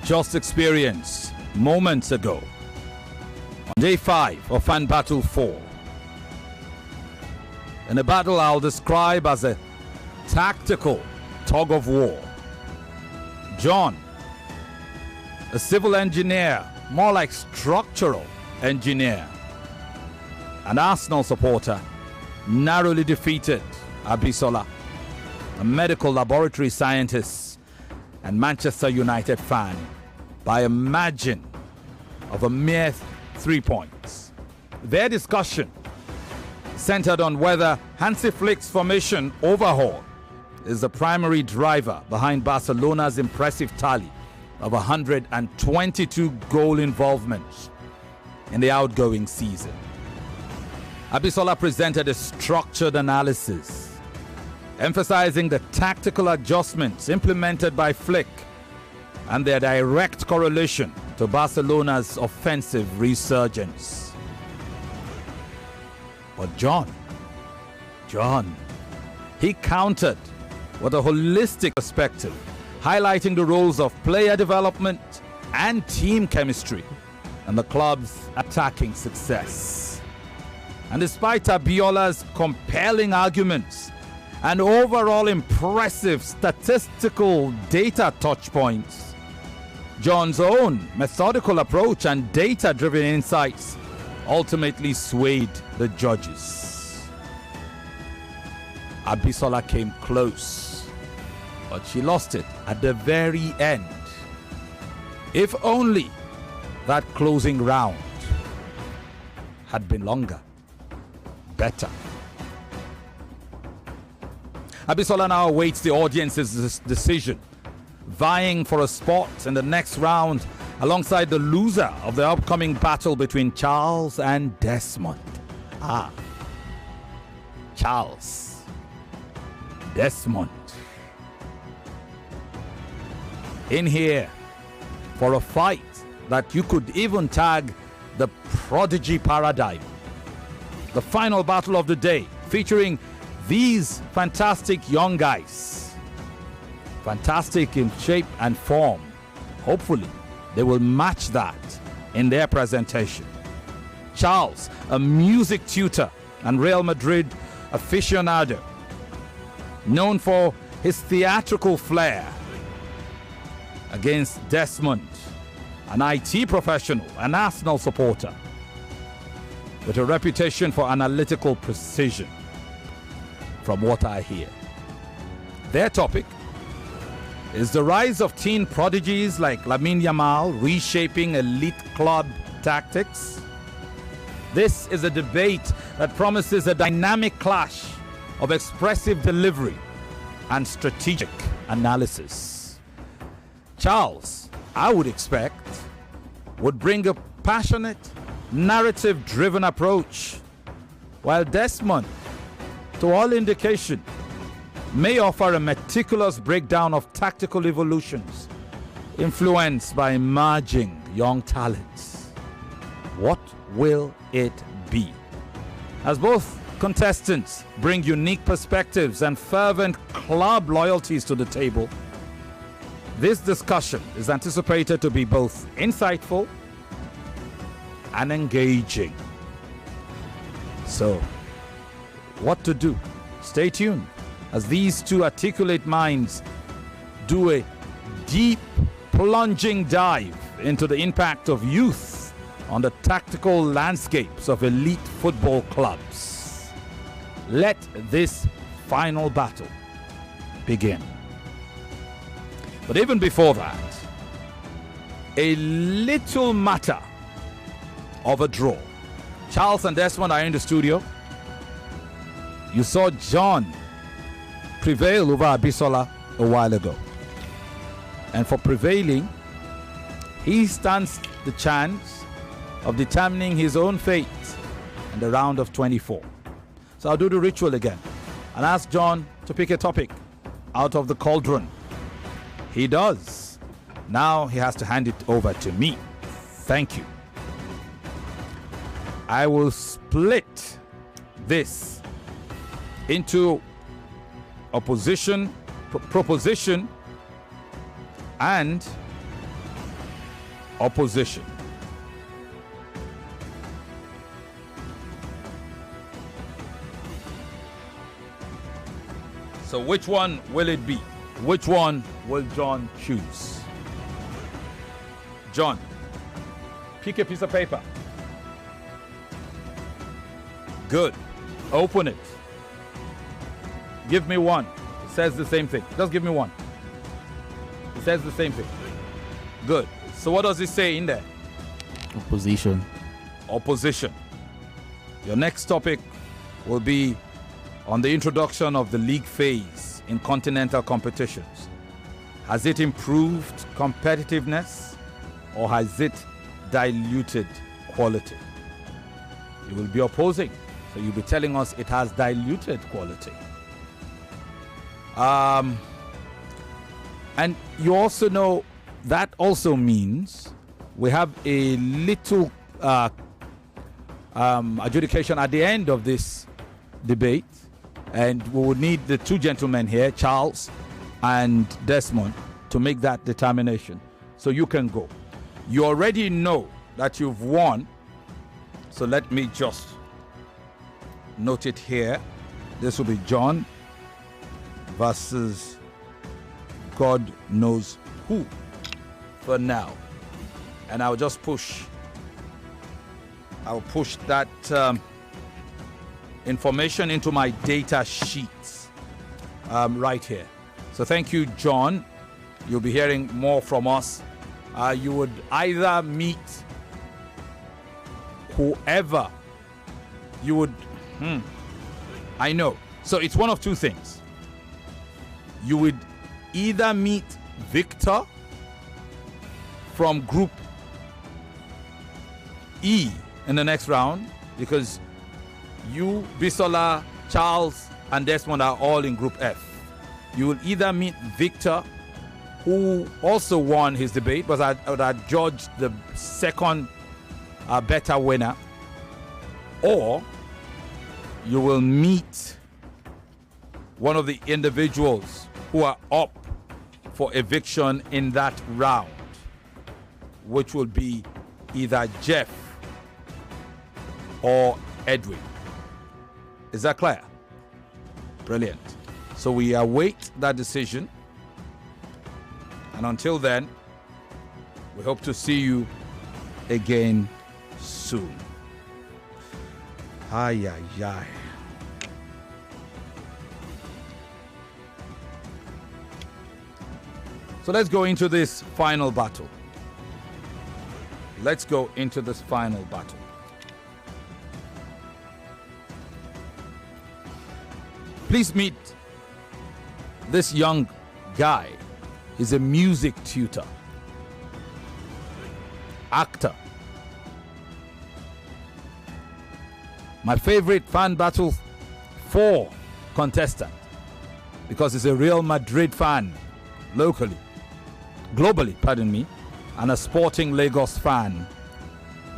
just experienced moments ago on day 5 of Fan Battle 4. In a battle I'll describe as a tactical tug of war. John, a civil engineer, more like structural engineer, an Arsenal supporter, narrowly defeated Abisola, a medical laboratory scientist and Manchester United fan, by a margin of a mere 3 points. Their discussion centered on whether Hansi Flick's formation overhaul is the primary driver behind Barcelona's impressive tally of 122 goal involvements in the outgoing season. Abisola presented a structured analysis, emphasizing the tactical adjustments implemented by Flick and their direct correlation to Barcelona's offensive resurgence. But John, he countered with a holistic perspective, highlighting the roles of player development and team chemistry and the club's attacking success. And despite Abiola's compelling arguments and overall impressive statistical data touchpoints, John's own methodical approach and data-driven insights ultimately swayed the judges. Abisola came close, but she lost it at the very end. If only that closing round had been longer, better. Abisola now awaits the audience's decision, vying for a spot in the next round alongside the loser of the upcoming battle between Charles and Desmond. Charles. Desmond. In here for a fight that you could even tag the prodigy paradigm. The final battle of the day, featuring these fantastic young guys. Fantastic in shape and form. Hopefully, they will match that in their presentation. Charles, a music tutor and Real Madrid aficionado, known for his theatrical flair, against Desmond, an IT professional, an Arsenal supporter, with a reputation for analytical precision, from what I hear. Their topic is the rise of teen prodigies like Lamine Yamal reshaping elite club tactics. This is a debate that promises a dynamic clash of expressive delivery and strategic analysis. Charles, I would expect, would bring a passionate, narrative-driven approach, while Desmond, to all indication, may offer a meticulous breakdown of tactical evolutions influenced by emerging young talents. What will it be? As both contestants bring unique perspectives and fervent club loyalties to the table, this discussion is anticipated to be both insightful and engaging. So, what to do? Stay tuned as these two articulate minds do a deep, plunging dive into the impact of youth on the tactical landscapes of elite football clubs. Let this final battle begin. But even before that, a little matter of a draw. Charles and Desmond are in the studio. You saw John prevail over Abisola a while ago. And for prevailing, he stands the chance of determining his own fate in the round of 24. So I'll do the ritual again and ask John to pick a topic out of the cauldron. He does. Now he has to hand it over to me. Thank you. I will split this into opposition, proposition, and opposition. So which one will it be? Which one will John choose? John, pick a piece of paper. Good. Open it. Give me one. It says the same thing. Just give me one. It says the same thing. Good. So what does it say in there? Opposition. Opposition. Your next topic will be on the introduction of the league phase in continental competitions. Has it improved competitiveness or has it diluted quality? You will be opposing, so you'll be telling us it has diluted quality. And you also know that also means we have a little adjudication at the end of this debate, and we will need the two gentlemen here, Charles and Desmond, to make that determination. So you can go. You already know that you've won, so let me just note it here. This will be John versus God knows who for now. And I'll just push. I'll push that information into my data sheets right here. So thank you, John. You'll be hearing more from us. You would either meet whoever you would. I know. So it's one of two things. You would either meet Victor from Group E in the next round, because you, Bisola, Charles, and Desmond are all in Group F. You will either meet Victor, who also won his debate, but I judged the second better winner, or you will meet one of the individuals who are up for eviction in that round, which will be either Jeff or Edwin. Is that clear? Brilliant. So we await that decision. And until then, we hope to see you again soon. Ay, ay, ay. So let's go into this final battle. Let's go into this final battle. Please meet this young guy. He's a music tutor, actor. My favorite fan battle for contestant, because he's a Real Madrid fan locally, globally, pardon me, and a Sporting Lagos fan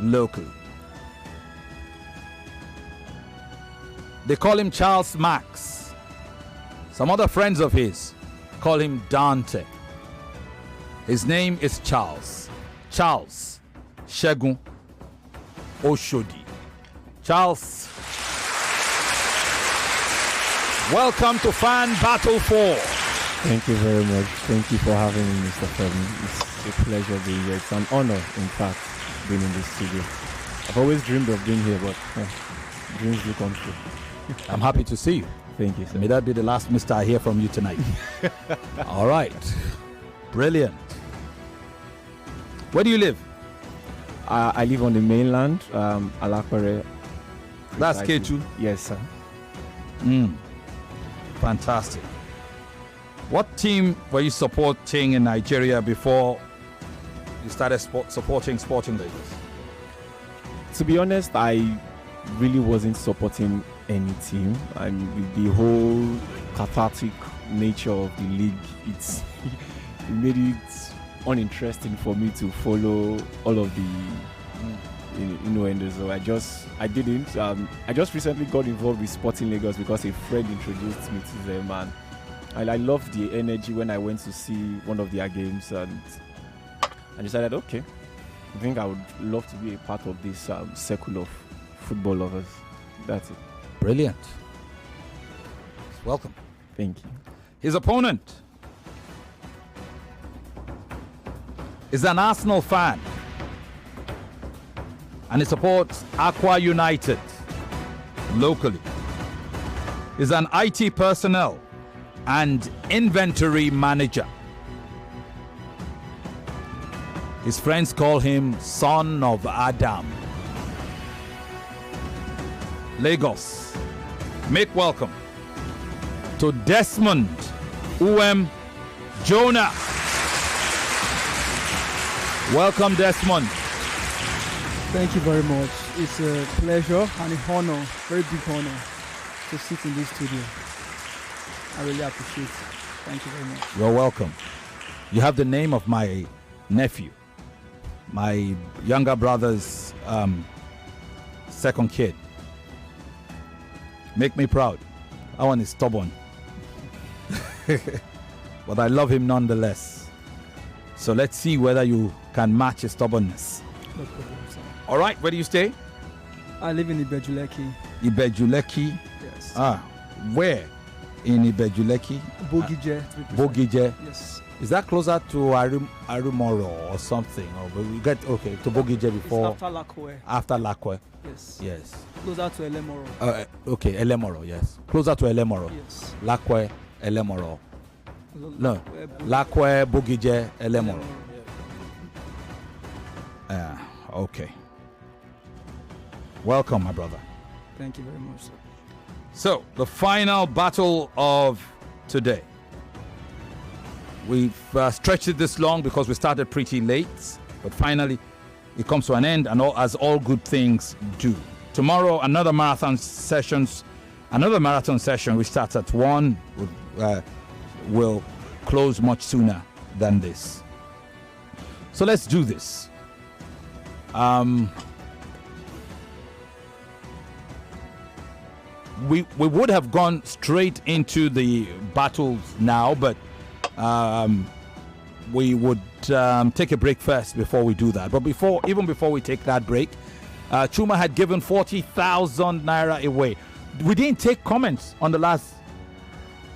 locally. They call him Charles Max. Some other friends of his call him Dante. His name is Charles. Charles Shegun Oshodi. Charles, welcome to Fan Battle 4. Thank you very much. Thank you for having me, Mr. Femi. It's a pleasure being here. It's an honor, in fact, being in this studio. I've always dreamed of being here, but dreams do come true. I'm happy to see you. Thank you, sir. May that be the last Mr. I hear from you tonight. All right. Brilliant. Where do you live? I live on the mainland, Alakpere. That's K2? Yes, sir. Fantastic. What team were you supporting in Nigeria before you started supporting Sporting Lagos? To be honest, I really wasn't supporting any team. And with the whole cathartic nature of the league, it made it uninteresting for me to follow all of the innuendos. So I didn't. I just recently got involved with Sporting Lagos because a friend introduced me to them, and I loved the energy when I went to see one of their games, and I decided, okay, I think I would love to be a part of this circle of football lovers. That's it. Brilliant. Welcome. Thank you. His opponent is an Arsenal fan, and he supports Aqua United locally. He's an IT personnel and inventory manager. His friends call him Son of Adam. Lagos, make welcome to Desmond Jonah. Welcome, Desmond. Thank you very much. It's a pleasure and an honor, very big honor, to sit in this studio. I really appreciate it. Thank you very much. You're welcome. You have the name of my nephew, my younger brother's second kid. Make me proud. That one is stubborn. But I love him nonetheless. So let's see whether you can match his stubbornness. No problem, sir. All right, where do you stay? I live in Ibejuleki. Ibejuleki? Yes. Where in Ibejuleki? Bogije. Bogije? Yes. Is that closer to Arumoro or something? Or we get to Bogije before? It's after Lakwe. After Lakwe? Yes. Yes. Closer to Elemoro. Okay, Elemoro, yes. Closer to Elemoro. Yes. Lakwe, Elemoro. No, Lakwe, Bogije, Elemoro. Okay. Welcome, my brother. Thank you very much, sir. So, the final battle of today. We've stretched it this long because we started pretty late, but finally it comes to an end, and as all good things do. Tomorrow, another marathon session which starts at 1 will close much sooner than this. So let's do this. We would have gone straight into the battles now, but we would take a break first before we do that. But even before we take that break, Chuma had given 40,000 naira away. We didn't take comments on the last.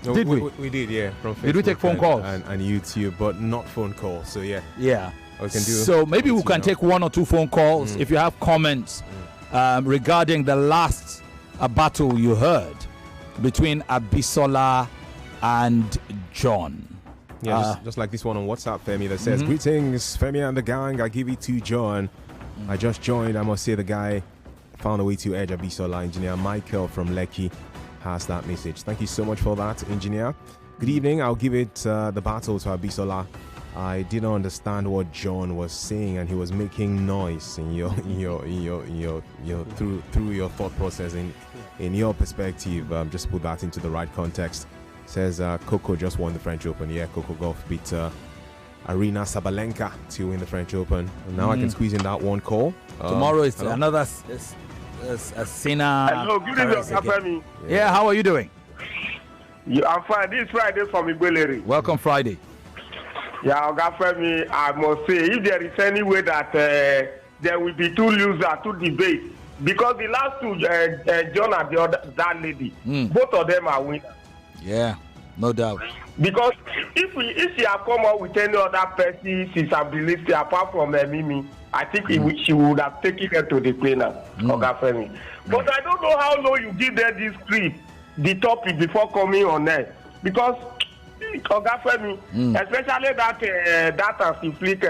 No, did we? We did, yeah. From Did we take phone calls? And YouTube, but not phone calls. So yeah. Yeah. We can do. So maybe we can take 1 or 2 phone calls if you have comments regarding the last battle you heard between Abisola and John. Yeah, just like this one on WhatsApp, Femi, that says, "Greetings, Femi and the gang. I give it to John. I just joined. I must say the guy found a way to edge Abisola." Engineer Michael from Lekki has that message. Thank you so much for that, engineer. Good evening. I'll give it the battle to Abisola. I didn't understand what John was saying, and he was making noise in your through your thought process in your perspective. Just put that into the right context. Says Coco just won the French Open. Yeah, Coco Golf beat Arina Sabalenka to win the French Open. And now I can squeeze in that one call. Tomorrow is another Sina. Hello, good evening, Femi. Yeah, how are you doing? I'm fine. This Friday from Igbeleri. Welcome, Friday. Yeah, Femi, I must say, if there is any way that there will be 2 losers, 2 debates, because the last 2, John and that lady, both of them are winners. Yeah, no doubt. Because if she had come up with any other person since ability apart from Mimi, I think she would have taken her to the trainer, Femi. But I don't know how long you give them this script, the topic before coming on there, because Femi, especially that anti-flick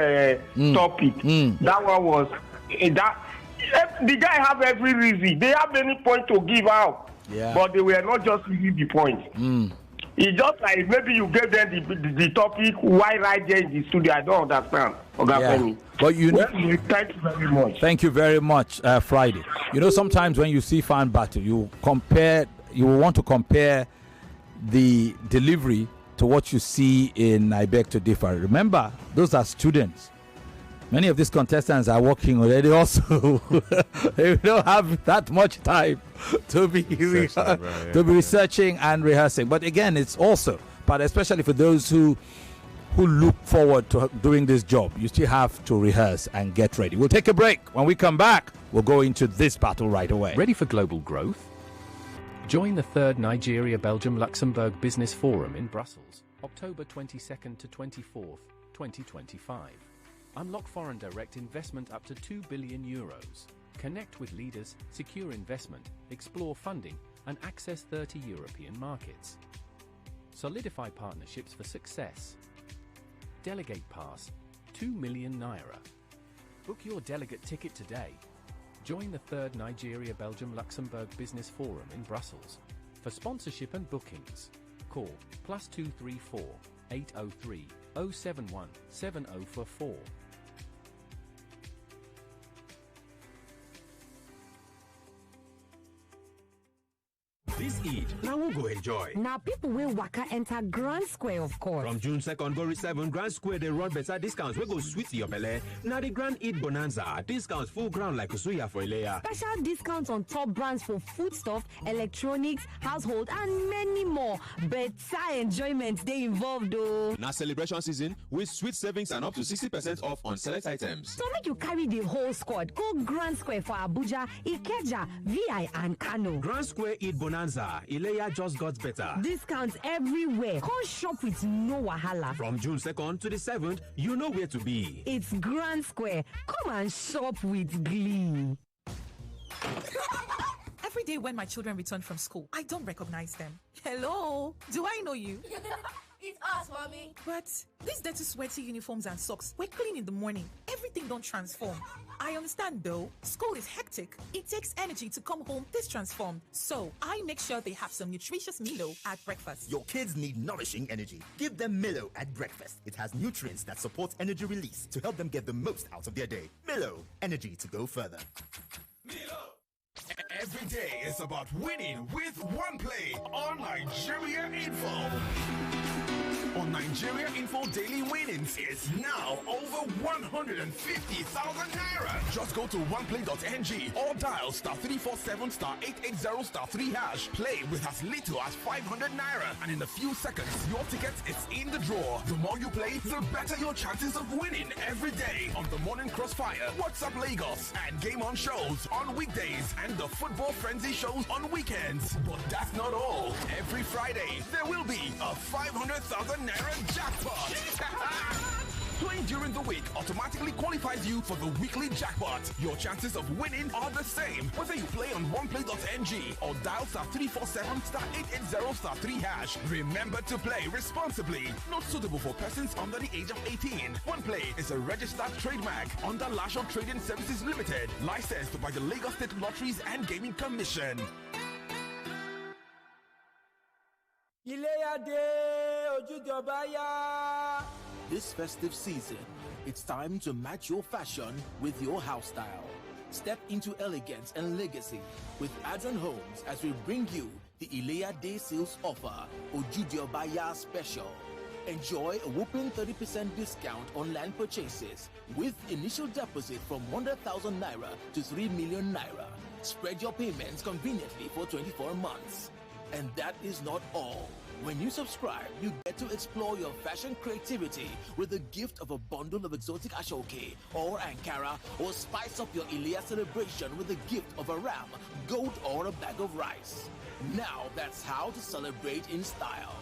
topic, that one was that the guy have every reason. They have any point to give out, but they were not just giving the point. It's just like maybe you gave them the topic. Why right there in the studio? I don't understand. Femi. But thank you very much. Thank you very much, Friday. You know, sometimes when you see fan battle, you want to compare the delivery to what you see in I Beg to Differ. Remember, those are students. Many of these contestants are working already also. They don't have that much time to be researching and rehearsing. But again, it's also, but especially for those who who look forward to doing this job, you still have to rehearse and get ready. We'll take a break. When we come back, we'll go into this battle right away. Ready for global growth? Join the 3rd Nigeria-Belgium-Luxembourg Business Forum in Brussels, October 22nd to 24th, 2025. Unlock foreign direct investment up to €2 billion. Connect with leaders, secure investment, explore funding, and access 30 European markets. Solidify partnerships for success. Delegate pass, €2 million. Book your delegate ticket today. Join the 3rd Nigeria-Belgium-Luxembourg Business Forum in Brussels. For sponsorship and bookings, call +234 803 071 7044. This Eid, now we'll go enjoy. Now people will waka enter Grand Square, of course. From June 2nd, go reach 7 Grand Square, they run better discounts. We go sweet to your belly. Now the Grand Eid Bonanza, discounts full ground like Suya for Ilea. Special discounts on top brands for foodstuff, electronics, household, and many more. Better enjoyment they involved though. Now celebration season with sweet savings and up to 60% off on select items. So make you carry the whole squad. Go Grand Square for Abuja, Ikeja, VI, and Kano. Grand Square Eid Bonanza. Ilea just got better. Discounts everywhere. Come shop with no wahala. From June 2nd to the 7th, you know where to be. It's Grand Square. Come and shop with glee. Every day when my children return from school, I don't recognize them. Hello, do I know you? It's us, mommy. But these dirty, sweaty uniforms and socks were clean in the morning. Everything don't transform. I understand though. School is hectic. It takes energy to come home this transformed. So I make sure they have some nutritious Milo at breakfast. Your kids need nourishing energy. Give them Milo at breakfast. It has nutrients that support energy release to help them get the most out of their day. Milo, energy to go further. Milo. Every day is about winning with one play on Nigeria Info. On Nigeria Info Daily Winnings is now over 150,000 naira. Just go to oneplay.ng or dial *347 *880 #3#. Play with as little as 500 naira, and in a few seconds, your ticket is in the draw. The more you play, the better your chances of winning every day on the Morning Crossfire, WhatsApp Lagos, and Game On shows on weekdays, and the Football Frenzy shows on weekends. But that's not all. Every Friday, there will be a 500,000 naira jackpot. Playing during the week automatically qualifies you for the weekly jackpot. Your chances of winning are the same whether you play on oneplay.ng or dial *347 *880 #3#. Remember to play responsibly. Not suitable for persons under the age of 18. OnePlay is a registered trademark under Lasho Trading Services Limited, licensed by the Lagos State Lotteries and Gaming Commission. This festive season, it's time to match your fashion with your house style. Step into elegance and legacy with Adron Homes as we bring you the Ilea Day Sales Offer, Ojudiobaya Special. Enjoy a whopping 30% discount on land purchases with initial deposit from 100,000 naira to 3 million naira. Spread your payments conveniently for 24 months. And that is not all. When you subscribe, you get to explore your fashion creativity with the gift of a bundle of exotic ashoke or Ankara, or spice up your Ilea celebration with the gift of a ram, goat, or a bag of rice. Now that's how to celebrate in style.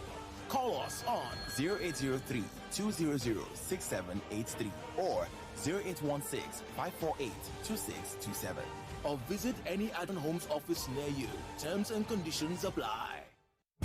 Call us on 0803-200-6783 or 0816-548-2627. Or visit any Adron Homes office near you. Terms and conditions apply.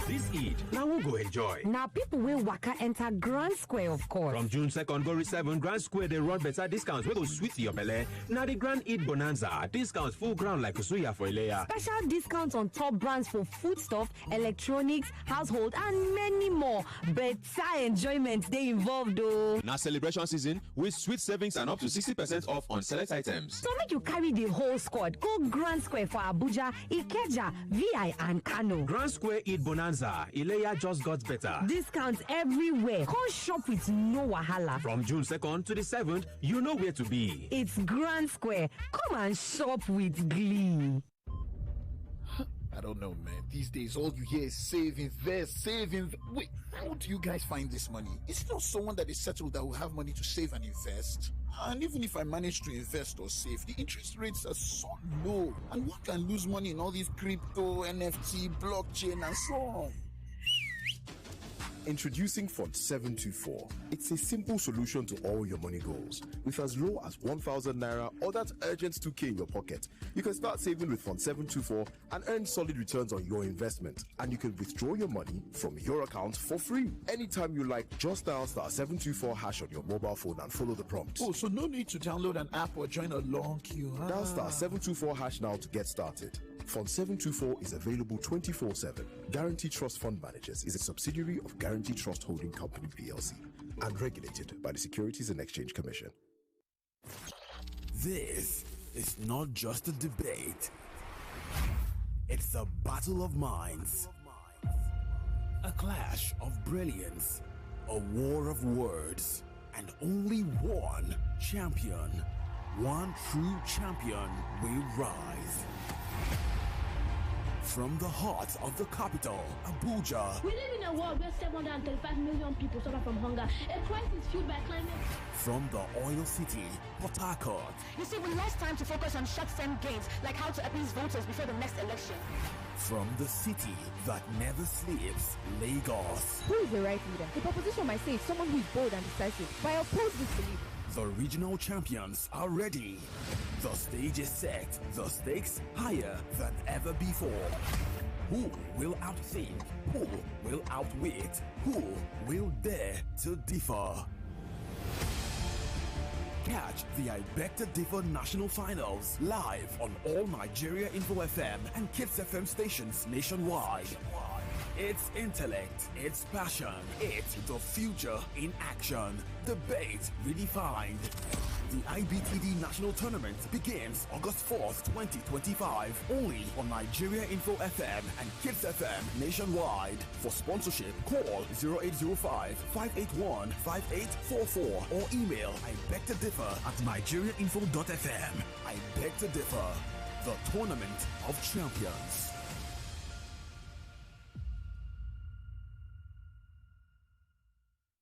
This Eid, now we'll go enjoy. Now people will waka enter Grand Square, of course. From June 2nd, go reach 7 Grand Square, they run better discounts. We go sweet to your belly. Now the Grand Eid Bonanza, discounts full ground like Suya for Ilea. Special discounts on top brands for foodstuff, electronics, household, and many more. Better enjoyment they involved though. Now celebration season with sweet savings and up to 60% off on select items. So make you carry the whole squad. Go Grand Square for Abuja, Ikeja, VI, and Kano. Grand Square Eid Bonanza. Ilea just got better. Discounts everywhere. Come shop with no wahala. From June 2nd to the 7th, you know where to be. It's Grand Square. Come and shop with glee. I don't know, man. These days, all you hear is save, invest, save, Wait, how do you guys find this money? Is it not someone that is settled that will have money to save and invest? And even if I manage to invest or save, the interest rates are so low. And one can lose money in all these crypto, NFT, blockchain, and so on. Introducing Fund 724. It's a simple solution to all your money goals. With as low as 1,000 naira or that urgent 2k in your pocket, you can start saving with Fund 724 and earn solid returns on your investment. And you can withdraw your money from your account for free. Anytime you like, just dial *724# on your mobile phone and follow the prompts. Oh, so no need to download an app or join a long queue, huh? Dial *724# now to get started. Fund 724 is available 24/7. Guarantee Trust Fund Managers is a subsidiary of Guarantee Trust Holding Company PLC and regulated by the Securities and Exchange Commission. This is not just a debate. It's a battle of minds. A clash of brilliance. A war of words. And only one champion. One true champion will rise. From the heart of the capital, Abuja. We live in a world where 735 million people suffer from hunger, a crisis fueled by climate. From the oil city, Port Harcourt. You see, we lost time to focus on short-term gains, like how to appease voters before the next election. From the city that never sleeps, Lagos. Who is the right leader? The proposition might say someone who is bold and decisive, but I oppose this belief. The regional champions are ready. The stage is set. The stakes higher than ever before. Who will outthink? Who will outwit? Who will dare to differ? Catch the I Beg to Differ National Finals live on all Nigeria Info FM and Kids FM stations nationwide. It's intellect, it's passion, it's the future in action. Debate redefined. The IBTD National Tournament begins August 4th, 2025, only on Nigeria Info FM and Kids FM nationwide. For sponsorship, call 0805-581-5844 or email ibegtodiffer@nigeriainfo.fm. I Beg to Differ, the Tournament of Champions.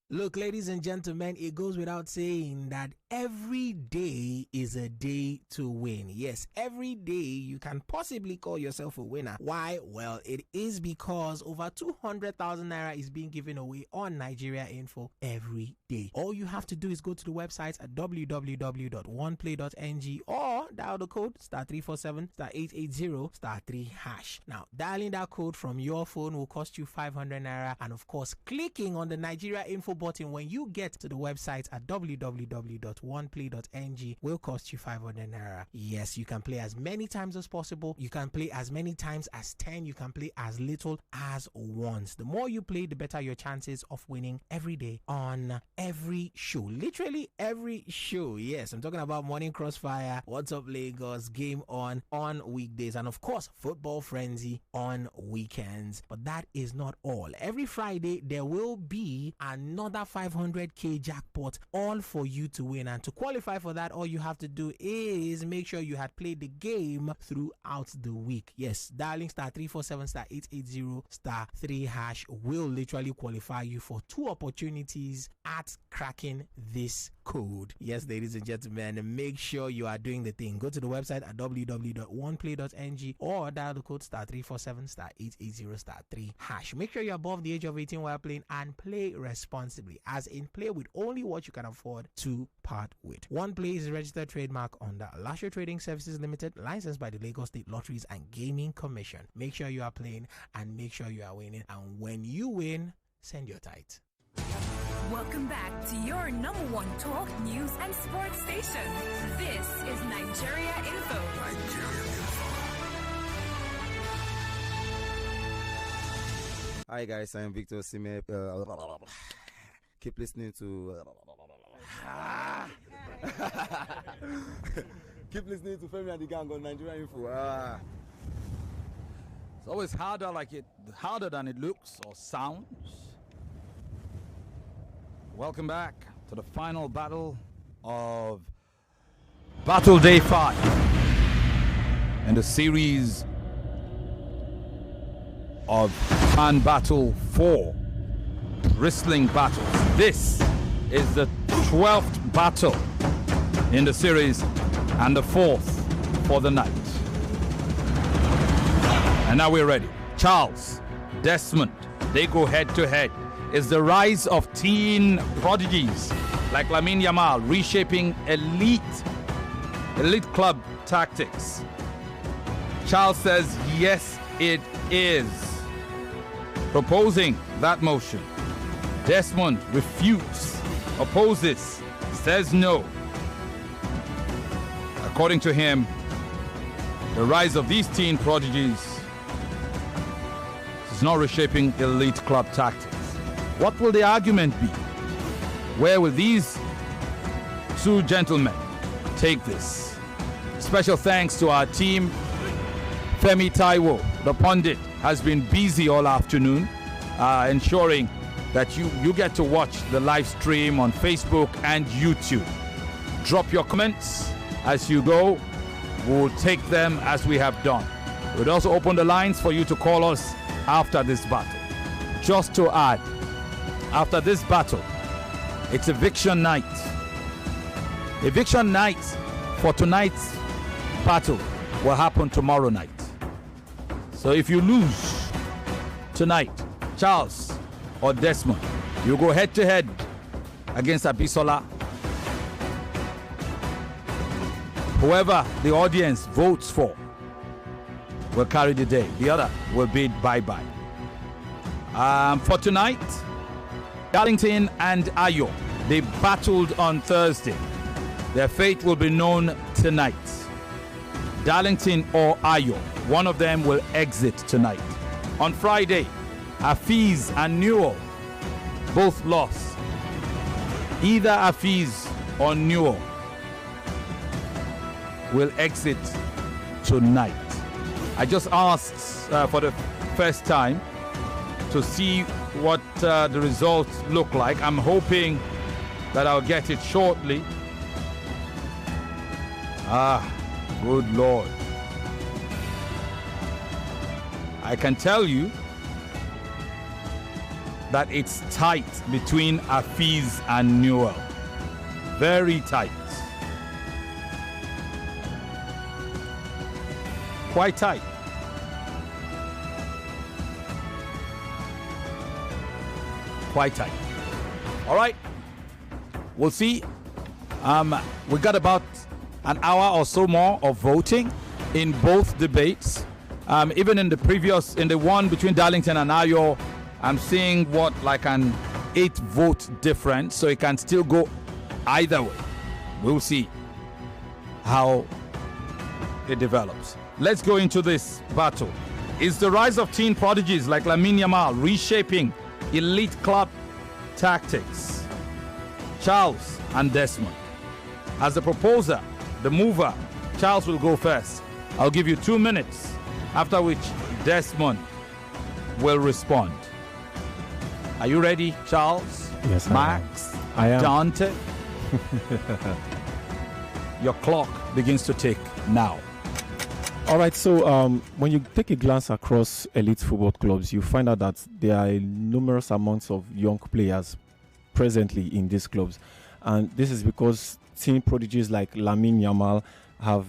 Look, ladies and gentlemen, it goes without saying that every day is a day to win. Yes, every day you can possibly call yourself a winner. Why? Well, it is because over 200,000 naira is being given away on Nigeria Info every day. All you have to do is go to the website at www.oneplay.ng or dial the code *347 *880 *3#. Now, dialing that code from your phone will cost you 500 naira, and of course, clicking on the Nigeria Info button when you get to the website at www.oneplay.ng will cost you 500 naira. Yes, you can play as many times as possible. You can play as many times as 10. You can play as little as once. The more you play, the better your chances of winning every day on every show. Literally every show. Yes, I'm talking about Morning Crossfire, What's Up Lagos, Game On weekdays, and of course Football Frenzy on weekends. But that is not all. Every Friday there will be another 500k jackpot, all for you to win. And to qualify for that, all you have to do is make sure you had played the game throughout the week. Yes, dialing *347 *880 *3# will literally qualify you for 2 opportunities at cracking this code. Yes, ladies and gentlemen, make sure you are doing the thing. Go to the website at www.oneplay.ng or dial the code *347 *880 *3#. Make sure you're above the age of 18 while playing, and play responsibly, as in play with only what you can afford to part with. OnePlay is a registered trademark under Lasher Trading Services Limited, licensed by the Lagos State Lotteries and Gaming Commission. Make sure you are playing and make sure you are winning, and when you win, send your tithe. Welcome back to your #1 talk, news, and sports station. This is Nigeria Info. Hi guys, I'm Victor Sime. Keep listening to keep listening to Femi The Gang on Nigeria Info. It's always harder than it looks or sounds. Welcome back to the final battle of Battle Day 5 in the series of fan battle 4, wrestling battles. This is the 12th battle in the series and the 4th for the night. And now we're ready. Charles, Desmond, they go head to head. It's the rise of teen prodigies like Lamine Yamal reshaping elite club tactics. Charles says yes, it is. Proposing that motion. Desmond refutes, opposes, says no. According to him, the rise of these teen prodigies is not reshaping elite club tactics. What will the argument be? Where will these two gentlemen take this? Special thanks to our team. Femi Taiwo, the pundit, has been busy all afternoon, ensuring that you get to watch the live stream on Facebook and YouTube. Drop your comments as you go. We'll take them as we have done. We'll also open the lines for you to call us after this battle. Just to add, after this battle, it's eviction night. Eviction night for tonight's battle will happen tomorrow night. So if you lose tonight, Charles or Desmond, you go head to head against Abisola. Whoever the audience votes for will carry the day. The other will bid bye-bye. For tonight, Darlington and Ayo, they battled on Thursday. Their fate will be known tonight. Darlington or Ayo, one of them will exit tonight. On Friday, Hafiz and Newell both lost. Either Hafiz or Newell will exit tonight. I just asked for the first time to see what the results look like. I'm hoping that I'll get it shortly. Good Lord. I can tell you that it's tight between Hafiz and Newell. Very tight. Quite tight. Quite tight. All right. We'll see. We got about an hour or so more of voting in both debates. Even in the one between Darlington and Ayo, I'm seeing like an 8-vote difference, so it can still go either way. We'll see how it develops. Let's go into this battle. Is the rise of teen prodigies like Lamine Yamal reshaping elite club tactics? Charles and Desmond. As the proposer, the mover, Charles will go first. I'll give you 2 minutes, after which Desmond will respond. Are you ready, Charles? Yes, Max? I am. Dante? Your clock begins to tick now. All right, so when you take a glance across elite football clubs, you find out that there are numerous amounts of young players presently in these clubs. And this is because teen prodigies like Lamine Yamal have,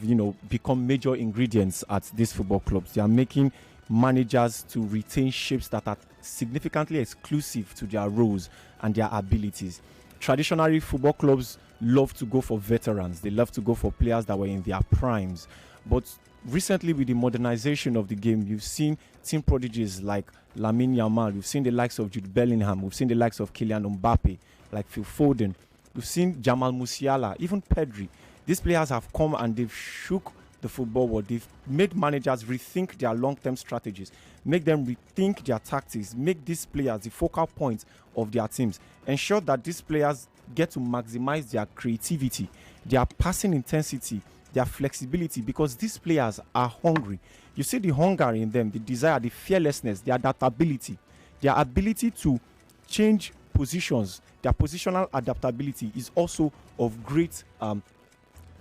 become major ingredients at these football clubs. They are making managers to retain shapes that are significantly exclusive to their roles and their abilities. Traditionally, football clubs love to go for veterans. They love to go for players that were in their primes. But recently, with the modernization of the game, you've seen team prodigies like Lamine Yamal. You've seen the likes of Jude Bellingham. We've seen the likes of Kylian Mbappe, like Phil Foden. We've seen Jamal Musiala, even Pedri. These players have come and they've shook the football world. They've made managers rethink their long-term strategies, make them rethink their tactics, make these players the focal point of their teams, ensure that these players get to maximize their creativity, their passing intensity, their flexibility, because these players are hungry. You see the hunger in them, the desire, the fearlessness, the adaptability, their ability to change positions. Their positional adaptability is also of great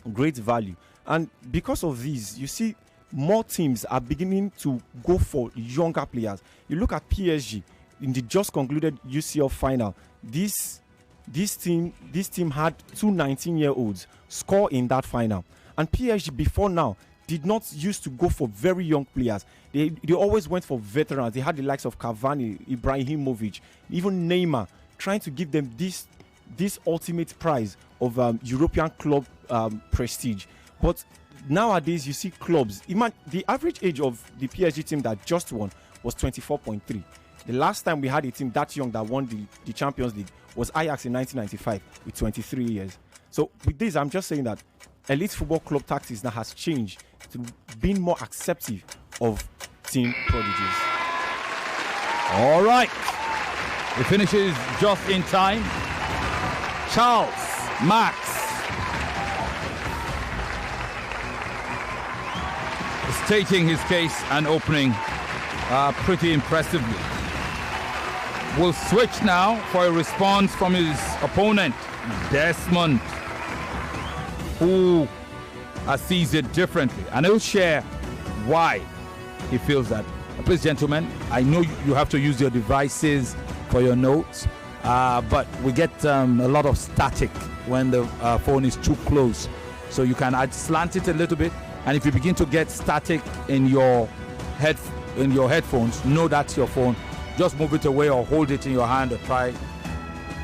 value. And because of these, you see more teams are beginning to go for younger players. You look at PSG in the just concluded UCL final. This team had two 19-year-olds score in that final, and PSG before now did not used to go for very young players. They always went for veterans. They had the likes of Cavani, Ibrahimovic, even Neymar, trying to give them this ultimate prize of European club prestige. But nowadays, you see clubs. The average age of the PSG team that just won was 24.3. The last time we had a team that young that won the Champions League was Ajax in 1995 with 23 years. So with this, I'm just saying that elite football club tactics now has changed to being more accepting of team prodigies. All right. It finishes just in time. Charles Max stating his case and opening pretty impressively. We'll switch now for a response from his opponent, Desmond, who sees it differently, and he'll share why he feels that. Please, gentlemen, I know you have to use your devices for your notes, but we get a lot of static when the phone is too close, so you can slant it a little bit, and if you begin to get static in your headphones, know that's your phone. Just move it away or hold it in your hand or try.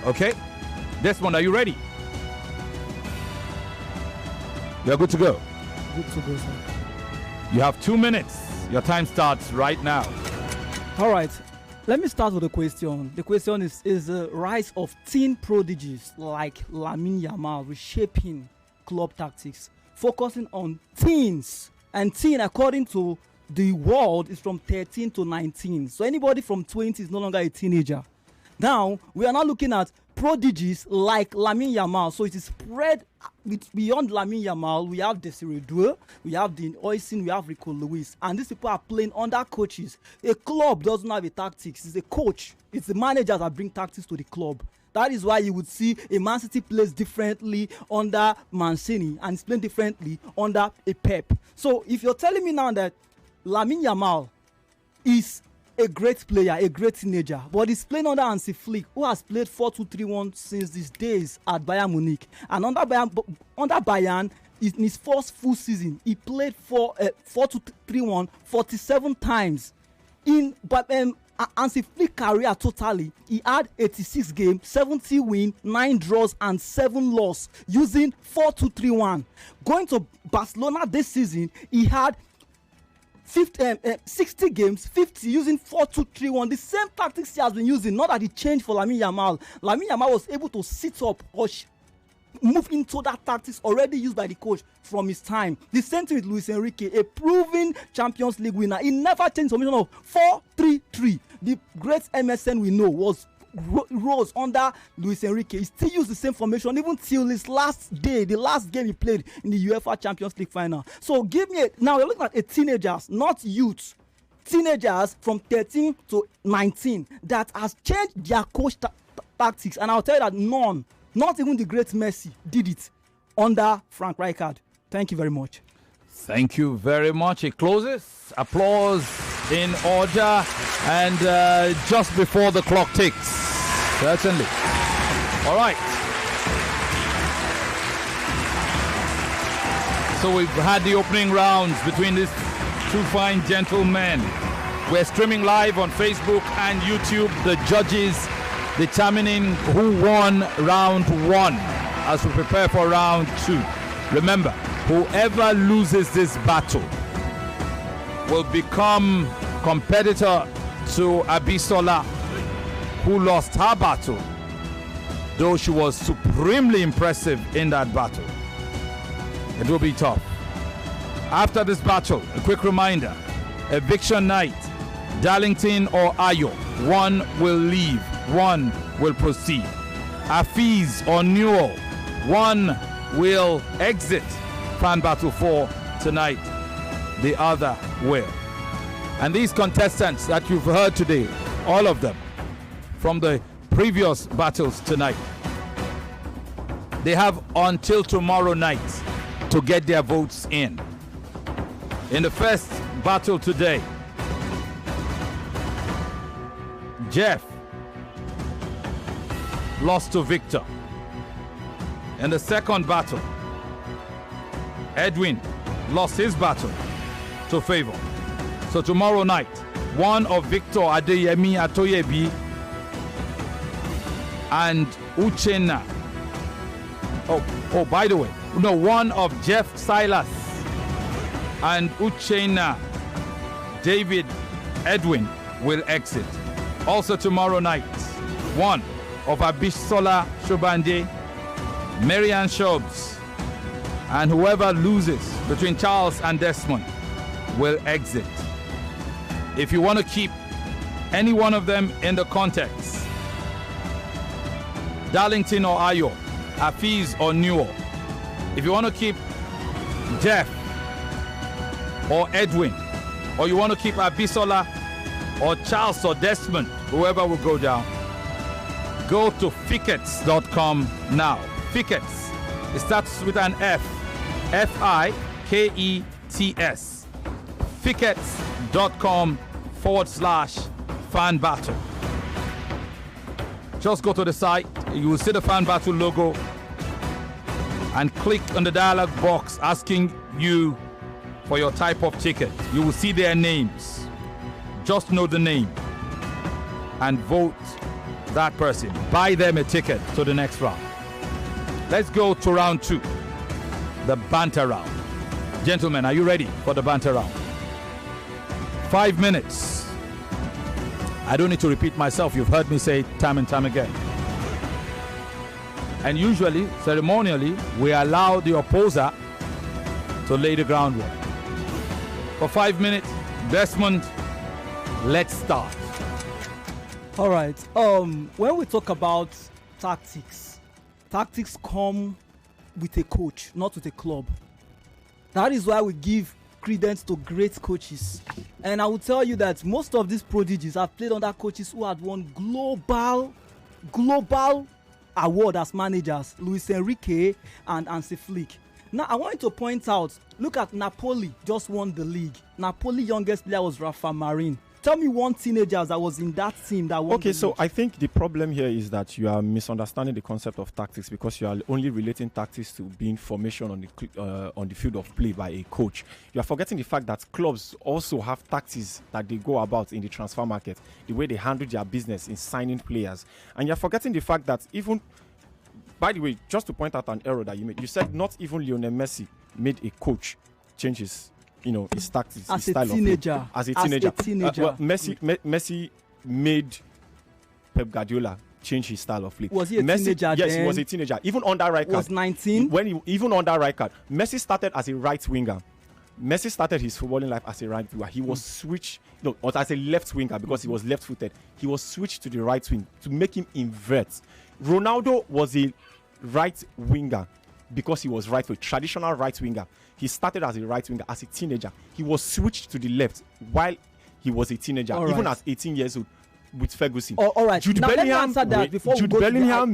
Okay? Desmond, are you ready? You're good to go. Good to go, sir. You have 2 minutes. Your time starts right now. All right. Let me start with a question. The question is the rise of teen prodigies like Lamine Yamal reshaping club tactics, focusing on teens. And teen, according to the world, is from 13 to 19. So anybody from 20 is no longer a teenager. Now, we are now looking at prodigies like Lamine Yamal. So it is spread beyond Lamine Yamal. We have Desiree Doué, we have Dean Oisin, we have Rico Lewis. And these people are playing under coaches. A club doesn't have a tactics. It's a coach. It's the managers that bring tactics to the club. That is why you would see a Man City plays differently under Mancini and it's playing differently under a Pep. So if you're telling me now that Lamine Yamal is a great player, a great teenager, but he's playing under Hansi Flick, who has played 4-2-3-1 since these days at Bayern Munich. And under Bayern, in his first full season, he played 4-2-3-1 47 times. In Hansi Flick career totally, he had 86 games, 70 wins, 9 draws, and 7 losses using 4-2-3-1. Going to Barcelona this season, he had 60 games, 50 using 4-2-3-1. The same tactics he has been using, not that he changed for Lamine Yamal. Lamine Yamal was able to sit up or move into that tactics already used by the coach from his time. The same thing with Luis Enrique, a proven Champions League winner. He never changed formation of 4-3-3. The great MSN we know was rose under Luis Enrique. He still used the same formation even till his last day, the last game he played in the UEFA Champions League final. So now we're looking at teenagers, not youths. Teenagers from 13 to 19 that has changed their coach tactics, and I'll tell you that none, not even the great Messi, did it under Frank Rijkaard. Thank you very much. Thank you very much. It closes. Applause in order, and just before the clock ticks. Certainly. All right. So we've had the opening rounds between these two fine gentlemen. We're streaming live on Facebook and YouTube. The judges determining who won round 1 as we prepare for round 2. Remember, whoever loses this battle will become competitor to Abisola, who lost her battle, though she was supremely impressive in that battle. It will be tough. After this battle, a quick reminder, eviction night, Darlington or Ayo, one will leave, one will proceed. Afiz or Newell, one will exit Fan Battle 4 tonight, the other will. And these contestants that you've heard today, all of them from the previous battles tonight, they have until tomorrow night to get their votes in. In the first battle today, Jeff lost to Victor. In the second battle, Edwin lost his battle to Favor. So tomorrow night, one of Victor Adeyemi Atoyebi and Uchenna. Oh, by the way, no, one of Jeff Silas and Uchenna David Edwin will exit. Also tomorrow night, one of Abisola Shobande, Marianne Shobs, and whoever loses between Charles and Desmond will exit. If you want to keep any one of them in the context, Darlington or Ayo, Hafiz or Newell, if you want to keep Jeff or Edwin, or you want to keep Abisola or Charles or Desmond, whoever will go down, go to fickets.com now. Fickets. It starts with an F. F-I-K-E-T-S. Fickets.com/fan battle. Just go to the site. You will see the fan battle logo and click on the dialog box asking you for your type of ticket. You will see their names. Just know the name and vote that person. Buy them a ticket to the next round. Let's go to round 2, the banter round. Gentlemen, are you ready for the banter round? 5 minutes. I don't need to repeat myself. You've heard me say it time and time again. And usually, ceremonially, we allow the opposer to lay the groundwork. For 5 minutes, Desmond, let's start. All right. When we talk about tactics come with a coach, not with a club. That is why we give credence to great coaches. And I will tell you that most of these prodigies have played under coaches who had won global award as managers, Luis Enrique and Hansi Flick. Now, I want you to point out, look at Napoli just won the league. Napoli youngest player was Rafa Marin. Tell me one teenager that was in that team that won. Okay, so I think the problem here is that you are misunderstanding the concept of tactics because you are only relating tactics to being formation on the field of play by a coach. You are forgetting the fact that clubs also have tactics that they go about in the transfer market, the way they handle their business in signing players. And you are forgetting the fact that even, by the way, just to point out an error that you made, you said not even Lionel Messi made a coach change his tactics, as his a style teenager. of play. As a teenager. Well, Messi made Pep Guardiola change his style of play. Was he a teenager? Yes, he was a teenager. Even under Rijkaard. Was 19? Even under Rijkaard, Messi started as a right winger. Messi started his footballing life as a right winger. He was switched, or as a left winger because he was left-footed. He was switched to the right wing to make him invert. Ronaldo was a right winger because he was right-foot, traditional right winger. He started as a right winger as a teenager. He was switched to the left while he was a teenager, even at 18 years old with Ferguson. All right. Jude Bellingham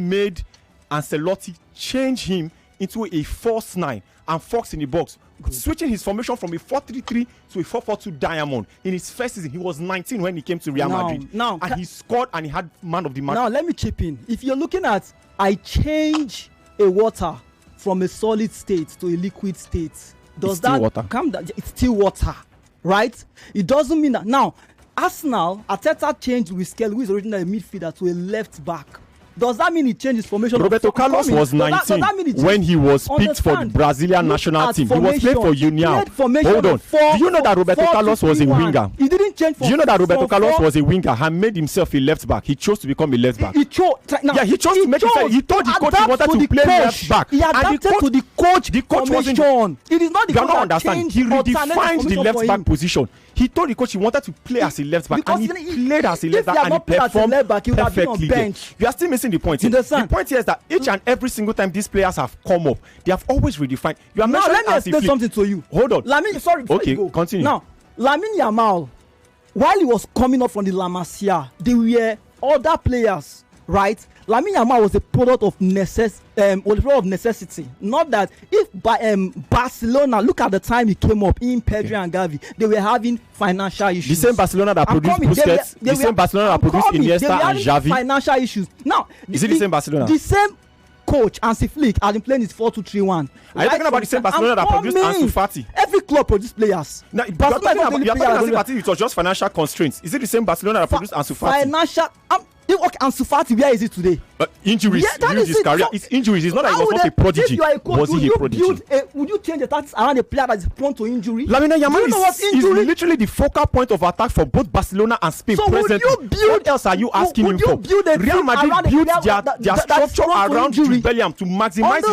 made Ancelotti change him into a false 9 and Fox in the box, switching his formation from a 4-3-3 to a 4-4-2 diamond. In his first season, he was 19 when he came to Real Madrid. And he scored and he had man of the match. Now, let me chip in. If you're looking at, I change a water from a solid state to a liquid state, does that come down? It's still water, right? It doesn't mean that. Now, Arsenal, Arteta changed with Skelly, who is originally a midfielder, to a left back. Does that mean he changed his formation? Roberto Carlos was 19 when he was picked for the Brazilian national team. He was playing for Union. Hold on. Do you know that Roberto Carlos was a winger? He didn't change. Do you know that Roberto Carlos was a winger and made himself a left back? He chose to become a left back. He chose to make himself. He told the coach he wanted to play left back. He adapted to the coach. The coach wasn't. It is not the coach that changed. He redefined the left back position. He told the coach he wanted to play as a left back, and he played as a left back, and he performed perfectly. You are still missing the point. The point here is that each and every single time these players have come up, they have always redefined. You are now let me explain something to you. Hold on. Okay, continue. Now, Lamine Yamal, while he was coming up from the La Masia, there were other players right? Lamine Yamal was a product of necessity. Not that if Barcelona, look at the time he came up, in Pedri and Gavi, they were having financial issues. The same Barcelona that produced Busquets, the same Barcelona that produced Iniesta and Xavi. Financial issues. Now, is it the same Barcelona? The same coach Hansi Flick has been playing his 4-2-3-1. Are you talking about the same Barcelona that produced Ansu Fati? Every club produced players. Now, you're talking about Ansu Fati, it was just financial constraints. Is it the same Barcelona that produced Ansu Fati? Financial. Okay, Ansu Fati, where is it today? Injuries during his career. It's injuries. It's not that he was not a prodigy. If you are a coach, was he a prodigy? Would you change the tactics around a player that is prone to injury? Lamine Yamal is literally the focal point of attack for both Barcelona and Spain. So presently. What else are you asking him for? Real Madrid built their structure around Jude Bellingham to maximize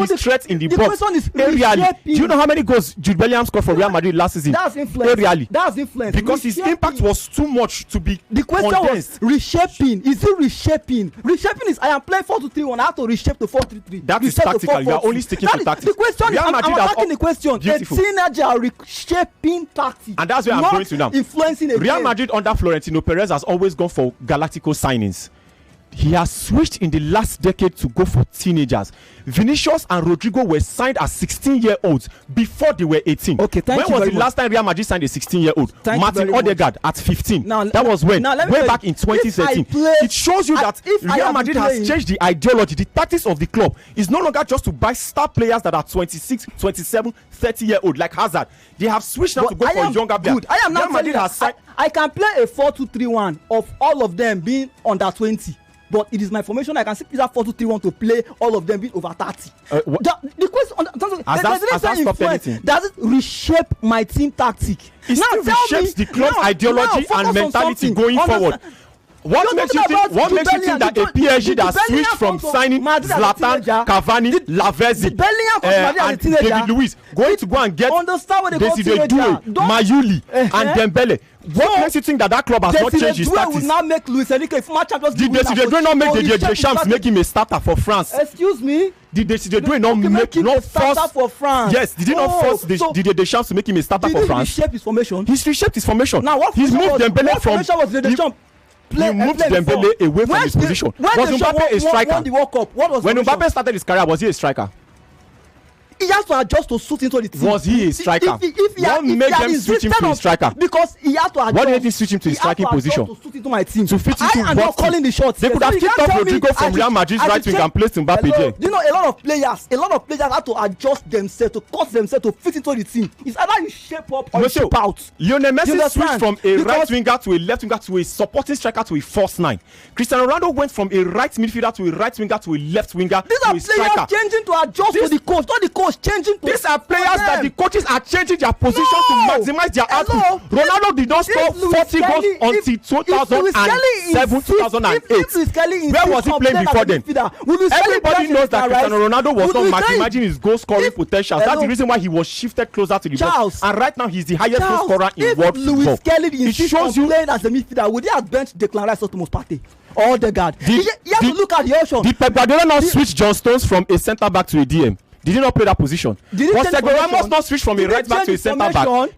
his threat in the box. Aerially, do you know how many goals Jude Bellingham scored for Real Madrid last season? That's influence. Aerially. That's influence. Because his impact was too much to be The question condensed. was reshaping. Is it reshaping? Reshaping is I am playing 4-2-3-1. I have to reshape to 4-3-3. That is tactical. You are only sticking to tactics. The question is, I'm asking the question. Beautiful. A synergy reshaping tactics. And that's where I'm going to now. Influencing a Real game. Madrid under Florentino Perez has always gone for Galactico signings. He has switched in the last decade to go for teenagers. Vinicius and Rodrigo were signed as 16-year-olds before they were 18. Okay, when was the last time Real Madrid signed a 16-year-old? Martin Odegaard at 15. Now, that was when? Way back in 2013. It shows you that Real Madrid has changed the ideology. The tactics of the club is no longer just to buy star players that are 26, 27, 30-year-old like Hazard. They have switched now to go for younger players. Real Madrid has signed. I can play a 4-2-3-1 of all of them being under 20. But it is my formation. I can still use that 4-2-3-1 to play all of them being over 30. The question has that stopped anything? Does it reshape my team tactic? It still reshapes the club's ideology and mentality going forward. What makes you think that a PSG that switched from signing Zlatan, Cavani, Lavezzi, and David Luiz going to go and get Desire Doué, Mayuli, and Dembele? What makes you think that club has not changed his tactics? Will not make Luis Enrique former champions. Did Desire Doué not make Didier Deschamps make him a starter for France? Excuse me. Did Desire Doué not force for France? Yes. Did he not force Didier Deschamps to make him a starter for France? Did he reshape his formation? He's reshaped his formation. Now what? He's moved Dembele from. What formation was Didier Deschamps? He moved Dembele away from his position. Was Mbappe a striker? When Mbappe started his career, was he a striker? He has to adjust to suit into the team. Was he a striker? What made them switch him to a striker? Because he had to adjust. What made him switch him to his striking position? To suit into my team. To fit into I am not calling the shots. They could have kicked off Rodrigo from Real Madrid's right wing and placed Mbappe there. You know, a lot of players had to adjust themselves, to cut themselves, to fit into the team. It's either you shape up or you shape out. Lionel Messi switched from a right winger to a left winger to a supporting striker to a false nine. Cristiano Ronaldo went from a right midfielder to a right winger to a left winger. These are players changing to adjust to the coach, not the coach changing to. Are players that the coaches are changing their position to maximize their output. Ronaldo did not score 40 goals until 2007, 2008. Where was he playing before then? Everybody knows that Cristiano Ronaldo was not maximizing his goal scoring potential. That's the reason why he was shifted closer to the box. And right now he's the highest goal scorer in world football. Luis Kelly is playing as a midfielder. Would he have benched Declan Rice or Thomas Partey? Or the guard? He has to look at the option. Did Pep Guardiola not switch John Stones from a centre back to a DM? Did he not play that position? Was Sergio Ramos not switch from a right back to a centre back? What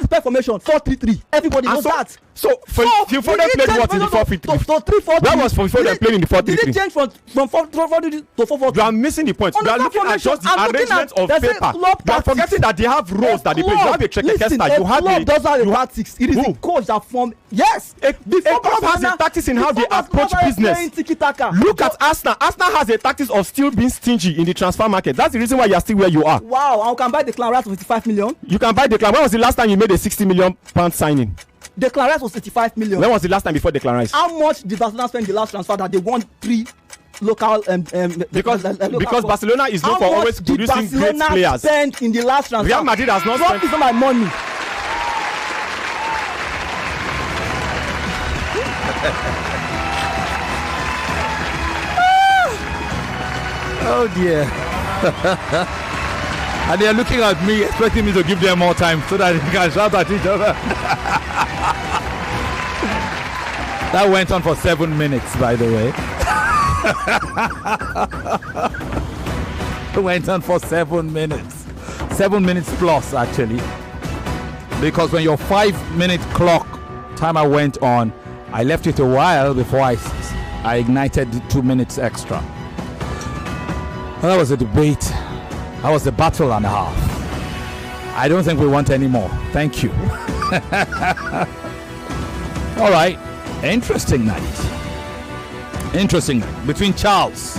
is Pep formation? 4-3-3. Everybody knows that. So Phil Foden played what in the 4-3-3? Where was Phil Foden playing in the 4-3-3? Did he change from 4-3-3 to 4-4-3? You are missing the point. You are looking at just the arrangement of paper. You are forgetting that they have roles that they play. You have a Chekeke star. You have a does have a tactics. It is the coach that form. Yes. A club has a tactics in how they approach business. Look at Arsenal. Arsenal has a tactics of still being stingy in the transfer market. That's the reason why you are still where you are. Wow. I can buy Declan Rice for 55 million. You can buy Declan. When was the last time you made a 60 million pound signing? Declan Rice was 85 million. When was the last time before Declan Rice? How much did Barcelona spend the last transfer that they won 3 local because Barcelona is known for always producing great players. Spend in the last transfer? Real Madrid has not spent. Is not my money. Oh dear. And they are looking at me, expecting me to give them more time so that they can shout at each other. That went on for 7 minutes, by the way. It went on for 7 minutes. 7 minutes plus, actually. Because when your 5-minute clock timer went on, I left it a while before I I ignited 2 minutes extra. Well, that was a debate. That was a battle and a half. I don't think we want any more. Thank you. All right. Interesting night. Interesting night between Charles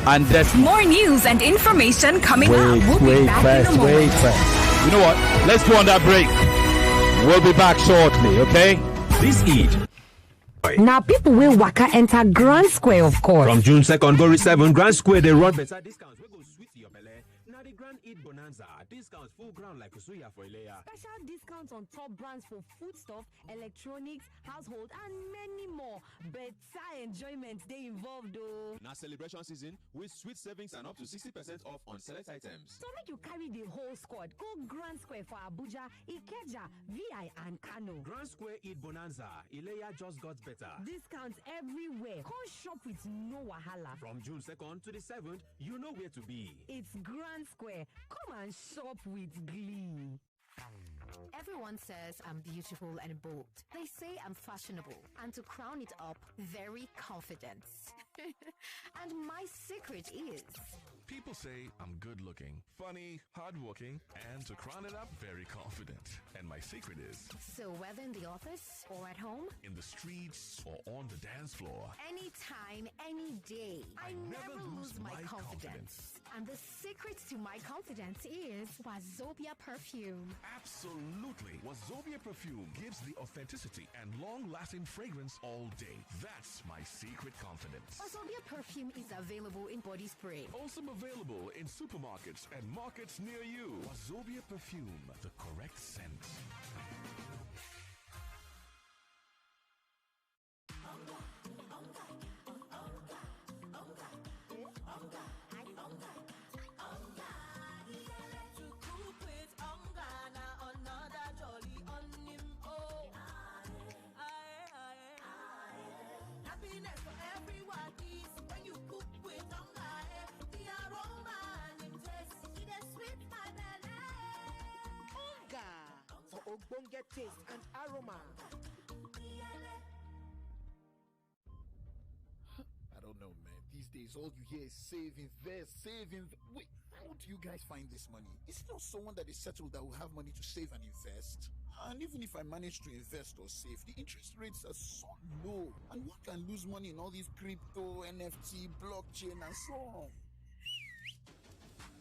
and Desmond. More news and information coming up. We'll be back in a moment. Wait first. You know what? Let's go on that break. We'll be back shortly, okay? This Eid. Now people will waka enter Grand Square, of course. From June 2nd, go to 7 Grand Square, they run better discounts. We go sweet your belly. Now the Grand Eid Bonanza. Discounts full ground like Suya for Ilea. Special discounts on top brands for foodstuff, electronics, household, and many more. Better enjoyment they involved though. Now celebration season with sweet savings and up to 60% off on select items. So make you carry the whole squad. Go Grand Square for Abuja, Ikeja, VI, and Kano. Grand Square Eid Bonanza. Ilea just got better. Discounts everywhere. Come shop with no wahala. From June 2nd to the 7th, you know where to be. It's Grand Square. Come and shop with glee. Everyone says I'm beautiful and bold. They say I'm fashionable. And to crown it up, very confident. And my secret is... People say I'm good looking, funny, hardworking, and to crown it up, very confident. And my secret is... So whether in the office or at home, in the streets or on the dance floor, anytime, any day, I never lose my confidence. And the secret to my confidence is Wazobia perfume. Absolutely. Wazobia perfume gives the authenticity and long-lasting fragrance all day. That's my secret confidence. Wazobia perfume is available in body spray. Also available in supermarkets and markets near you. Wazobia perfume, the correct scent. Ogbonge taste and aroma. I don't know, man. These days, all you hear is save, invest, save, Wait, how do you guys find this money? Is it not someone that is settled that will have money to save and invest? And even if I manage to invest or save, the interest rates are so low. And one can lose money in all these crypto, NFT, blockchain, and so on.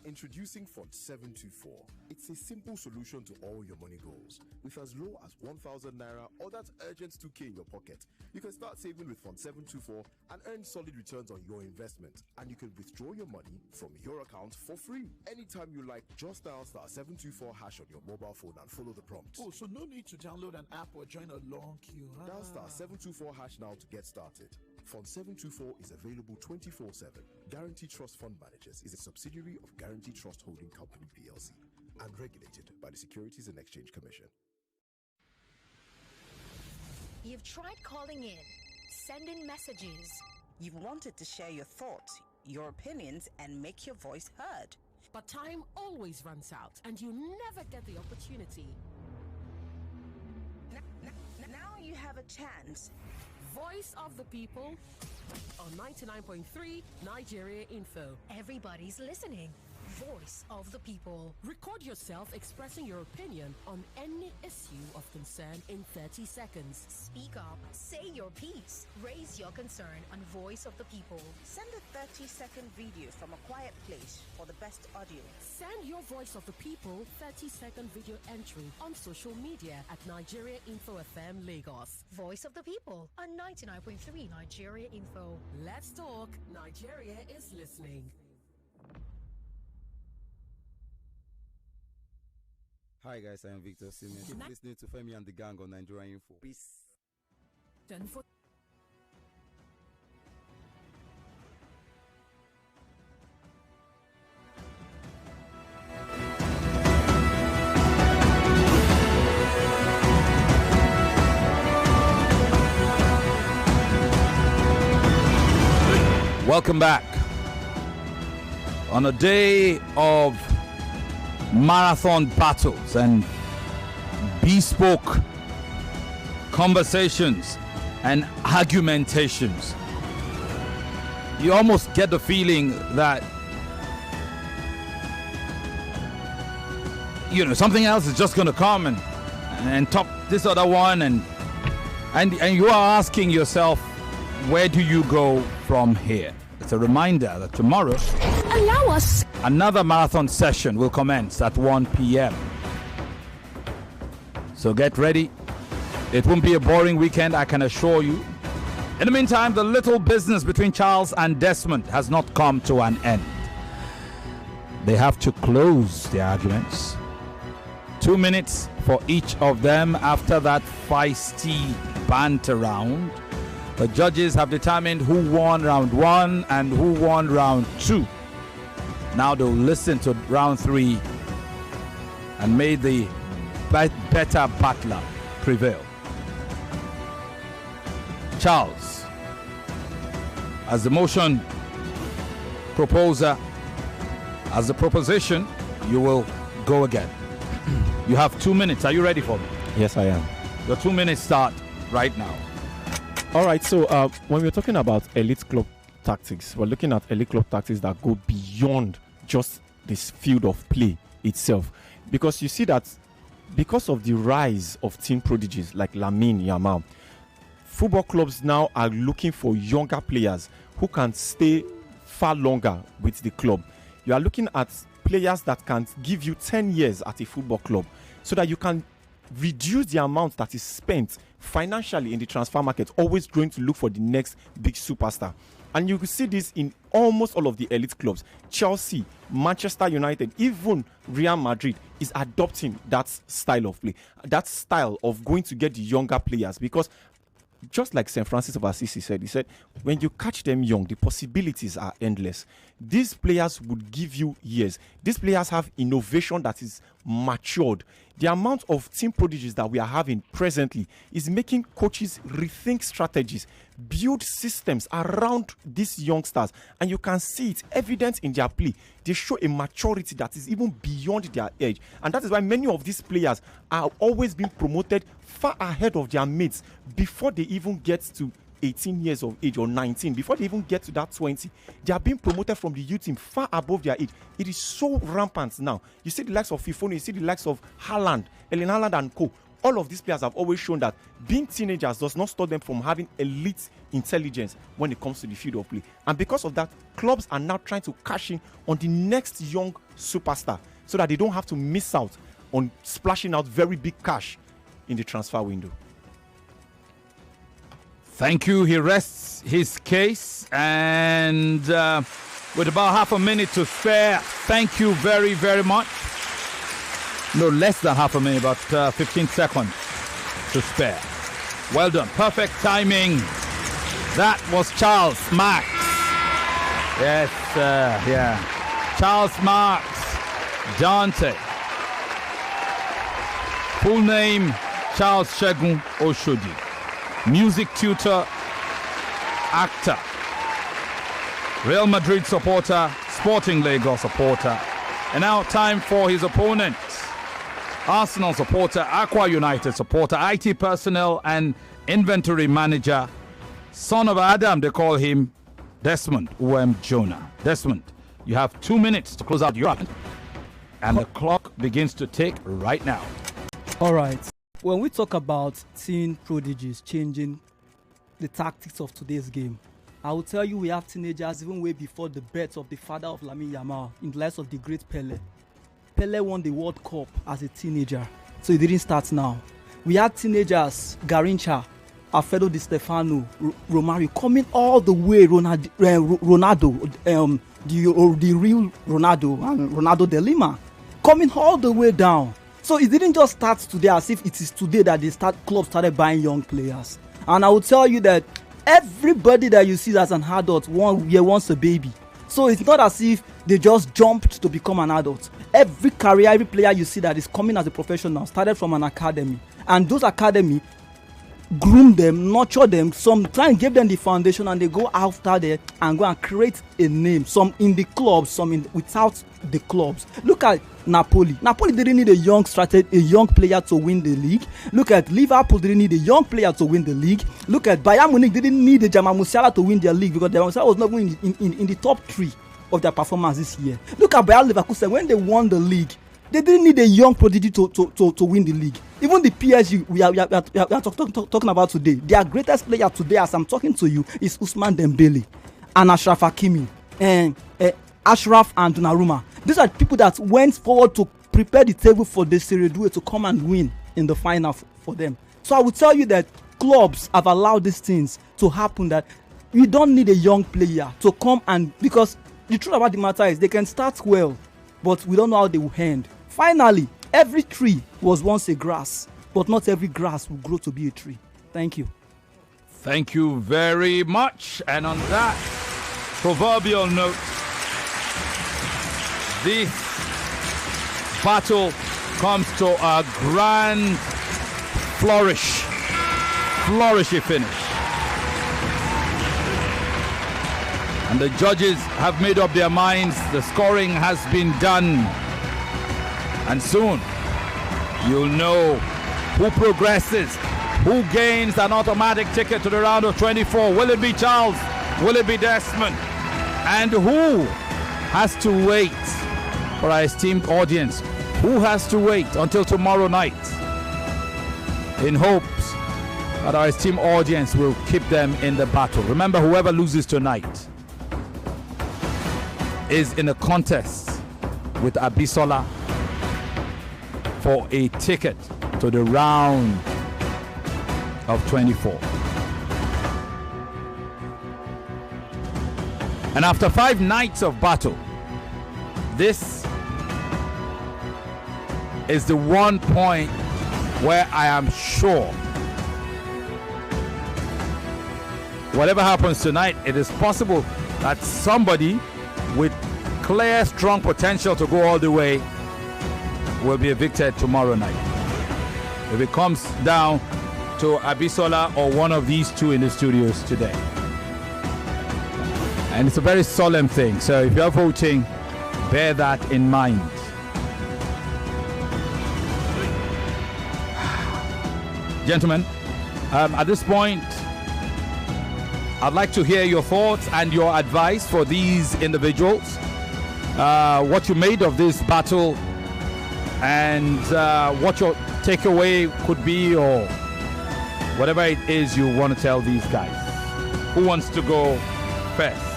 Introducing Fund 724. It's a simple solution to all your money goals. With as low as 1,000 naira or that urgent 2K in your pocket, you can start saving with Fund 724 and earn solid returns on your investment. And you can withdraw your money from your account for free. Anytime you like, just dial *724# on your mobile phone and follow the prompts. Oh, so no need to download an app or join a long queue. Dial *724# now to get started. Fund 724 is available 24/7. Guarantee Trust Fund Managers is a subsidiary of Guarantee Trust Holding Company PLC and regulated by the Securities and Exchange Commission. You've tried calling in, sending messages. You've wanted to share your thoughts, your opinions, and make your voice heard. But time always runs out, and you never get the opportunity. Now you have a chance. Voice of the People on 99.3 Nigeria Info. Everybody's listening. Voice of the People. Record yourself expressing your opinion on any issue of concern in 30 seconds. Speak up, say your piece, raise your concern on Voice of the People. Send a 30-second video from a quiet place for the best audio. Send your Voice of the People 30-second video entry on social media at Nigeria Info FM Lagos. Voice of the People on 99.3 Nigeria Info. Let's talk. Nigeria is listening. Hi guys, I am Victor Simeon. Keep listening to Femi and the Gang on Nigeria Info. Peace. Welcome back. On a day of marathon battles and bespoke conversations and argumentations, you almost get the feeling that, something else is just going to come and top this other one, and you are asking yourself, where do you go from here? It's a reminder that tomorrow, Allow us. Another marathon session will commence at 1 p.m. So get ready. It won't be a boring weekend, I can assure you. In the meantime, the little business between Charles and Desmond has not come to an end. They have to close their arguments. 2 minutes for each of them after that feisty banter round. The judges have determined who won round 1 and who won round 2. Now they'll listen to round 3 and may the better battler prevail. Charles, as the motion proposer, as the proposition, you will go again. You have 2 minutes. Are you ready for me? Yes, I am. Your 2 minutes start right now. All right, so when we're talking about elite club tactics, we're looking at elite club tactics that go beyond just this field of play itself. Because you see that because of the rise of teen prodigies like Lamine Yamal, football clubs now are looking for younger players who can stay far longer with the club. You are looking at players that can give you 10 years at a football club so that you can reduce the amount that is spent financially in the transfer market, always going to look for the next big superstar. And you can see this in almost all of the elite clubs. Chelsea, Manchester United, even Real Madrid is adopting that style of play, that style of going to get the younger players, because just like St. Francis of Assisi said, he said, when you catch them young, the possibilities are endless. These players would give you years. These players have innovation that is matured. The amount of team prodigies that we are having presently is making coaches rethink strategies, build systems around these youngsters, and you can see it evident in their play. They show a maturity that is even beyond their age, and that is why many of these players are always being promoted far ahead of their mates before they even get to 18 years of age or 19, before they even get to that 20. They are being promoted from the youth team far above their age. It is so rampant now. You see the likes of Fifoni, you see the likes of Haaland, Erling Haaland and co. All of these players have always shown that being teenagers does not stop them from having elite intelligence when it comes to the field of play. And because of that, clubs are now trying to cash in on the next young superstar so that they don't have to miss out on splashing out very big cash in the transfer window. Thank you. He rests his case, and with about half a minute to spare, thank you very, very much. No, less than half a minute, about 15 seconds to spare. Well done. Perfect timing. That was Charles Marks. Yes, yeah. Charles Marks, Dante. Full name, Charles Shegun Oshodi. Music tutor, actor, Real Madrid supporter, Sporting Lagos supporter. And now time for his opponent, Arsenal supporter, Aqua United supporter, IT personnel and inventory manager, son of Adam, they call him Desmond Jonah. Desmond, you have 2 minutes to close out your argument, and the clock begins to tick right now. All right. When we talk about teen prodigies changing the tactics of today's game, I will tell you we have teenagers even way before the birth of the father of Lamine Yamal, in the lives of the great Pele. Pele won the World Cup as a teenager, so it didn't start now. We had teenagers, Garincha, Alfredo Di Stefano, Romario, coming all the way, Ronaldo, the real Ronaldo, and Ronaldo de Lima, coming all the way down. So it didn't just start today as if it is today that clubs started buying young players. And I will tell you that everybody that you see as an adult 1 year wants a baby. So it's not as if they just jumped to become an adult. Every career, every player you see that is coming as a professional started from an academy. And those academy groom them, nurture them, sometimes give them the foundation, and they go after there and go and create a name. Some in the clubs, some without the clubs. Look at Napoli. Napoli didn't need a young player to win the league. Look at Liverpool, didn't need a young player to win the league. Look at Bayern Munich, didn't need a Jamal Musiala to win their league because Jamal Musiala was not in the top 3 of their performance this year. Look at Bayern Leverkusen when they won the league. They didn't need a young prodigy to win the league. Even the PSG we are talking about today, their greatest player today, as I'm talking to you, is Ousmane Dembele and Achraf Hakimi and Ashraf and Donnarumma. These are people that went forward to prepare the table for the Serie A to come and win in the final for them. So I would tell you that clubs have allowed these things to happen, that you don't need a young player to come and, because the truth about the matter is they can start well, but we don't know how they will end. Finally, every tree was once a grass, but not every grass will grow to be a tree. Thank you. Thank you very much. And on that proverbial note, this battle comes to a grand flourishy finish. And the judges have made up their minds. The scoring has been done. And soon, you'll know who progresses, who gains an automatic ticket to the round of 24. Will it be Charles? Will it be Desmond? And who has to wait for our esteemed audience? Who has to wait until tomorrow night in hopes that our esteemed audience will keep them in the battle? Remember, whoever loses tonight is in a contest with Abisola for a ticket to the round of 24. And after 5 nights of battle, this is the one point where I am sure whatever happens tonight, it is possible that somebody with clear, strong potential to go all the way will be evicted tomorrow night. If it comes down to Abisola or one of these two in the studios today. And it's a very solemn thing, so if you're voting, bear that in mind. Gentlemen, at this point, I'd like to hear your thoughts and your advice for these individuals. What you made of this battle and what your takeaway could be, or whatever it is you want to tell these guys. Who wants to go first?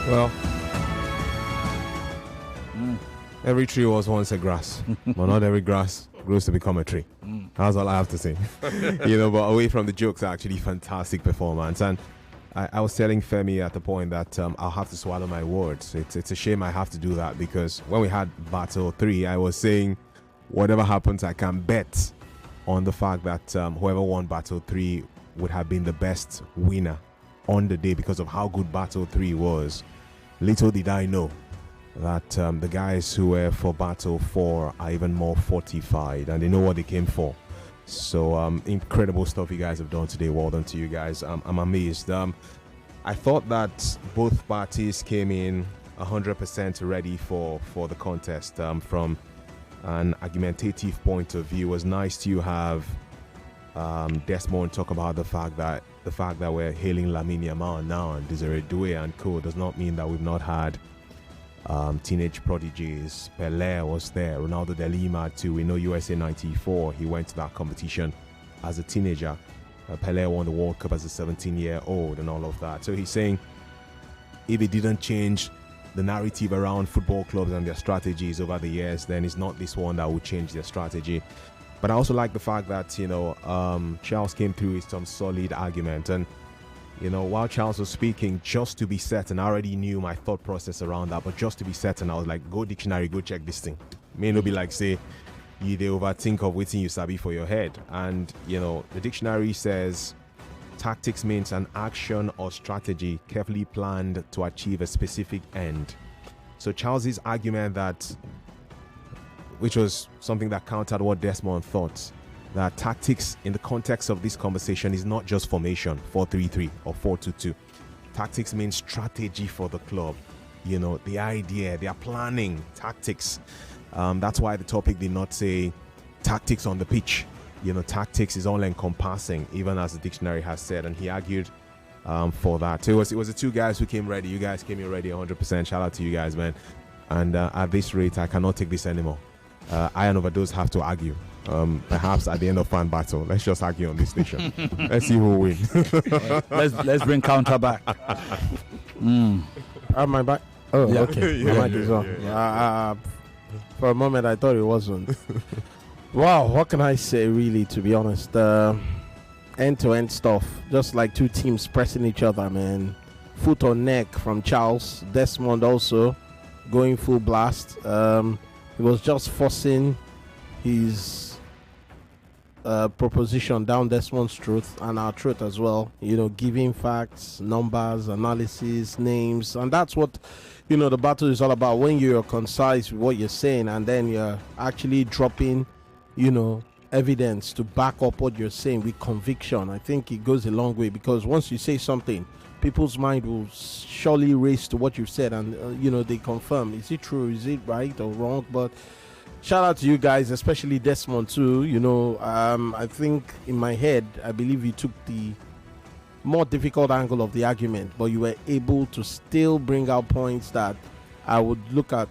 Well, every tree was once a grass, but not every grass grows to become a tree. That's all I have to say. But away from the jokes, actually fantastic performance. And I was telling Femi at the point that I'll have to swallow my words. It's a shame I have to do that, because when we had Battle 3, I was saying whatever happens, I can bet on the fact that whoever won Battle 3 would have been the best winner on the day because of how good Battle 3 was. Little did I know that the guys who were for Battle 4 are even more fortified and they know what they came for. So incredible stuff you guys have done today. Well done to you guys. I'm amazed. I thought that both parties came in 100% ready for the contest. From an argumentative point of view, it was nice to have Desmond talk about the fact that we're hailing Lamine Yamal now and Desiree Doué and co does not mean that we've not had teenage prodigies. Pelé was there, Ronaldo de Lima too. We know USA 94, he went to that competition as a teenager. Pelé won the World Cup as a 17-year-old and all of that. So he's saying if it didn't change the narrative around football clubs and their strategies over the years, then it's not this one that will change their strategy. But I also like the fact that Charles came through with some solid argument. And while Charles was speaking, just to be certain, I already knew my thought process around that, but just to be certain, I was like, go dictionary, go check this thing. May not be like, say, you they overthink of waiting you sabi for your head. And, the dictionary says tactics means an action or strategy carefully planned to achieve a specific end. So Charles's argument that, which was something that countered what Desmond thought, that tactics in the context of this conversation is not just formation 4-3-3 or 4-2-2. Tactics means strategy for the club. you know, the idea, their planning, tactics. That's why the topic did not say tactics on the pitch. You know, tactics is all encompassing, even as the dictionary has said, and he argued for that. So it was the two guys who came ready. You guys came in ready 100%. Shout out to you guys, man. And at this rate, I cannot take this anymore. I and Overdose have to argue. Perhaps at the end of fan battle, let's just argue on this station. Let's see who wins. let's bring counter back. My back. Oh, Yeah. okay. My mic is on. For a moment, I thought it wasn't. Wow, what can I say, really, to be honest? End-to-end stuff. Just like two teams pressing each other, man. Foot on neck from Charles. Desmond also going full blast. He was just forcing his proposition down Desmond's truth and our truth as well. You know, giving facts, numbers, analysis, names. And that's what, you know, the battle is all about. When you're concise with what you're saying and then you're actually dropping, you know, evidence to back up what you're saying with conviction. I think it goes a long way, because once you say something, people's mind will surely race to what you've said, and you know, they confirm, is it true, is it right or wrong? But shout out to you guys, especially Desmond too. You know, I think in my head, I believe you took the more difficult angle of the argument, but you were able to still bring out points that I would look at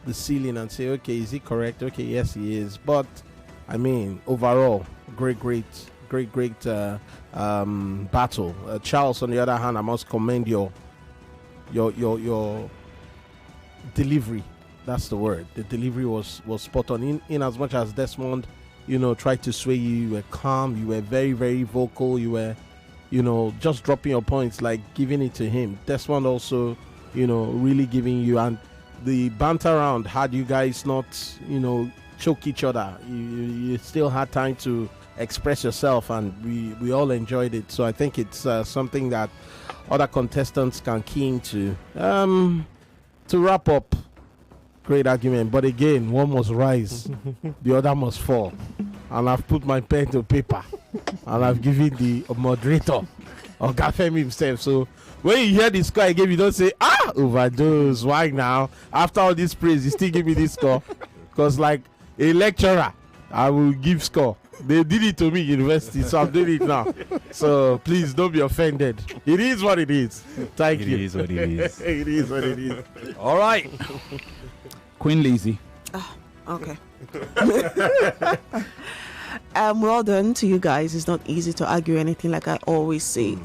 the ceiling and say, okay, is he correct? Okay, yes, he is. But I mean, overall, great battle. Charles, on the other hand, I must commend your delivery. That's the word. The delivery was spot on. In as much as Desmond, you know, tried to sway you, you were calm, you were very, very vocal, you were, you know, just dropping your points, like giving it to him. Desmond also, you know, really giving you, and the banter round had you guys not, you know, choke each other. You still had time to express yourself, and we all enjoyed it. So I think it's something that other contestants can key into. To wrap up, great argument, but again, one must rise, the other must fall, and I've put my pen to paper and I've given the moderator Oga Femi himself. So when you hear the score I gave, you don't say, overdose, why now? After all this praise, you still give me this score? Because like a lecturer, I will give score. They did it to me university, so I'm doing it now. So please don't be offended. It is what it is. Thank you. It is what it is. It is what it is. All right. Queen Lizzie. Okay. Well done to you guys. It's not easy to argue anything, like I always say.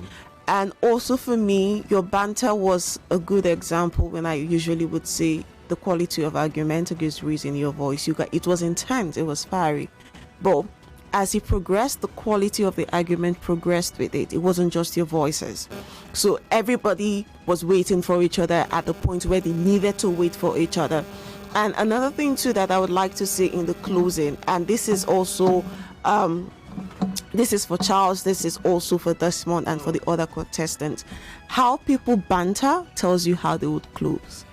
And also for me, your banter was a good example when I usually would say the quality of argument against reason in your voice. It was intense, it was fiery. But as it progressed, the quality of the argument progressed with it. It wasn't just your voices. So everybody was waiting for each other at the point where they needed to wait for each other. And another thing too that I would like to say in the closing, and this is also this is for Charles, this is also for Desmond and for the other contestants. How people banter tells you how they would close.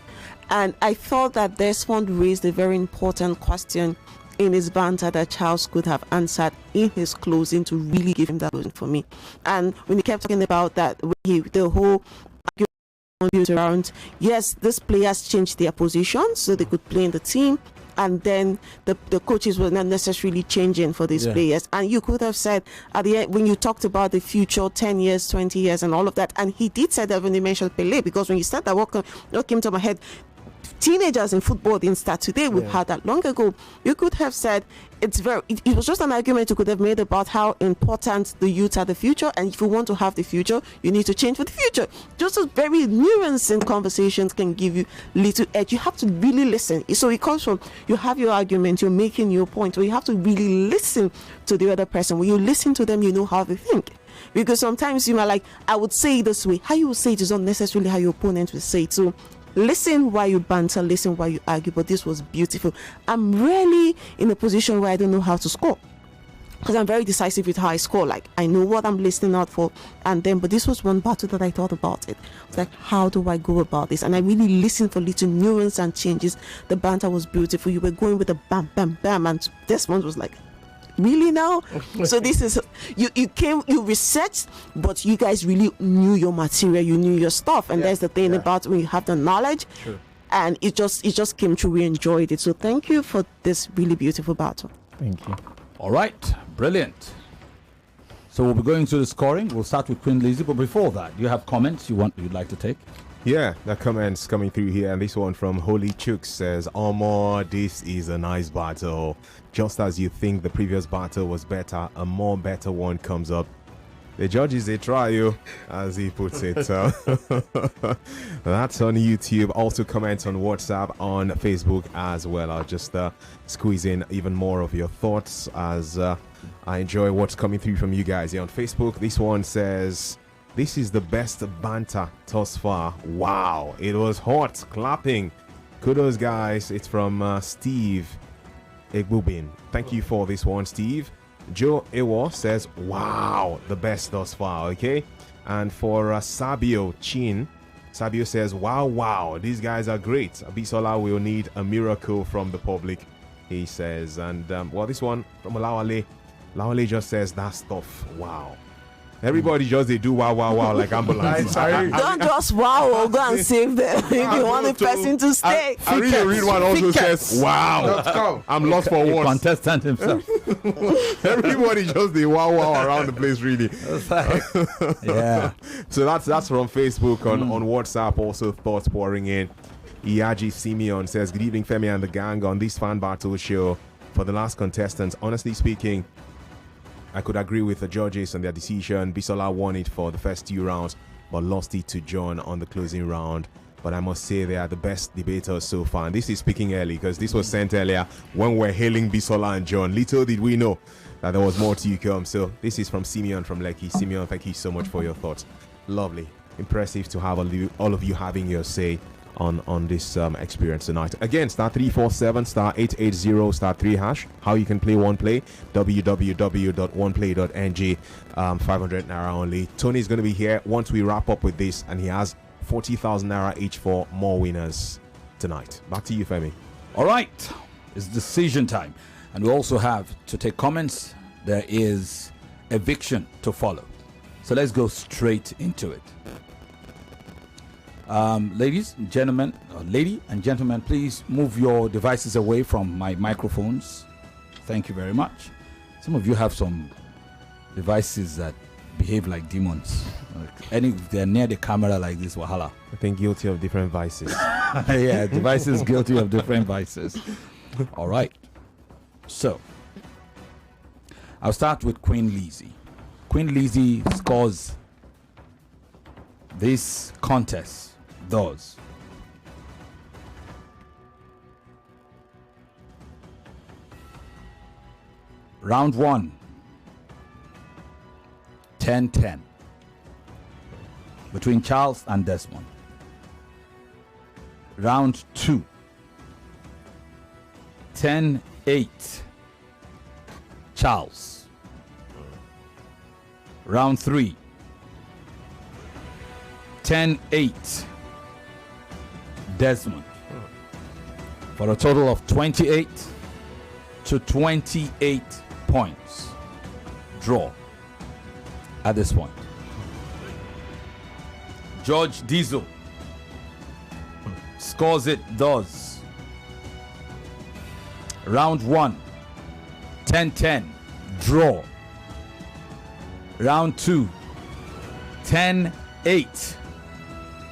And I thought that Desmond raised a very important question in his banter that Charles could have answered in his closing to really give him that closing for me. And when he kept talking about that, the whole argument around, yes, these players changed their positions so they could play in the team, and then the coaches were not necessarily changing for these players. And you could have said at the end, when you talked about the future, 10 years, 20 years and all of that, and he did say that when he mentioned Pele, because when you said that, what came to my head, teenagers in football didn't start today. We've had that long ago. You could have said it was just an argument you could have made about how important the youth are the future, and if you want to have the future, you need to change for the future. Just those very nuanced conversations can give you little edge. You have to really listen. So it comes from, you have your argument, you're making your point, but you have to really listen to the other person. When you listen to them, you know how they think. Because sometimes you might like, I would say it this way. How you would say it is not necessarily how your opponent will say it. So listen while you banter, listen while you argue. But this was beautiful. I'm really in a position where I don't know how to score, because I'm very decisive with how I score. Like, I know what I'm listening out for, but this was one battle that I thought about it. It's like, how do I go about this? And I really listened for little nuance and changes. The banter was beautiful. You were going with a bam, bam, bam, and Desmond was like, really now? So this is you researched, but you guys really knew your material, you knew your stuff, and that's the thing about when you have the knowledge. Sure. And it just came true. We enjoyed it. So thank you for this really beautiful battle. Thank you. All right, brilliant. So we'll be going to the scoring. We'll start with Queen Lizzie, but before that, do you have comments you'd like to take? Yeah, the comments coming through here, and this one from Holy Chook says, Omo, this is a nice battle. Just as you think the previous battle was better, a more better one comes up. The judges, they try you, as he puts it. So that's on YouTube. Also comments on WhatsApp, on Facebook as well. I'll just squeeze in even more of your thoughts as I enjoy what's coming through from you guys here on Facebook. This one says, this is the best banter thus far. Wow, it was hot. Clapping. Kudos, guys. It's from Steve Egbubin. Thank you for this one, Steve. Joe Ewa says, wow, the best thus far. Okay. And for Sabio Chin, Sabio says, wow, these guys are great. Abisola will need a miracle from the public, he says. And well, this one from Lawale just says, that's tough. Wow. Everybody just they do wow like ambulance. Don't just wow or go and save them if you want the person to stay. I really read one also says wow. I'm lost for words. Contestant himself. Everybody just they wow around the place really. Yeah. So that's from Facebook on WhatsApp. Also thoughts pouring in. Iyaji Simeon says, good evening Femi and the gang on this fan battle show. For the last contestants, honestly speaking, I could agree with the judges and their decision. Bisola won it for the first 2 rounds, but lost it to John on the closing round. But I must say they are the best debaters so far. And this is speaking early because this was sent earlier when we're hailing Bisola and John. Little did we know that there was more to come. So this is from Simeon from Lekki. Simeon, thank you so much for your thoughts. Lovely. Impressive to have all of you having your say on this experience tonight. Again, star 347 star 880 star 3 hash. How you can play one play, www.oneplay.ng. 500 naira only. Tony's going to be here once we wrap up with this, and he has 40,000 naira each for more winners tonight. Back to you, Femi. All right, it's decision time, and we also have to take comments. There is eviction to follow, so let's go straight into it. Ladies and gentlemen, please move your devices away from my microphones. Thank you very much. Some of you have some devices that behave like demons. If they're near the camera like this, wahala. I think guilty of different vices. Yeah, devices guilty of different vices. All right. So, I'll start with Queen Lizzie. Queen Lizzie scores this contest. Those. Round 1, 10-10 between Charles and Desmond. Round 2, 10-8 Charles. Round 3, 10-8 Desmond, for a total of 28 to 28 points. Draw at this point. George Diesel scores it thus. Round 1, 10-10, draw. Round 2, 10-8,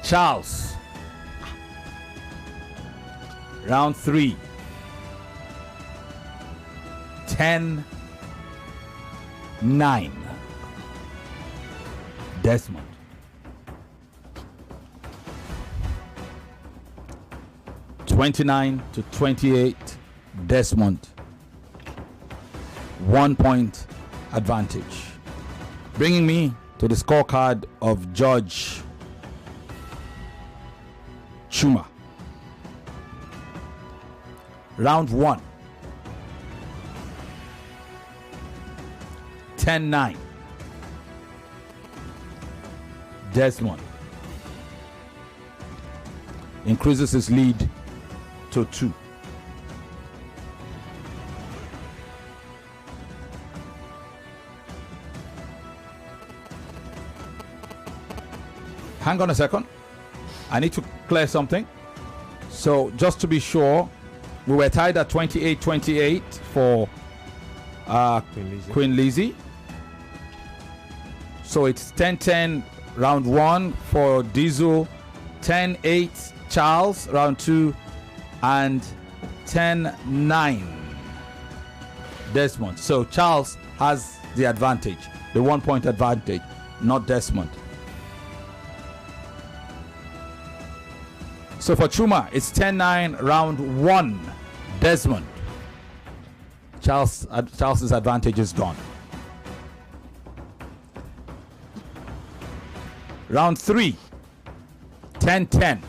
Charles. Round 3, 10-9, Desmond. (29 to 28) Desmond. 1 point advantage. Bringing me to the scorecard of Judge Chuma. Round 1, 10-9, Desmond increases his lead to 2. hang on a second. I need to clear something. So just to be sure, we were tied at 28-28 for Queen Lizzie. So it's 10-10 round 1 for Diesel, 10-8 Charles round 2, and 10-9 Desmond. So Charles has the advantage, the 1 point advantage, not Desmond. So for Chuma, it's 10-9 round 1, Desmond. Charles's advantage is gone. Round 3, 10-10.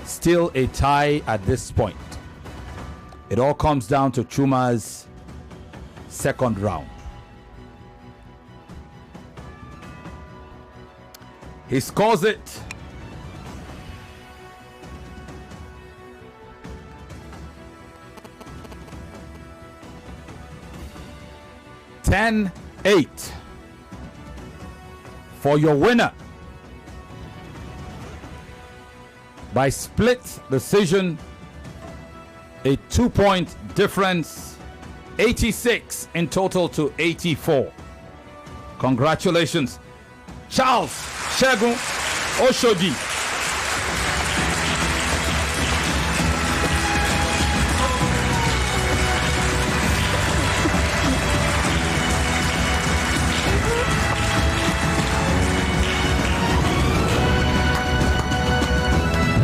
Still a tie at this point. It all comes down to Chuma's second round. He scores it. (10-8) for your winner by split decision, a 2-point difference, 86 in total to 84. Congratulations, Charles Shegun Oshodi.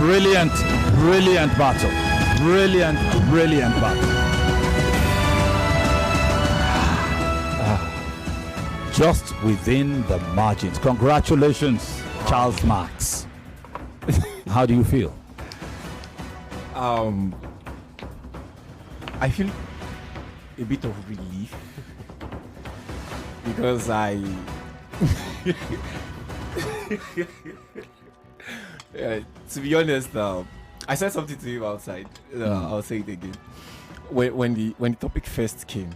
Brilliant battle. Brilliant battle. Just within the margins. Congratulations, Charles Marks. How do you feel? I feel a bit of relief because to be honest, I said something to him outside. I'll say it again. When the topic first came,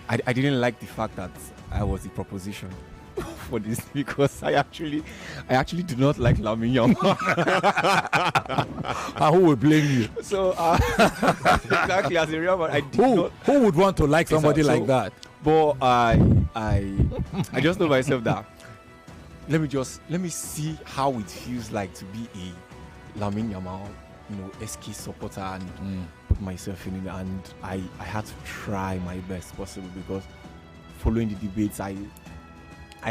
I didn't like the fact that I was the proposition for this because I actually do not like Lamine Yamal. Who would blame you? So exactly, as a real man, I did not. Who would want to like somebody like that? But I just know myself that. Let me see how it feels like to be a Lamine Yamal, SK supporter and put myself in it. And I had to try my best possible because following the debates, I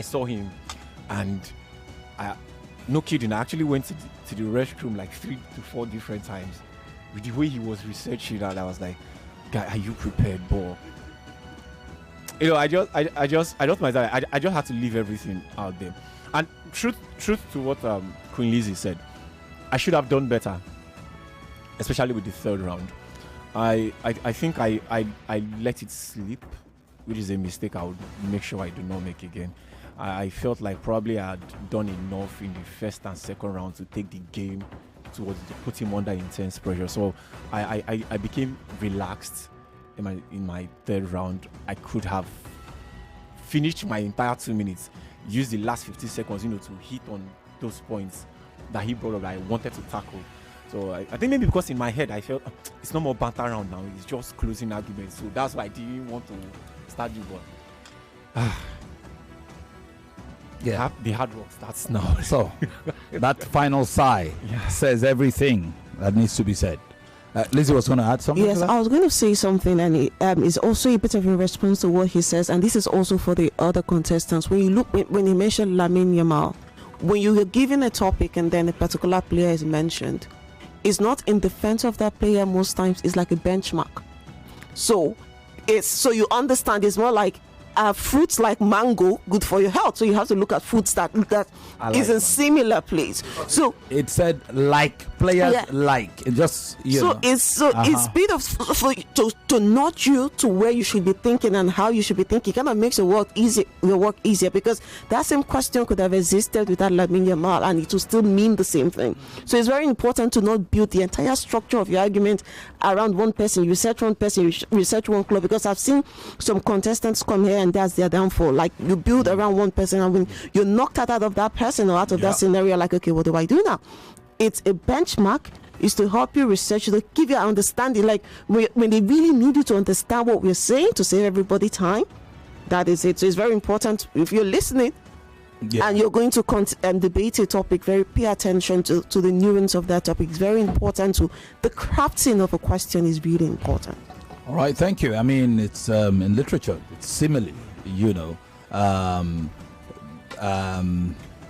saw him and no kidding, I actually went to the restroom like 3 to 4 different times with the way he was researching, and I was like, guy, are you prepared, bro? I just myself, I just had to leave everything out there. And truth to what Queen Lizzie said, I should have done better, especially with the third round. I think I let it slip, which is a mistake I would make sure I do not make again. I felt like probably I had done enough in the first and second round to take the game towards to put him under intense pressure. So I became relaxed in my third round. I could have finished my entire 2 minutes, use the last 50 seconds, to hit on those points that he brought up that I wanted to tackle. So I think maybe because in my head I felt it's no more banter round now, it's just closing arguments. So that's why I didn't want to start the ball. Yeah, the hard work starts now. So that final sigh says everything that needs to be said. Lizzie was going to add something. Yes, I was going to say something, and it is also a bit of a response to what he says, and this is also for the other contestants. When you look, when he mentioned Lamine Yamal, when you are given a topic and then a particular player is mentioned, it's not in defense of that player. Most times, it's like a benchmark. So you understand. It's more like fruits like mango, good for your health. So you have to look at fruits that is in similar place. So it said like players like? Just it's bit of to nudge you to where you should be thinking and how you should be thinking. It kind of makes your work easier, because that same question could have existed without Lamine Yamal and it will still mean the same thing. So it's very important to not build the entire structure of your argument around one person. You research one person, you research one club, because I've seen some contestants come here and that's their downfall. Like, you build around one person, and when you're knocked out of that person or out of that scenario, like, okay, what do I do now? It's a benchmark. Is to help you research, to give you an understanding. Like, when they really need you to understand what we're saying, to save everybody time, that is it. So it's very important, if you're listening and you're going to debate a topic, pay attention to the nuance of that topic. It's very important. The crafting of a question is really important. All right, thank you. I mean, it's in literature, it's simile,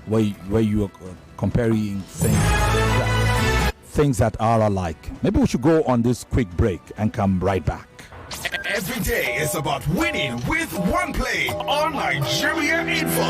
where you are comparing things that are alike. Maybe we should go on this quick break and come right back. Every day is about winning with one play on Nigeria Info.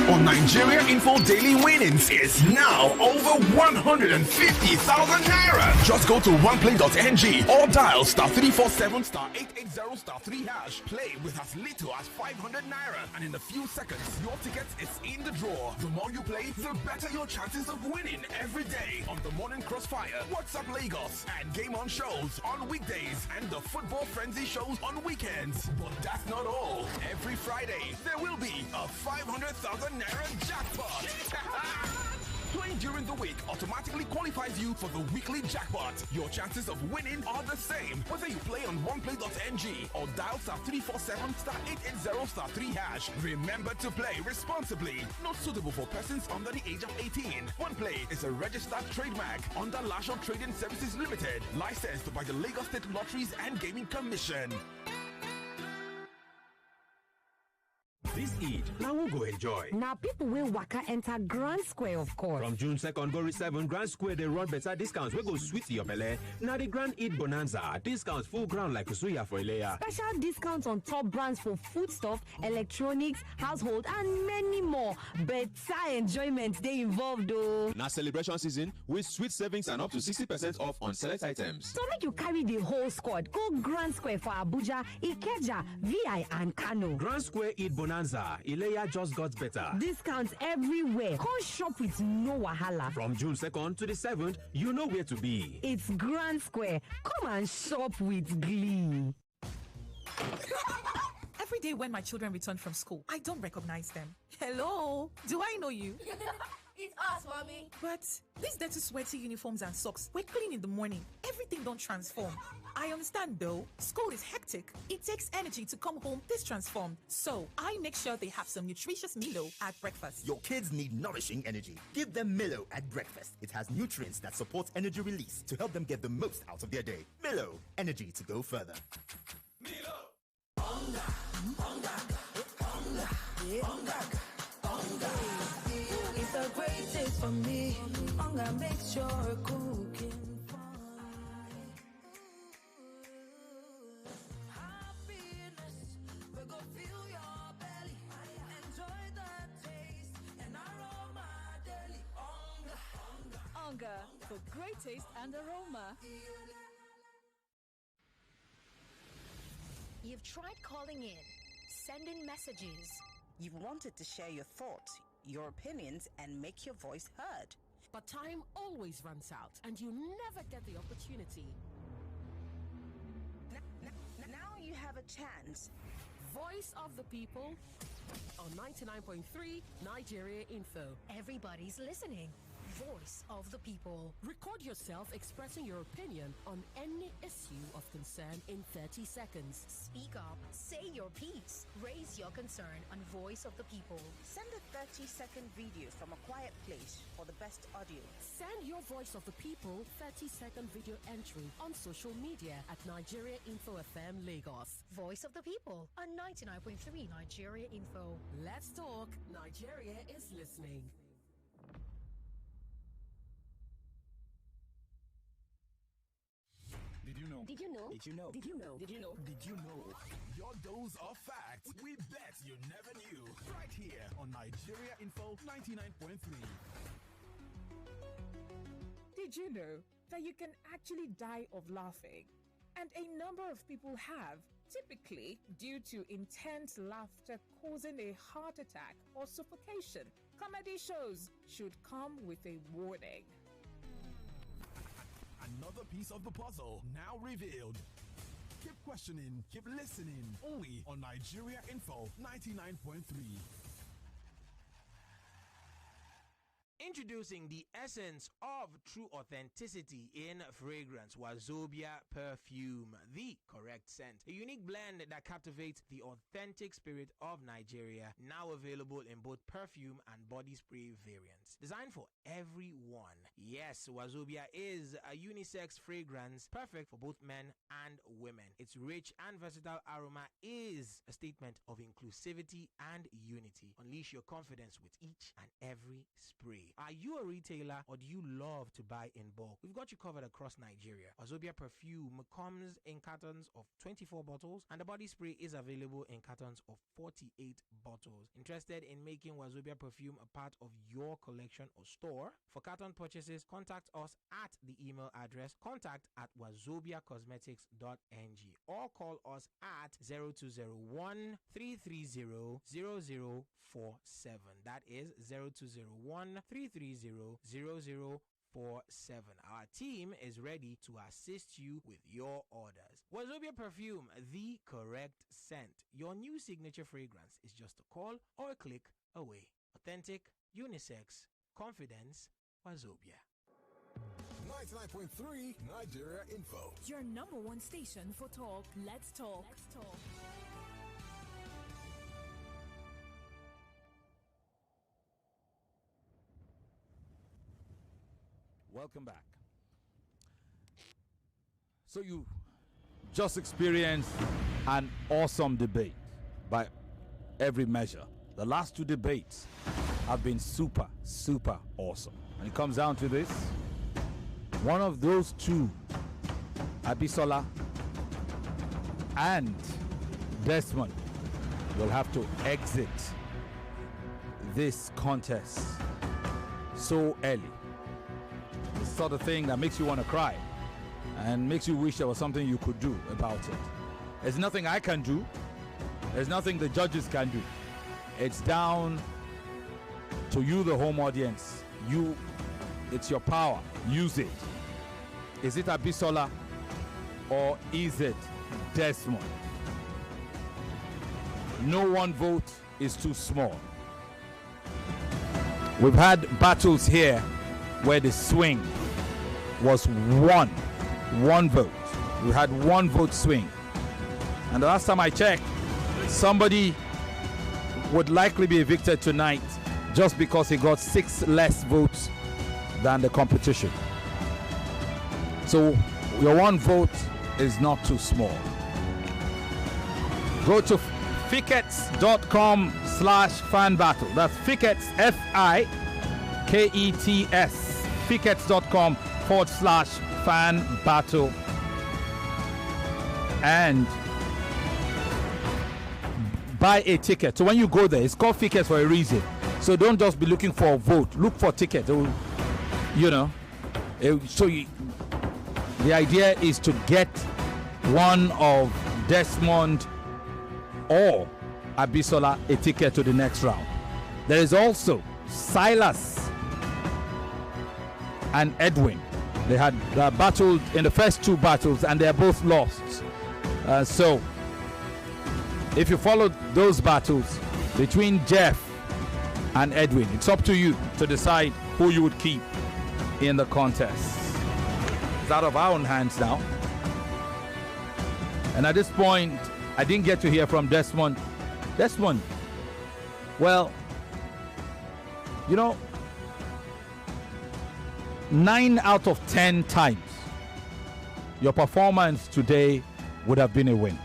On Nigeria Info, daily winnings is now over 150,000 naira. Just go to oneplay.ng or dial *347 *880 *3#. Play with as little as 500 naira, and in a few seconds, your ticket is in the draw. The more you play, the better your chances of winning every day on the Morning Crossfire, WhatsApp Lagos, and Game On shows on weekdays, and the Football Frenzy shows on weekends. But that's not all. Every Friday, there will be a 500,000 naira jackpot. Playing during the week automatically qualifies you for the weekly jackpot. Your chances of winning are the same whether you play on oneplay.ng or dial *347 *880 *3#. Remember to play responsibly. Not suitable for persons under the age of 18. OnePlay is a registered trademark under Lasho Trading Services Limited, licensed by the Lagos State Lotteries and Gaming Commission. This Eid, now we'll go enjoy. Now people will waka enter Grand Square, of course. From June 2nd, go 7, Grand Square, they run better discounts. We go sweet your belly. Now the Grand Eid Bonanza, discounts full ground like Suya for Ilea. Special discounts on top brands for foodstuff, electronics, household, and many more. Better enjoyment they involved though. Now celebration season with sweet savings and up to 60% off on select items. So make you carry the whole squad. Go Grand Square for Abuja, Ikeja, VI, and Kano. Grand Square Eid Bonanza. Ilea just got better. Discounts everywhere. Come shop with no wahala. From June 2nd to the 7th, you know where to be. It's Grand Square. Come and shop with glee. Every day when my children return from school, I don't recognize them. Hello? Do I know you? It's us, mommy. But these dirty, sweaty uniforms and socks, we're clean in the morning. Everything don't transform. I understand though. School is hectic. It takes energy to come home this transformed. So I make sure they have some nutritious Milo at breakfast. Your kids need nourishing energy. Give them Milo at breakfast. It has nutrients that support energy release to help them get the most out of their day. Milo, energy to go further. Milo. It's a great taste for me. Hunger makes sure cooking fun. Happiness, we go fill your belly. Enjoy the taste and aroma daily. Hunger for great taste and aroma. You've tried calling in, sending messages. You've wanted to share your thoughts, your opinions, and make your voice heard. But time always runs out, and you never get the opportunity. Now you have a chance. Voice of the People on 99.3 Nigeria Info. Everybody's listening. Voice of the People. Record yourself expressing your opinion on any issue of concern in 30 seconds. Speak up, say your piece, raise your concern on Voice of the People. Send a 30-second video from a quiet place for the best audio. Send your Voice of the People 30-second video entry on social media at Nigeria Info FM Lagos. Voice of the People on 99.3 Nigeria Info. Let's talk. Nigeria is listening. Did you know? Did you know? Did you know? Did you know? Did you know? Did you know? Your dose of facts we bet you never knew. Right here on Nigeria Info 99.3. Did you know that you can actually die of laughing? And a number of people have, typically due to intense laughter causing a heart attack or suffocation. Comedy shows should come with a warning. Another piece of the puzzle now revealed. Keep questioning, keep listening. Only on Nigeria Info 99.3. Introducing the essence of true authenticity in fragrance, Wazobia Perfume, the correct scent. A unique blend that captivates the authentic spirit of Nigeria, now available in both perfume and body spray variants. Designed for everyone. Yes, Wazobia is a unisex fragrance perfect for both men and women. Its rich and versatile aroma is a statement of inclusivity and unity. Unleash your confidence with each and every spray. Are you a retailer or do you love to buy in bulk? We've got you covered across Nigeria. Wazobia Perfume comes in cartons of 24 bottles and the body spray is available in cartons of 48 bottles. Interested in making Wazobia Perfume a part of your collection or store? For carton purchases, contact us at the email address contact@wazobiacosmetics.ng or call us at 0201 330 0047. That is 0201 330 0047. Our team is ready to assist you with your orders. Wazobia Perfume, the correct scent. Your new signature fragrance is just a call or a click away. Authentic, unisex, confidence, Wazobia. 99.3 Nigeria Info. Your number one station for talk. Let's talk. Let's talk. Welcome back. So you just experienced an awesome debate by every measure. The last two debates have been super, super awesome. When it comes down to this, one of those two, Abisola and Desmond, will have to exit this contest so early. The sort of thing that makes you want to cry and makes you wish there was something you could do about it. There's nothing I can do. There's nothing the judges can do. It's down to you, the home audience. It's your power. Use it. Is it Abisola or is it Desmond? No one vote is too small. We've had battles here where the swing was one vote. We had one vote swing. And the last time I checked, somebody would likely be evicted tonight just because he got 6 less votes than the competition. So your one vote is not too small. Go to fickets.com/fan battle. That's Fickets, FIKETS, fickets.com/fan battle. And buy a ticket. So when you go there, it's called Fickets for a reason. So don't just be looking for a vote. Look for a ticket. The idea is to get one of Desmond or Abisola a ticket to the next round. There is also Silas and Edwin. They had battled in the first 2 battles and they're both lost. So if you follow those battles between Jeff and Edwin, it's up to you to decide who you would keep in the contest. It's out of our own hands now. And at this point, I didn't get to hear from Desmond. Desmond, well, 9 out of 10 times, your performance today would have been a win.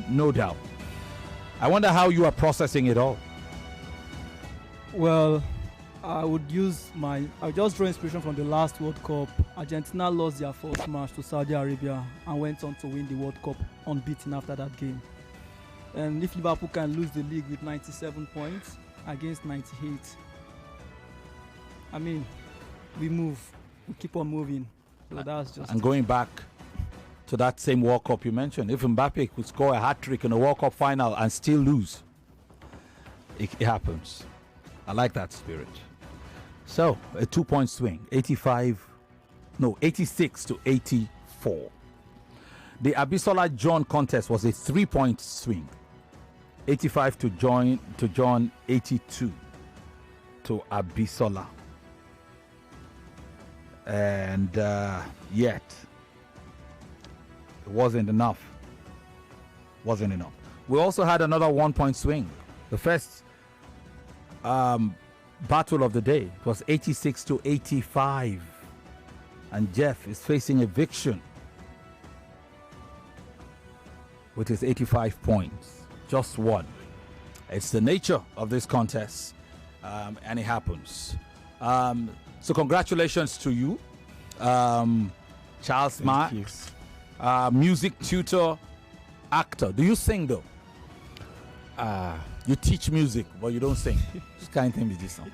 No doubt. I wonder how you are processing it all. Well, I'll just draw inspiration from the last World Cup. Argentina lost their first match to Saudi Arabia and went on to win the World Cup unbeaten after that game. And if Liverpool can lose the league with 97 points against 98, we move. We keep on moving. So that's just. And going back to that same World Cup you mentioned, if Mbappe could score a hat-trick in a World Cup final and still lose, it happens. I like that spirit. So, a 2-point swing, 86 to 84. The Abisola John contest was a 3-point swing, 85 to John, 82 to Abisola. And yet, it wasn't enough. We also had another 1-point swing. The first battle of the day. It was 86 to 85. And Jeff is facing Eviction with his 85 points. Just one. It's the nature of this contest, and it happens. So congratulations to you, Charles Marks, music tutor, actor. Do you sing though? You teach music, but you don't sing. This kind of thing is this song.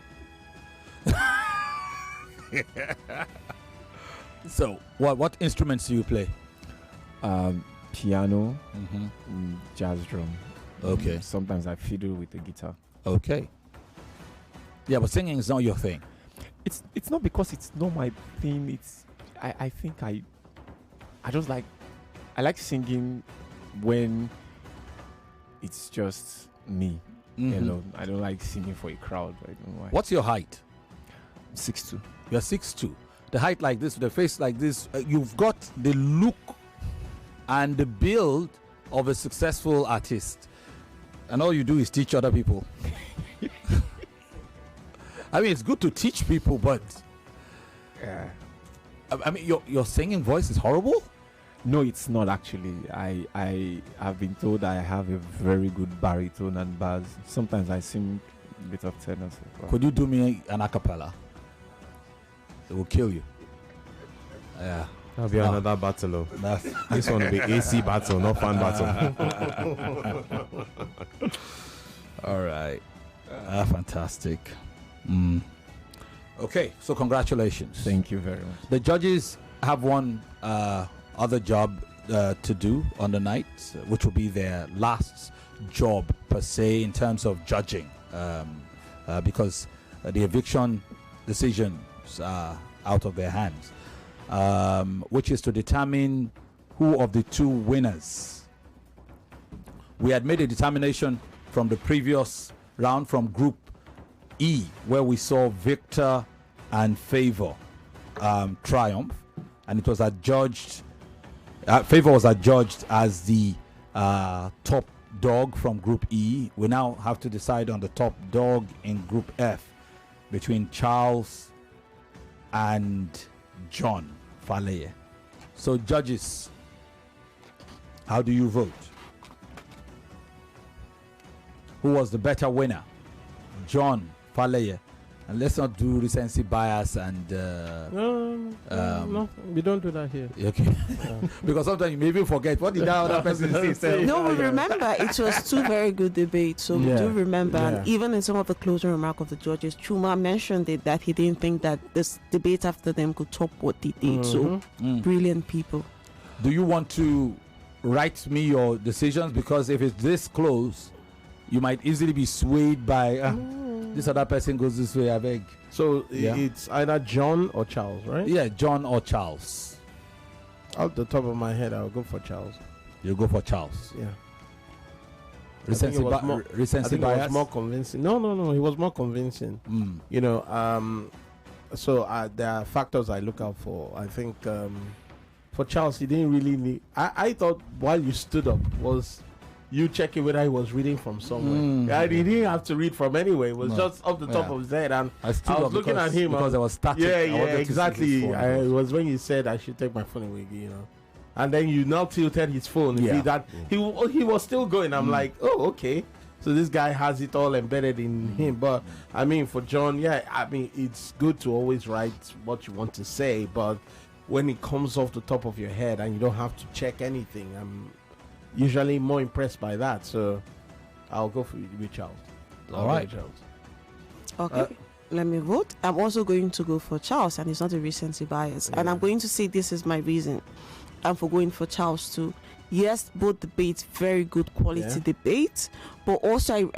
So, what instruments do you play? Piano, jazz drum. Okay. Sometimes I fiddle with the guitar. Okay. Yeah, but singing is not your thing. It's not because it's not my thing. It's I think I just like singing when it's just me. You know, I don't like singing for a crowd. I don't know why. What's your height? 6'2". You're 6'2". The height like this, the face like this, you've got the look and the build of a successful artist. And all you do is teach other people. I mean, it's good to teach people, but I mean, your singing voice is horrible. No, it's not actually. I have been told I have a very good baritone and bass. Sometimes I sing a bit of tenor. Could you do me an acapella? It will kill you. Yeah. That'll be another battle. This one will be AC battle, not fan battle. All right. Fantastic. Okay, so congratulations. Thank you very much. The judges have one other job to do on the night, which will be their last job per se in terms of judging, because the eviction decisions are out of their hands, which is to determine who of the two winners. We had made a determination from the previous round from Group E, where we saw Victor and Favor triumph, and it was adjudged. Favor was adjudged as the top dog from Group E. We now have to decide on the top dog in Group F between Charles and John Faleye. So, judges, how do you vote? Who was the better winner? John Faleye. And let's not do recency bias and no, we don't do that here. Okay. Because sometimes you may even forget what did that other person say. No, we remember it was two very good debates, so we do remember. And even in some of the closing remarks of the judges, Chuma mentioned it that he didn't think that this debate after them could top what they did. So brilliant people. Do you want to write me your decisions? Because if it's this close, you might easily be swayed by this other person goes this way, I beg. So it's either John or Charles, right? Yeah, John or Charles. Off the top of my head, I'll go for Charles. You go for Charles. Yeah. Recency bias? Was more convincing. No. He was more convincing. You know, so there are factors I look out for. I think for Charles, he didn't really need. I thought while you stood up was you checking whether he was reading from somewhere. He didn't have to read from anywhere. It was just off the top of his head. And I was looking at him because I was static. Yeah, exactly. It was when he said I should take my phone away, you know. And then you now tilted his phone. He was still going. I'm like, oh, okay. So this guy has it all embedded in him. But I mean, for John, I mean, it's good to always write what you want to say. But when it comes off the top of your head and you don't have to check anything, I'm usually more impressed by that. So I'll go for with Charles. All right. Okay. let me vote. I'm also going to go for Charles, and it's not a recency bias. And I'm going to say this is my reason. I'm for going for Charles too. Yes, both debates, very good quality debates, but also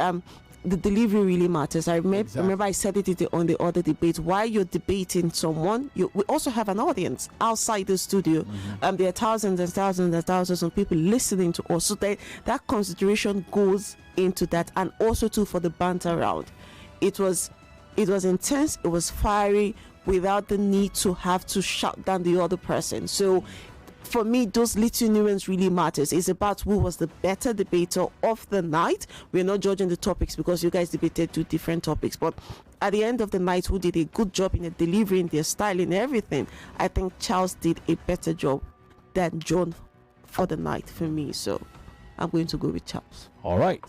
the delivery really matters. I remember I said it on the other debate. While you're debating someone, we also have an audience outside the studio. There are thousands and thousands and thousands of people listening to us. So that consideration goes into that, and also too for the banter round. It was intense. It was fiery without the need to have to shout down the other person. So for me, those little nuances really matters. It's about who was the better debater of the night. We're not judging the topics because you guys debated two different topics. But at the end of the night, who did a good job in the delivery, in their style, in everything, I think Charles did a better job than John for the night for me. So I'm going to go with Charles. All right.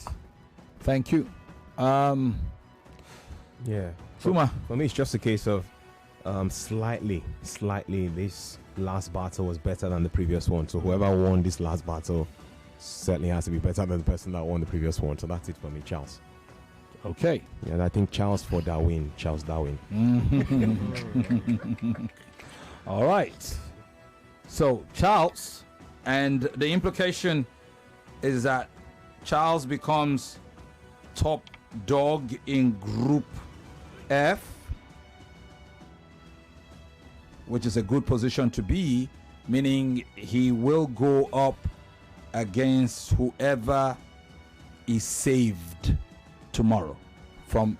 Thank you. Yeah. Suma. For me, it's just a case of slightly, this last battle was better than the previous one. So whoever won this last battle certainly has to be better than the person that won the previous one. So that's it for me, Charles. Okay. Yeah, and I think Charles for Darwin. Charles Darwin. All right. So Charles, and the implication is that Charles becomes top dog in Group F, which is a good position to be, meaning he will go up against whoever is saved tomorrow from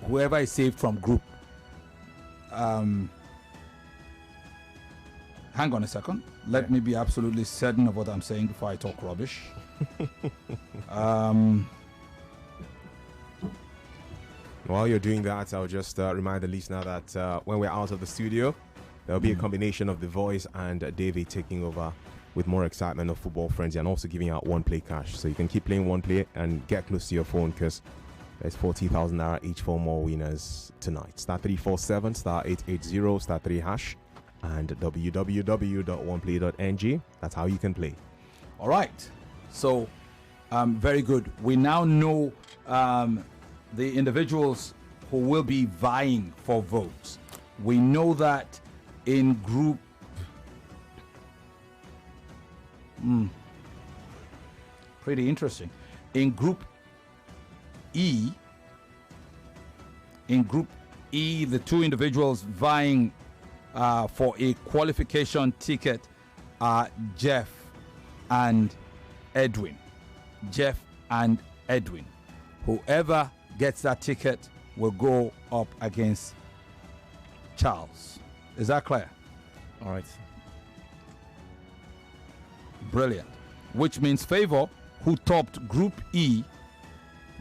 whoever is saved from group. Hang on a second. Let me be absolutely certain of what I'm saying before I talk rubbish. While you're doing that, I'll just remind the listener that when we're out of the studio, there'll be a combination of The Voice and David taking over with more excitement of Football Frenzy, and also giving out one play cash. So you can keep playing one play and get close to your phone, because there's 40,000 naira each for more winners tonight. Star 347, star 880, star 3 hash, and www.oneplay.ng. That's how you can play. All right. So, very good. We now know the individuals who will be vying for votes. We know that in Group pretty interesting. In Group E, the two individuals vying for a qualification ticket are Jeff and Edwin. Whoever gets that ticket will go up against Charles. Is that clear? All right. Brilliant. Which means Favor, who topped Group E,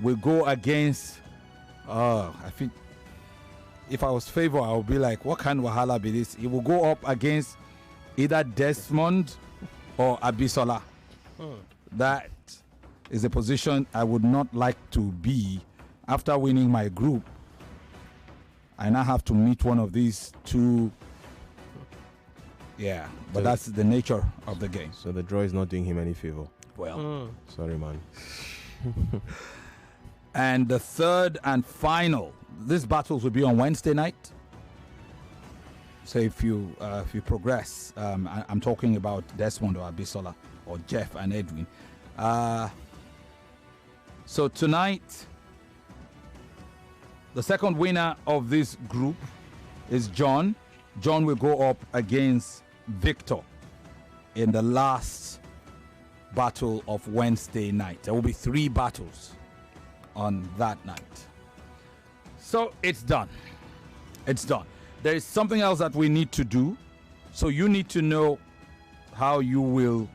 will go against. I think if I was Favor, I would be like, what kind of wahala be this? He will go up against either Desmond or Abisola. That is a position I would not like to be. After winning my group, I now have to meet one of these two. Yeah, but that's the nature of the game. So the draw is not doing him any favor. Well, sorry, man. And the third and final, these battles will be on Wednesday night. So if you progress, I'm talking about Desmond or Abisola or Jeff and Edwin. So tonight, the second winner of this group is John. John will go up against Victor in the last battle of Wednesday night. There will be 3 battles on that night. So it's done. It's done. There is something else that we need to do. So you need to know how you will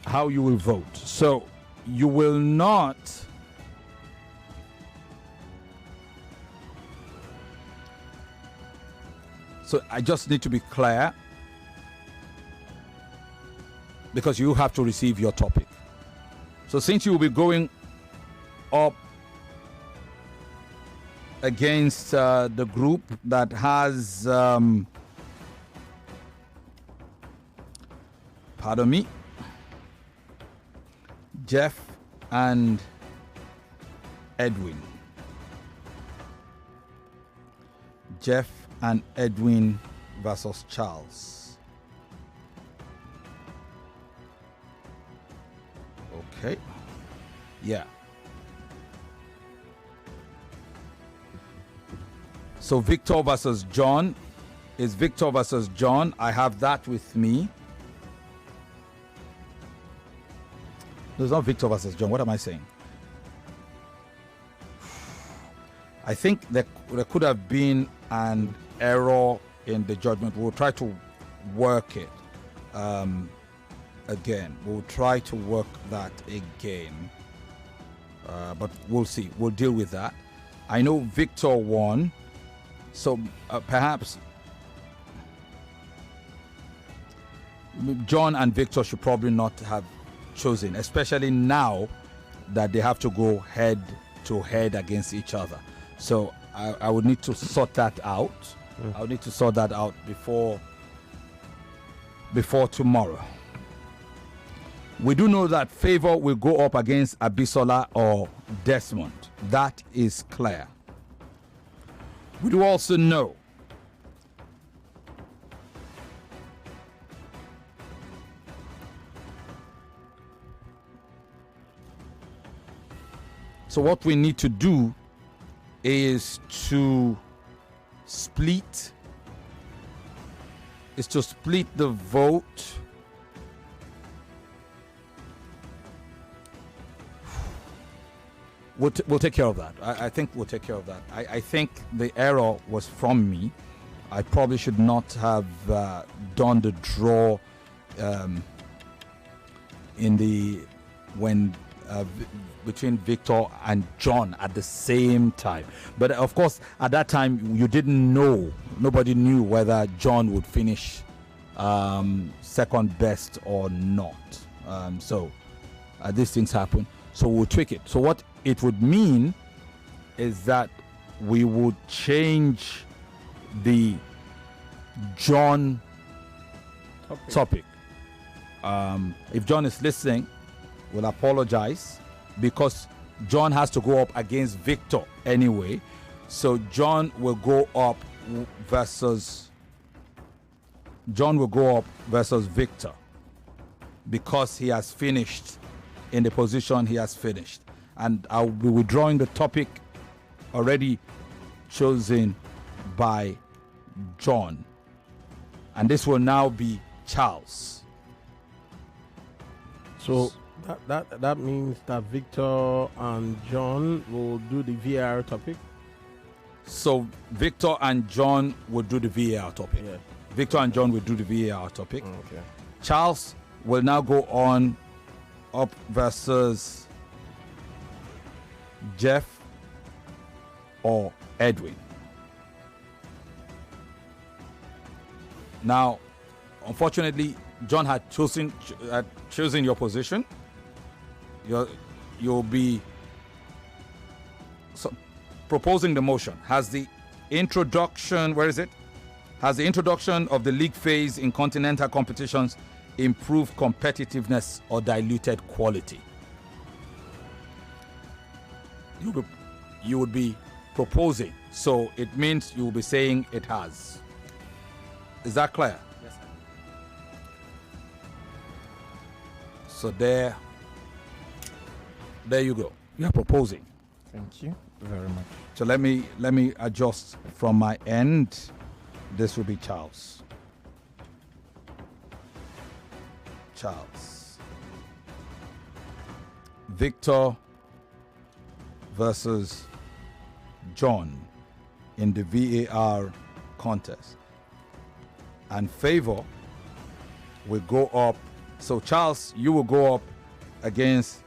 vote. So you will not So I just need to be clear, because you have to receive your topic. So since you will be going up against the group that has, pardon me, Jeff and Edwin. Jeff and Edwin versus Charles. Okay. Yeah. So Victor versus John is Victor versus John. I have that with me. No, it's not Victor versus John. What am I saying? I think there could have been an error in the judgment. We'll try to work it again. We'll try to work that again. But we'll see. We'll deal with that. I know Victor won. So perhaps John and Victor should probably not have chosen, especially now that they have to go head to head against each other. So I would need to sort that out. I would need to sort that out before tomorrow. We do know that Favor will go up against Abisola or Desmond. That is clear. We do also know so what we need to do is to split the vote. We'll take care of that. I think we'll take care of that. I think the error was from me. I probably should not have done the draw between Victor and John at the same time. But of course, at that time, you didn't know. Nobody knew whether John would finish second best or not. So these things happen. So we'll tweak it. So what it would mean is that we would change the John topic. If John is listening, we'll apologize because John has to go up against Victor anyway. So John will go up versus Victor because he has finished in the position he has finished. And I'll be withdrawing the topic already chosen by John. And this will now be Charles. So that means that Victor and John will do the VAR topic? So Victor and John will do the VAR topic. Yeah. Victor and John will do the VAR topic. Okay. Charles will now go on up versus Jeff or Edwin. Now, unfortunately, John had chosen your position. You'll be proposing the motion. Has the introduction of the league phase in continental competitions improved competitiveness or diluted quality? You would be proposing, so it means you will be saying it has. Is that clear? Yes, sir. So there you go. You are proposing. Thank you very much. So let me adjust from my end. This will be Charles. Victor versus John in the VAR contest. And Favor will go up. So Charles, you will go up against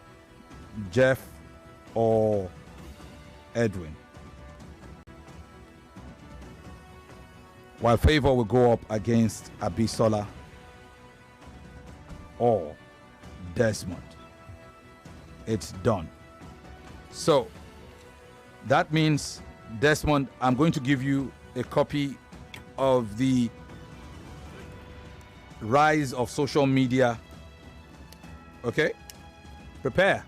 Jeff or Edwin. While Favor will go up against Abisola or Desmond. It's done. So that means, Desmond, I'm going to give you a copy of the rise of social media. Okay? Prepare.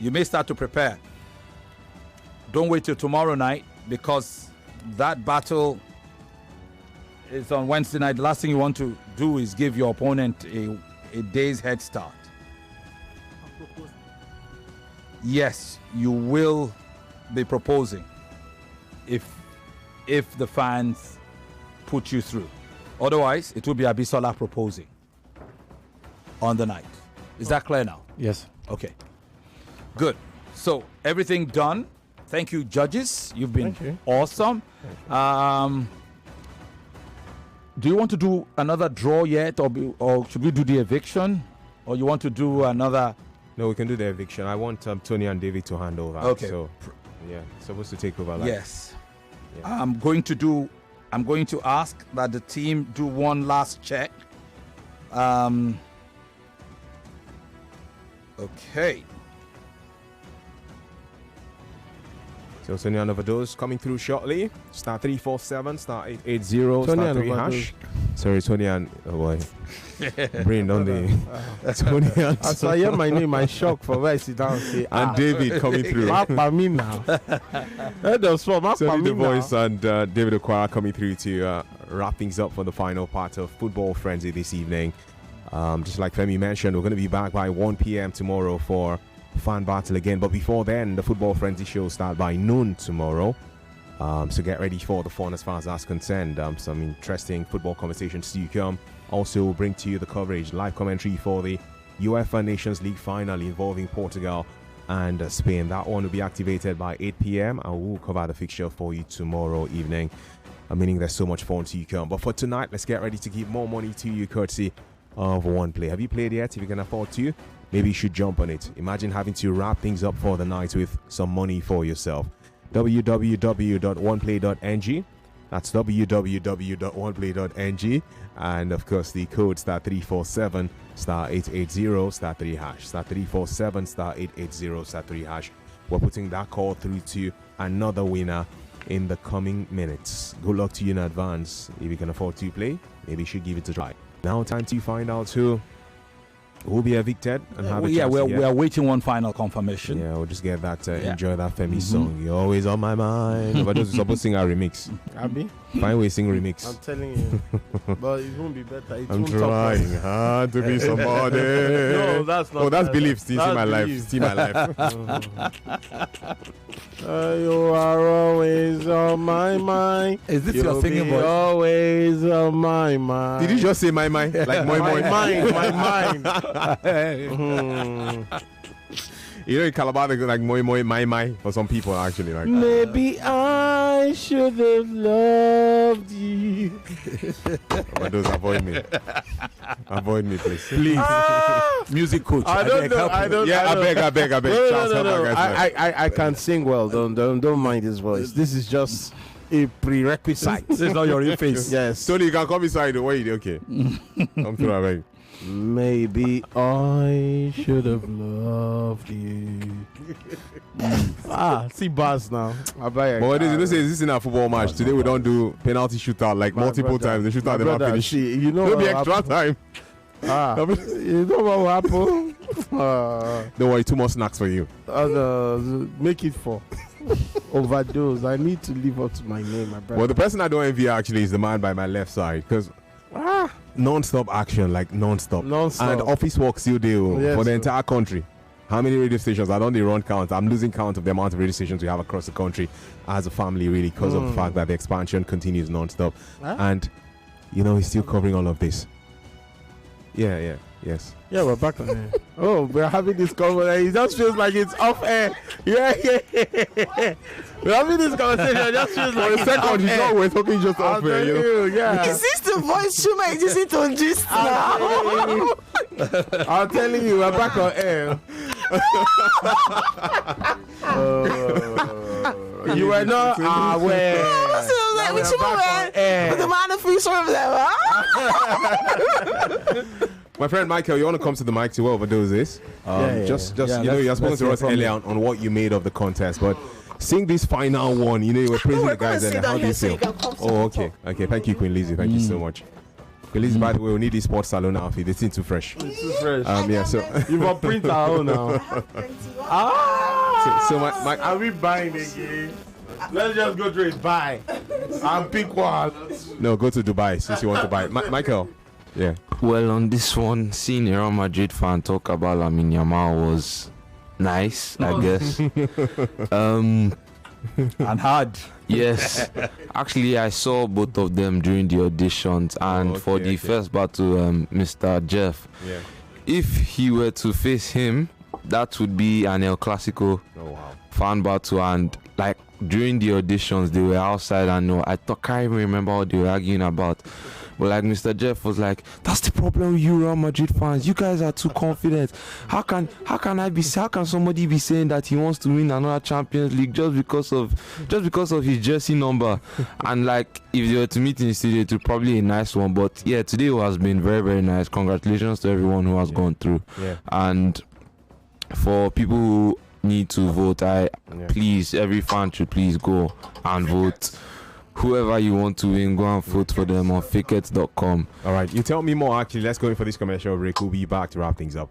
You may start to prepare. Don't wait till tomorrow night, because that battle it's on Wednesday night. The last thing you want to do is give your opponent a day's head start. Yes, you will be proposing if the fans put you through. Otherwise, it will be Abisola proposing on the night. Is that clear now? Yes. Okay. Good. So everything done. Thank you, judges. You've been awesome. Do you want to do another draw yet, or should we do the eviction, or you want to do another? No, we can do the eviction. I want Tony and David to hand over. Okay. So, yeah, supposed to take over. Yes. Yeah. I'm going to ask that the team do one last check. Okay. So Tony and Overdose coming through shortly. Star 347, star 880, star 3 hash. Sorry, Tony and brain on the Tony and as I hear my name, I shock for where I sit down and say, and David coming through. Map me now. Tony the Voice and David Okwara coming through to wrap things up for the final part of Football Frenzy this evening. Just like Femi mentioned, we're going to be back by 1 p.m. tomorrow for Fan Battle again. But before then, the Football Frenzy show starts by noon tomorrow. So get ready for the fun as far as that's concerned. Some interesting football conversations to come. Also, we'll bring to you the coverage, live commentary for the UEFA Nations League final involving Portugal and Spain. That one will be activated by 8 p.m. and we'll cover the fixture for you tomorrow evening. Meaning there's so much fun to come. But for tonight, let's get ready to give more money to you courtesy of One Play. Have you played yet? If you can afford to, maybe you should jump on it. Imagine having to wrap things up for the night with some money for yourself. www.oneplay.ng. That's www.oneplay.ng. And of course, the code star 347 star 880 star 3 hash. Star 347 star 880 star 3 hash. We're putting that call through to another winner in the coming minutes. Good luck to you in advance. If you can afford to play, maybe you should give it a try. Now time to find out who will be evicted and have a chance. We are waiting one final confirmation. Yeah, we'll just get that. Enjoy that Femi song. You're always on my mind. But those supposed to sing our remix. Abi? Fine way sing remix. I'm telling you. But it won't be better. I'm trying hard to be somebody. No, that's not. Oh, that's belief. See my life. See my life. You are always on my mind. Is this your singing voice? Always on my mind. Did you just say my mind? Like moi moi? My mind. You know, in Calabar, they go like moi moi, my for some people actually. Like maybe I should have loved you. But those avoid me. Avoid me, please. Please. Music coach. I don't know. I beg. No. I can sing well. Don't mind his voice. This is just a prerequisite. This is not your real face. Yes. Tony, you can come inside. The way okay. Come through, I beg. Maybe I should have loved you. See bars now. But this is in a football match. Today we don't do penalty shootout like multiple times. The shootout never finish. You know there'll be extra time. You know what will happen? Don't worry, 2 more snacks for you. Make it 4. Overdose. I need to live up to my name, my brother. Well, the person I don't envy actually is the man by my left side because non-stop action, like non-stop. And office work still do for the entire country. How many radio stations? I don't need run count. I'm losing count of the amount of radio stations we have across the country as a family, really, because of the fact that the expansion continues non-stop. And, he's still covering all of this. Yes. Yeah, we're back on air. Oh, we're having this conversation. It just feels like it's off air. Yeah. We're having this conversation. It just feels like for a second, you know we're talking just off air. Yeah. Is this the voice Chuma is using to gist now? I'm telling you, we're back on air. You were not aware. The man of free My friend Michael, you want to come to the mic to what Overdose is? You're supposed to us earlier on what you made of the contest, but sing this final one. You were praising the guys earlier. How do you feel? Okay. Thank you, Queen Lizzie. Thank you so much. Queen Lizzie, by the way, we need this sports salon outfit. They seem too fresh. It's too fresh. So you will print our own now. So my are we buying again? Let's just go to it. Buy. And pick one. No, go to Dubai since you want to buy it. Michael. Yeah. Well, on this one, seeing a Real Madrid fan talk about Lamine Yamal was nice, I guess. And hard. Yes. Actually, I saw both of them during the auditions, and for the first battle, Mr. Jeff. Yeah. If he were to face him, that would be an El Clasico fan battle, and like during the auditions they were outside and can't even remember what they were arguing about, but like Mr. Jeff was like, that's the problem with you Real Madrid fans, you guys are too confident. How can somebody be saying that he wants to win another Champions League just because of his jersey number? And like, if they were to meet in the studio, it would probably a nice one. But yeah, today has been very, very nice. Congratulations to everyone who has gone through. And for people who need to vote, please, every fan should please go and vote. Whoever you want to win, go and vote for them on fakeit.com. All right, you tell me more. Actually, let's go in for this commercial break. We'll be back to wrap things up.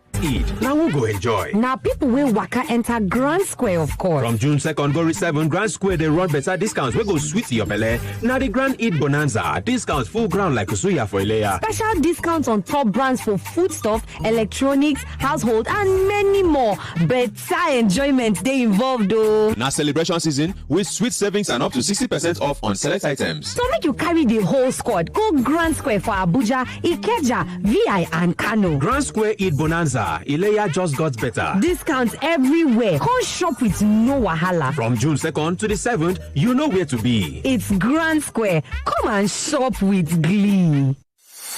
Now we'll go enjoy. Now people will waka enter Grand Square, of course. From June 2nd, go reach 7 Grand Square, they run better discounts. We go sweet your belly. Now the Grand Eid Bonanza. Discounts full ground like Suya for Ilea. Special discounts on top brands for foodstuff, electronics, household, and many more. Better enjoyment they involved though. Now celebration season with sweet savings and up to 60% off on select items. So make you carry the whole squad. Go Grand Square for Abuja, Ikeja, VI, and Kano. Grand Square Eid Bonanza. Ilea just got better. Discounts everywhere. Come shop with no wahala. From June 2nd to the 7th, you know where to be. It's Grand Square. Come and shop with glee.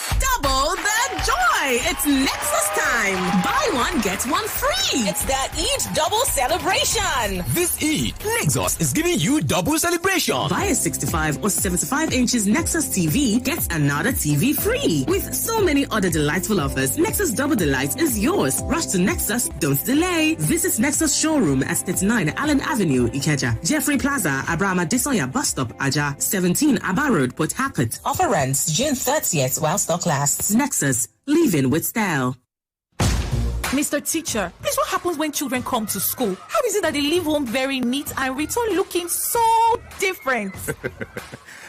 Double the joy! It's Nexus time! Buy one, get one free! It's that Eid double celebration! This Eid, Nexus is giving you double celebration! Buy a 65 or 75 inches Nexus TV, get another TV free! With so many other delightful offers, Nexus Double Delight is yours! Rush to Nexus, don't delay! Visit Nexus showroom at 39 Allen Avenue, Ikeja, Jeffrey Plaza, Abraham Adesoya Bus Stop, Aja, 17 Aba Road, Port Harcourt. Offer ends June 30th while stock lasts. Nexus, living with style. Mr. Teacher, please, what happens when children come to school? How is it that they leave home very neat and return looking so different?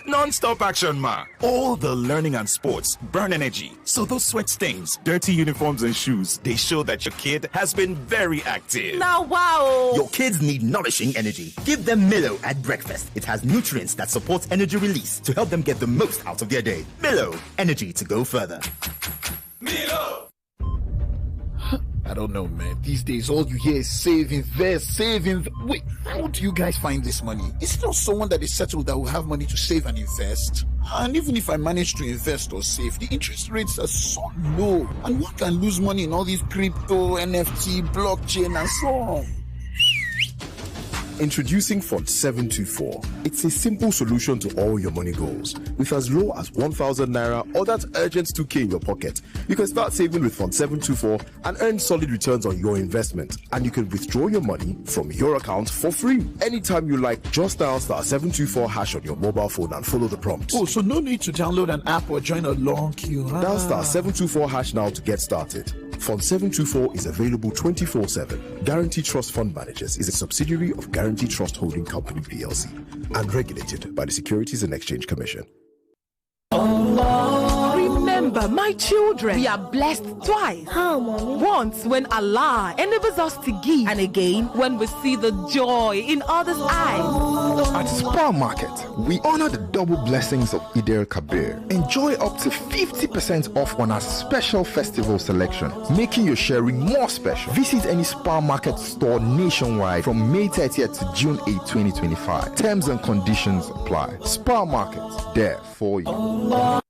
Non-stop action, ma. All the learning and sports burn energy. So those sweat stains, dirty uniforms and shoes, they show that your kid has been very active. Now, wow. Your kids need nourishing energy. Give them Milo at breakfast. It has nutrients that support energy release to help them get the most out of their day. Milo, energy to go further. Milo! I don't know, man. These days, all you hear is save, invest, save, Wait, how do you guys find this money? Is it not someone that is settled that will have money to save and invest? And even if I manage to invest or save, the interest rates are so low. And one can lose money in all these crypto, NFT, blockchain, and so on. Introducing Fund 724. It's a simple solution to all your money goals. With as low as 1,000 naira or that urgent 2K in your pocket, you can start saving with Fund 724 and earn solid returns on your investment. And you can withdraw your money from your account for free. Anytime you like, just dial *724# on your mobile phone and follow the prompts. Oh, so no need to download an app or join a long queue. Dial *724# now to get started. Fund 724 is available 24/7. Guarantee Trust Fund Managers is a subsidiary of Guarantee Trust Holding Company PLC and regulated by the Securities and Exchange Commission. Remember, my children, we are blessed twice. How, Mommy? Once when Allah enables us to give, and again when we see the joy in others' eyes. At Spar Market, we honor the double blessings of Eid al-Kabir. Enjoy up to 50% off on our special festival selection, making your sharing more special. Visit any Spar Market store nationwide from May 30th to June 8, 2025. Terms and conditions apply. Spar Market, there for you.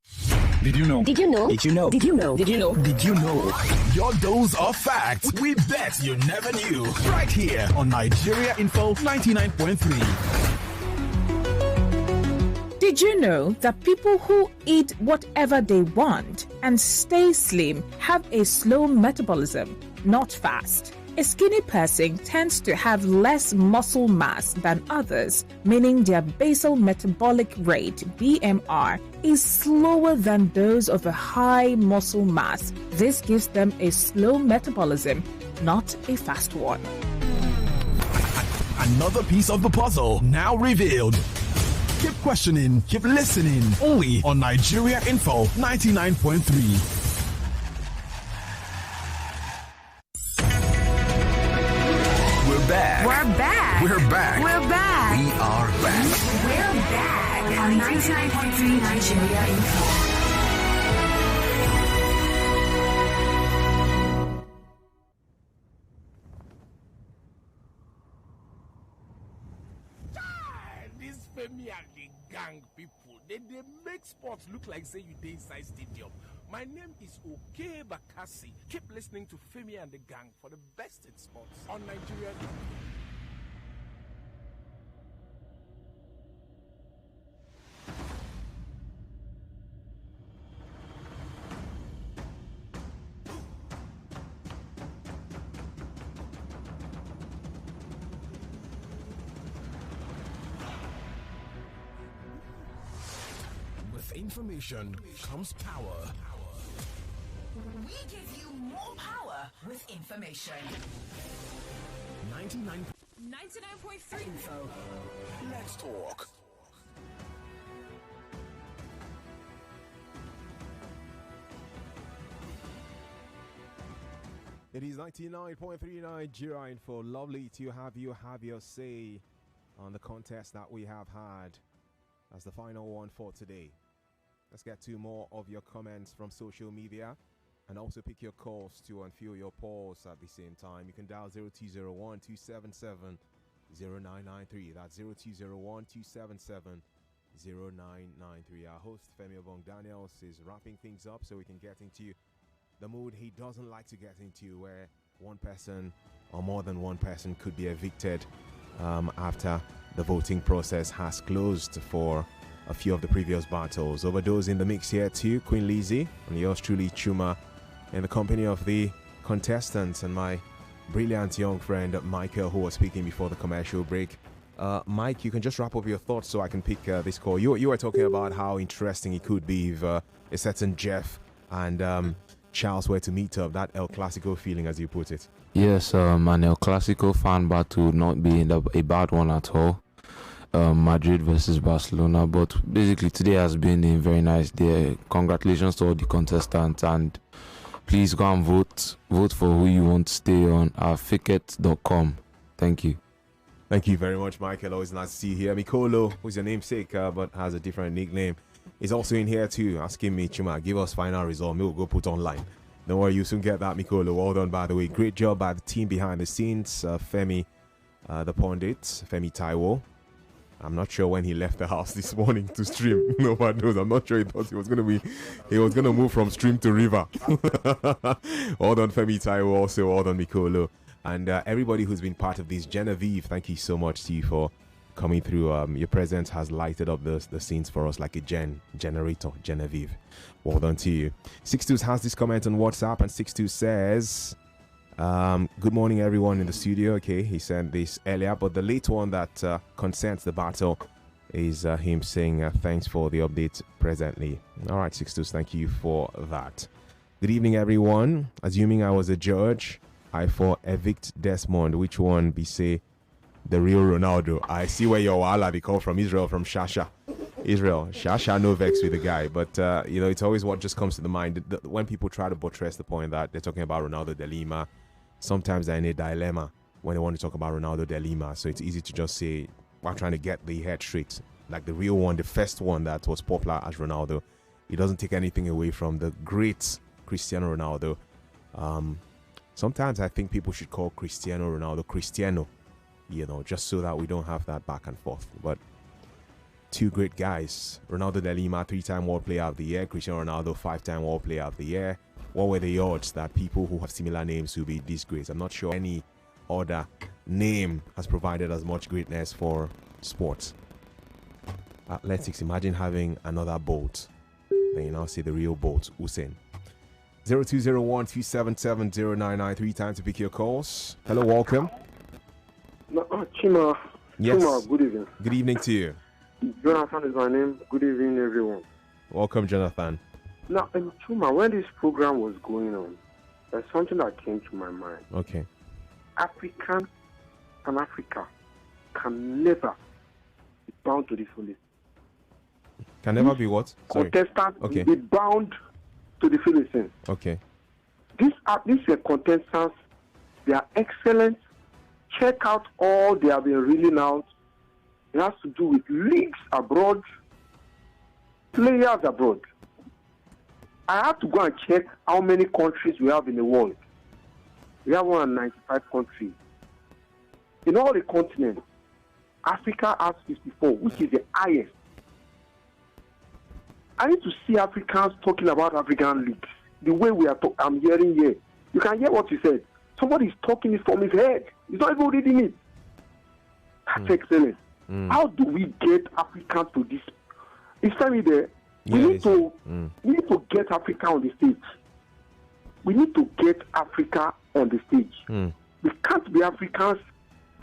Did you know? Did you know? Did you know? Did you know? Did you know? Did you know? Your dose of facts we bet you never knew. Right here on Nigeria Info 99.3. Did you know that people who eat whatever they want and stay slim have a slow metabolism, not fast? A skinny person tends to have less muscle mass than others, meaning their basal metabolic rate, BMR, is slower than those of a high muscle mass. This gives them a slow metabolism, not a fast one. Another piece of the puzzle now revealed. Keep questioning, keep listening. Only on Nigeria Info 99.3. We're back. We're back. We're back. We're back. We are back. We're back on 99.3 Nigeria Info. This Femi and the Gang people, they make sports look like say you dey inside stadium. My name is Okay Bakasi. Keep listening to Femi and the Gang for the best in sports on Nigeria. With information comes power. We give you more power with information. 99.3 Info. Let's talk. It is 99.3 Nigeria Info. Lovely to have your say on the contest that we have had as the final one for today. Let's get to more of your comments from social media and also pick your calls to unfuel your polls at the same time. You can dial 0201 277 0993. That's 0201 277 0993. Our host, Femi The Gang Daniels, is wrapping things up so we can get into the mood he doesn't like to get into, where one person or more than one person could be evicted after the voting process has closed for a few of the previous battles. Over those in the mix here too, Queen Lizzie and yours truly Chuma, in the company of the contestants and my brilliant young friend Michael, who was speaking before the commercial break. Mike, you can just wrap up your thoughts so I can pick this call. You were talking about how interesting it could be if a certain Jeff and Charles were to meet up, that El Clasico feeling, as you put it. Yes, an El Clasico fan battle would not be a bad one at all. Madrid versus Barcelona, but basically today has been a very nice day. Congratulations to all the contestants, and please go and vote for who you want to stay on fakeit.com. Thank you. Thank you very much, Michael. Always nice to see you here. Mikolo, who's your namesake but has a different nickname, is also in here too, asking me, Chuma, give us final result. We'll go put online. Don't worry, you soon get that, Mikolo. Well done, by the way. Great job by the team behind the scenes. Femi, the pundit, Femi Taiwo. I'm not sure when he left the house this morning to stream. Nobody knows. I'm not sure he thought he was going to move from stream to river. Well done, Femi Taiwo. Also, well done, Mikolo. And everybody who's been part of this. Genevieve, thank you so much to you for coming through. Your presence has lighted up the scenes for us like a generator. Genevieve, well done to you. 62 has this comment on WhatsApp, and 62 says, good morning everyone in the studio. Okay, he sent this earlier, but the late one that concerns the battle is him saying thanks for the update presently. All right, 62, thank you for that. Good evening everyone. Assuming I was a judge, I for evict Desmond. Which one be say the real Ronaldo? I see where your wala they come from. Israel, from Shasha. Shasha, no vex with the guy, but it's always what just comes to the mind when people try to buttress the point that they're talking about Ronaldo de Lima. Sometimes they're in a dilemma when they want to talk about Ronaldo de Lima, so it's easy to just say, while trying to get the head straight, like the real one, the first one that was popular as Ronaldo. It doesn't take anything away from the great Cristiano Ronaldo. Sometimes I think people should call Cristiano Ronaldo Cristiano, just so that we don't have that back and forth. But two great guys, Ronaldo de Lima, 3-time World Player of the Year, Cristiano Ronaldo, 5-time World Player of the Year. What were the odds that people who have similar names will be this great? I'm not sure any other name has provided as much greatness for sports. Athletics, imagine having another bolt. Then you now see the real bolt, Usain. 0201 277 0993, time to pick your calls. Hello, welcome. Chima. Yes. Chima, good evening. Good evening to you. Jonathan is my name. Good evening, everyone. Welcome, Jonathan. Now, Chuma, when this program was going on, there's something that came to my mind. Okay. Africa can never be bound to the fullest. Can never be what? Sorry. Contestants Okay. will be bound to the Philippines. Okay. These contestants, they are excellent. Check out all they have been reeling out. It has to do with leagues abroad, players abroad. I have to go and check how many countries we have in the world. We have 195 countries. In all the continents, Africa has 54, which is the highest. I need to see Africans talking about African leagues. The way I'm hearing here. You can hear what he said. Somebody is talking it from his head. He's not even reading it. That's excellent. How do we get Africans to this? It's Femi there. We need to get Africa on the stage. We need to get Africa on the stage. We can't be Africans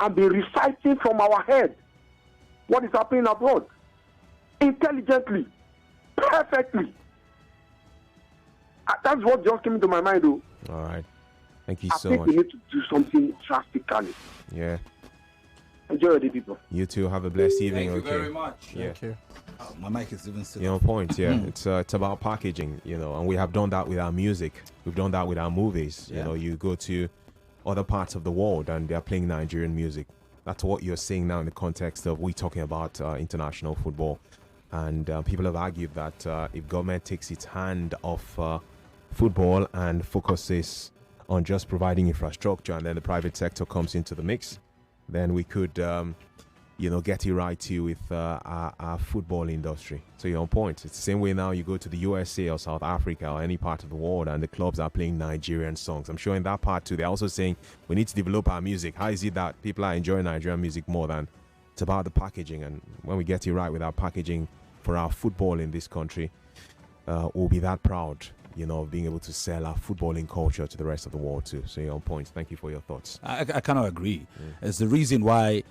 and be reciting from our head what is happening abroad. Intelligently. Perfectly. That's what just came into my mind, though. All right. Thank you I so think much. we need to do something drastically. Yeah. Enjoy your day, people. You too. Have a blessed evening. Thank you okay. very much. Yeah. Thank you. My mic is even still. You know, point. Yeah. It's about packaging. You know, and we have done that with our music. We've done that with our movies. Yeah. You know, you go to other parts of the world and they're playing Nigerian music. That's what you're seeing now in the context of we talking about international football. And people have argued that if government takes its hand off football and focuses on just providing infrastructure, and then the private sector comes into the mix, then we could, get it right too with our football industry. So you're on point. It's the same way now you go to the USA or South Africa or any part of the world and the clubs are playing Nigerian songs. I'm sure in that part too, they're also saying we need to develop our music. How is it that people are enjoying Nigerian music more than it's about the packaging? And when we get it right with our packaging for our football in this country, we'll be that proud, of being able to sell our footballing culture to the rest of the world too. So you're on point. Thank you for your thoughts. I kind of agree. It's the reason why,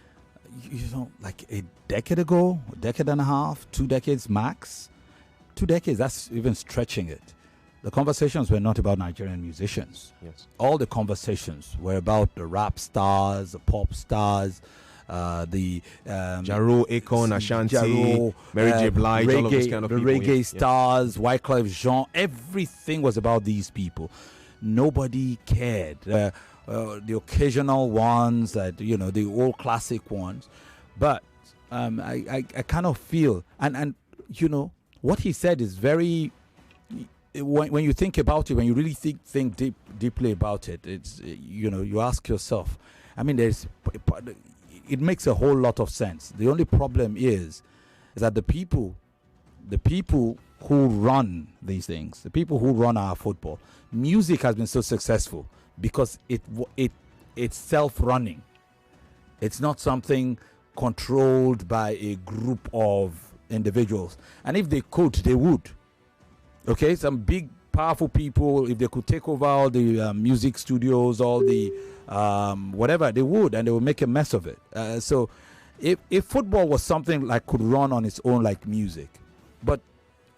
like a decade ago, a decade and a half, 2 decades max, 2 decades, that's even stretching it. The conversations were not about Nigerian musicians. Yes. All the conversations were about the rap stars, the pop stars, the Jaro, Akon, Ashanti, Jaro, Mary J. Blige, all of those kind of the people. reggae stars, Wyclef Jean, everything was about these people. Nobody cared. The occasional ones that, the old classic ones. But I kind of feel, and what he said is very, when you think about it, when you really think deeply about it, it's, you ask yourself, I mean, it makes a whole lot of sense. The only problem is that the people who run these things, the people who run our football, music has been so successful because it's self-running. It's not something controlled by a group of individuals. And if they could, they would. Okay, some big, powerful people, if they could take over all the music studios, all the whatever, they would, and they would make a mess of it. So if football was something like could run on its own like music, but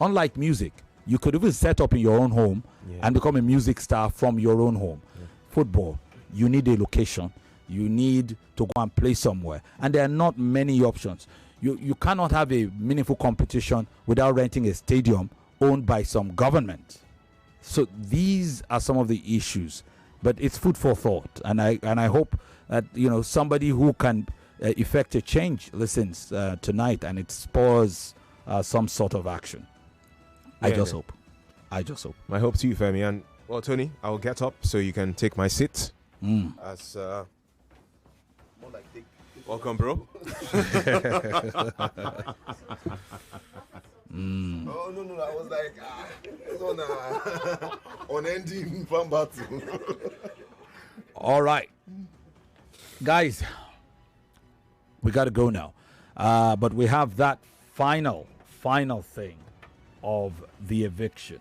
unlike music, you could even set up in your own home and become a music star from your own home. Football, you need a location. You need to go and play somewhere. And there are not many options. You cannot have a meaningful competition without renting a stadium owned by some government. So these are some of the issues. But it's food for thought. And I hope that, somebody who can effect a change listens tonight and it spurs some sort of action. I just hope. My hope to you, Femi. And, well, Tony, I'll get up so you can take my seat. As more like welcome, bro. Oh, no, I was like, it's on unending fan battle. All right. Guys, we got to go now. But we have that final thing of the eviction.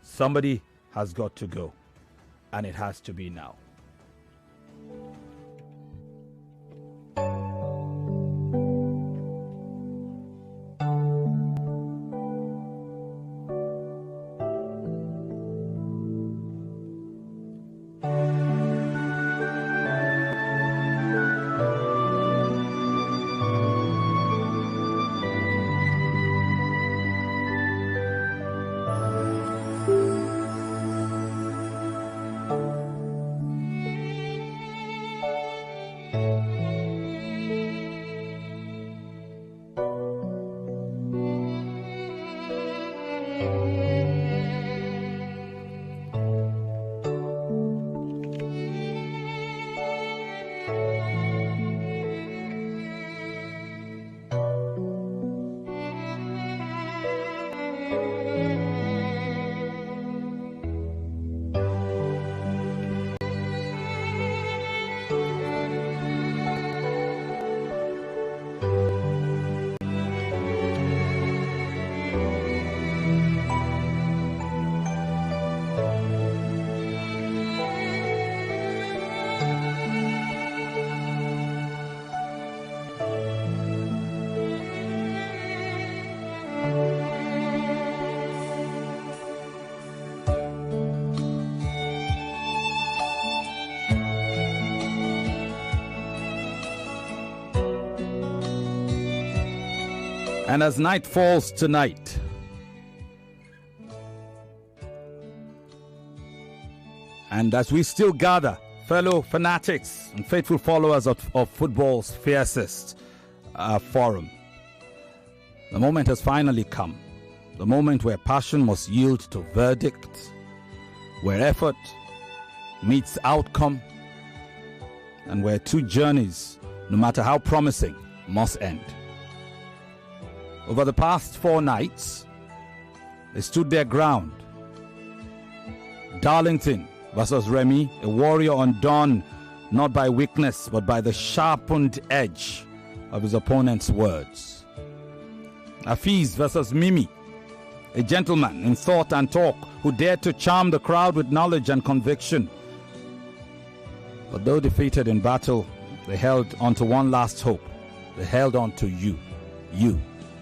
Somebody has got to go, and it has to be now. And as night falls tonight, and as we still gather, fellow fanatics and faithful followers of football's fiercest forum, the moment has finally come. The moment where passion must yield to verdict, where effort meets outcome, and where two journeys, no matter how promising, must end. Over the past 4 nights, they stood their ground. Darlington versus Remy, a warrior undone not by weakness but by the sharpened edge of his opponent's words. Hafiz versus Mimi, a gentleman in thought and talk who dared to charm the crowd with knowledge and conviction. But though defeated in battle, they held on to one last hope. They held on to you,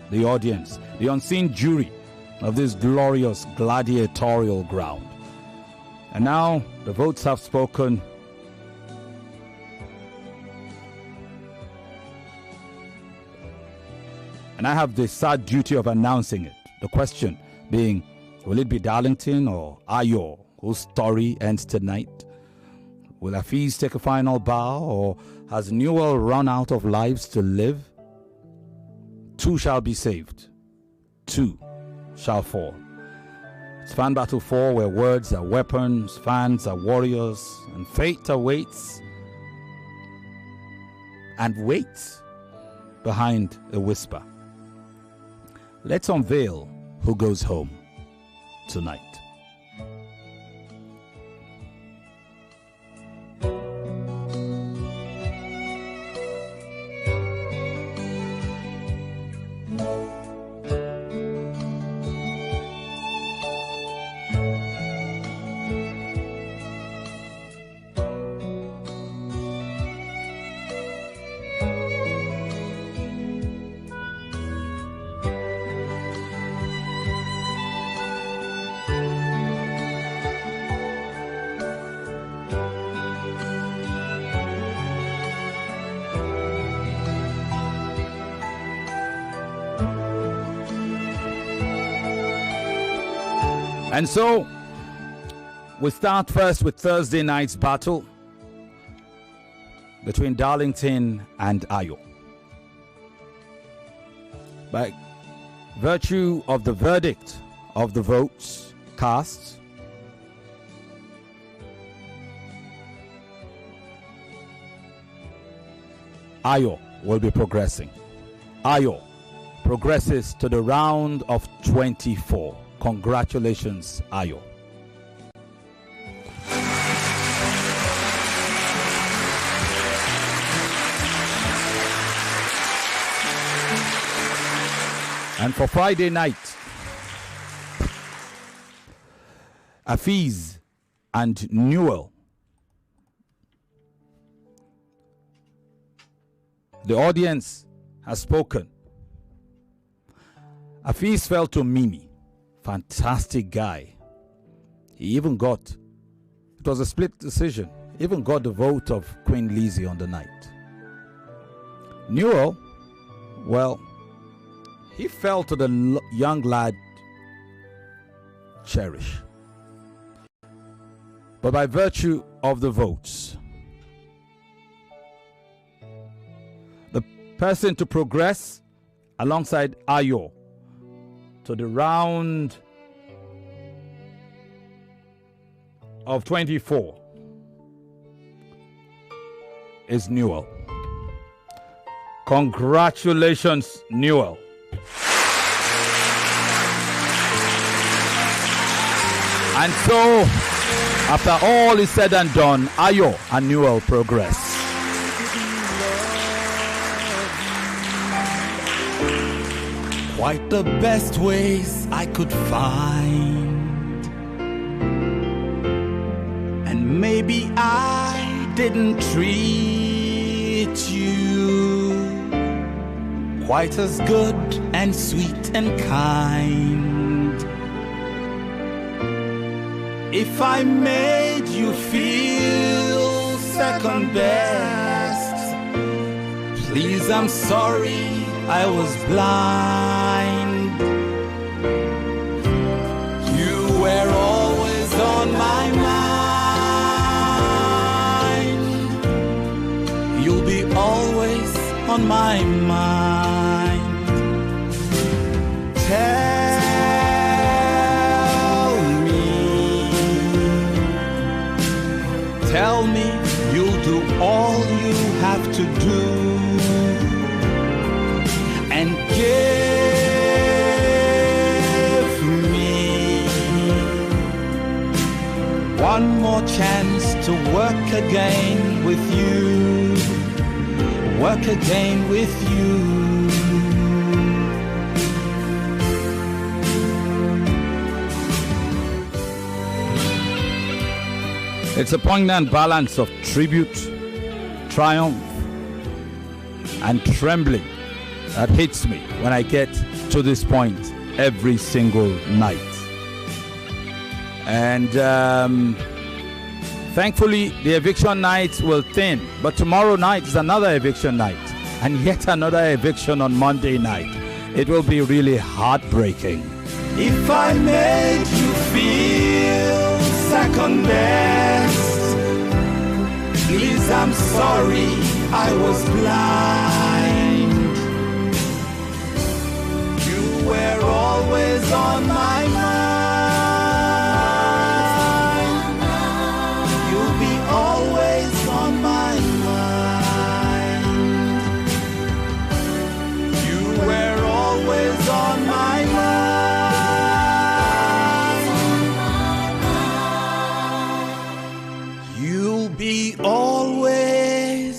the audience, the unseen jury of this glorious gladiatorial ground. And now the votes have spoken. And I have the sad duty of announcing it. The question being, will it be Darlington or Ayo whose story ends tonight? Will Hafiz take a final bow, or has Newell run out of lives to live? 2 shall be saved. 2 shall fall. It's Fan Battle 4, where words are weapons, fans are warriors, and fate awaits and waits behind a whisper. Let's unveil who goes home tonight. And so, we start first with Thursday night's battle between Darlington and Ayo. By virtue of the verdict of the votes cast, Ayo will be progressing. Ayo progresses to the round of 24. Congratulations, Ayo. And for Friday night, Hafiz and Newell. The audience has spoken. Hafiz fell to Mimi. Fantastic guy. He even got, it was a split decision, even got the vote of Queen Lizzie on the night. Newell, well, he fell to the young lad Cherish. But by virtue of the votes, the person to progress alongside Ayo to the round of 24 is Newell. Congratulations, Newell. And so, after all is said and done, Ayo and Newell progress. Quite the best ways I could find, and maybe I didn't treat you quite as good and sweet and kind. If I made you feel second best, please, I'm sorry, I was blind. You were always on my mind. You'll be always on my mind. Tell me you'll do all you have to do and give me one more chance to work again with you, work again with you. It's a poignant balance of tribute, triumph, and trembling that hits me when I get to this point every single night. And thankfully, the eviction nights will thin, but tomorrow night is another eviction night, and yet another eviction on Monday night. It will be really heartbreaking. If I made you feel second best, please, I'm sorry, I was blind. You were always on my mind. You'll be always on my mind. You were always on my mind. Be always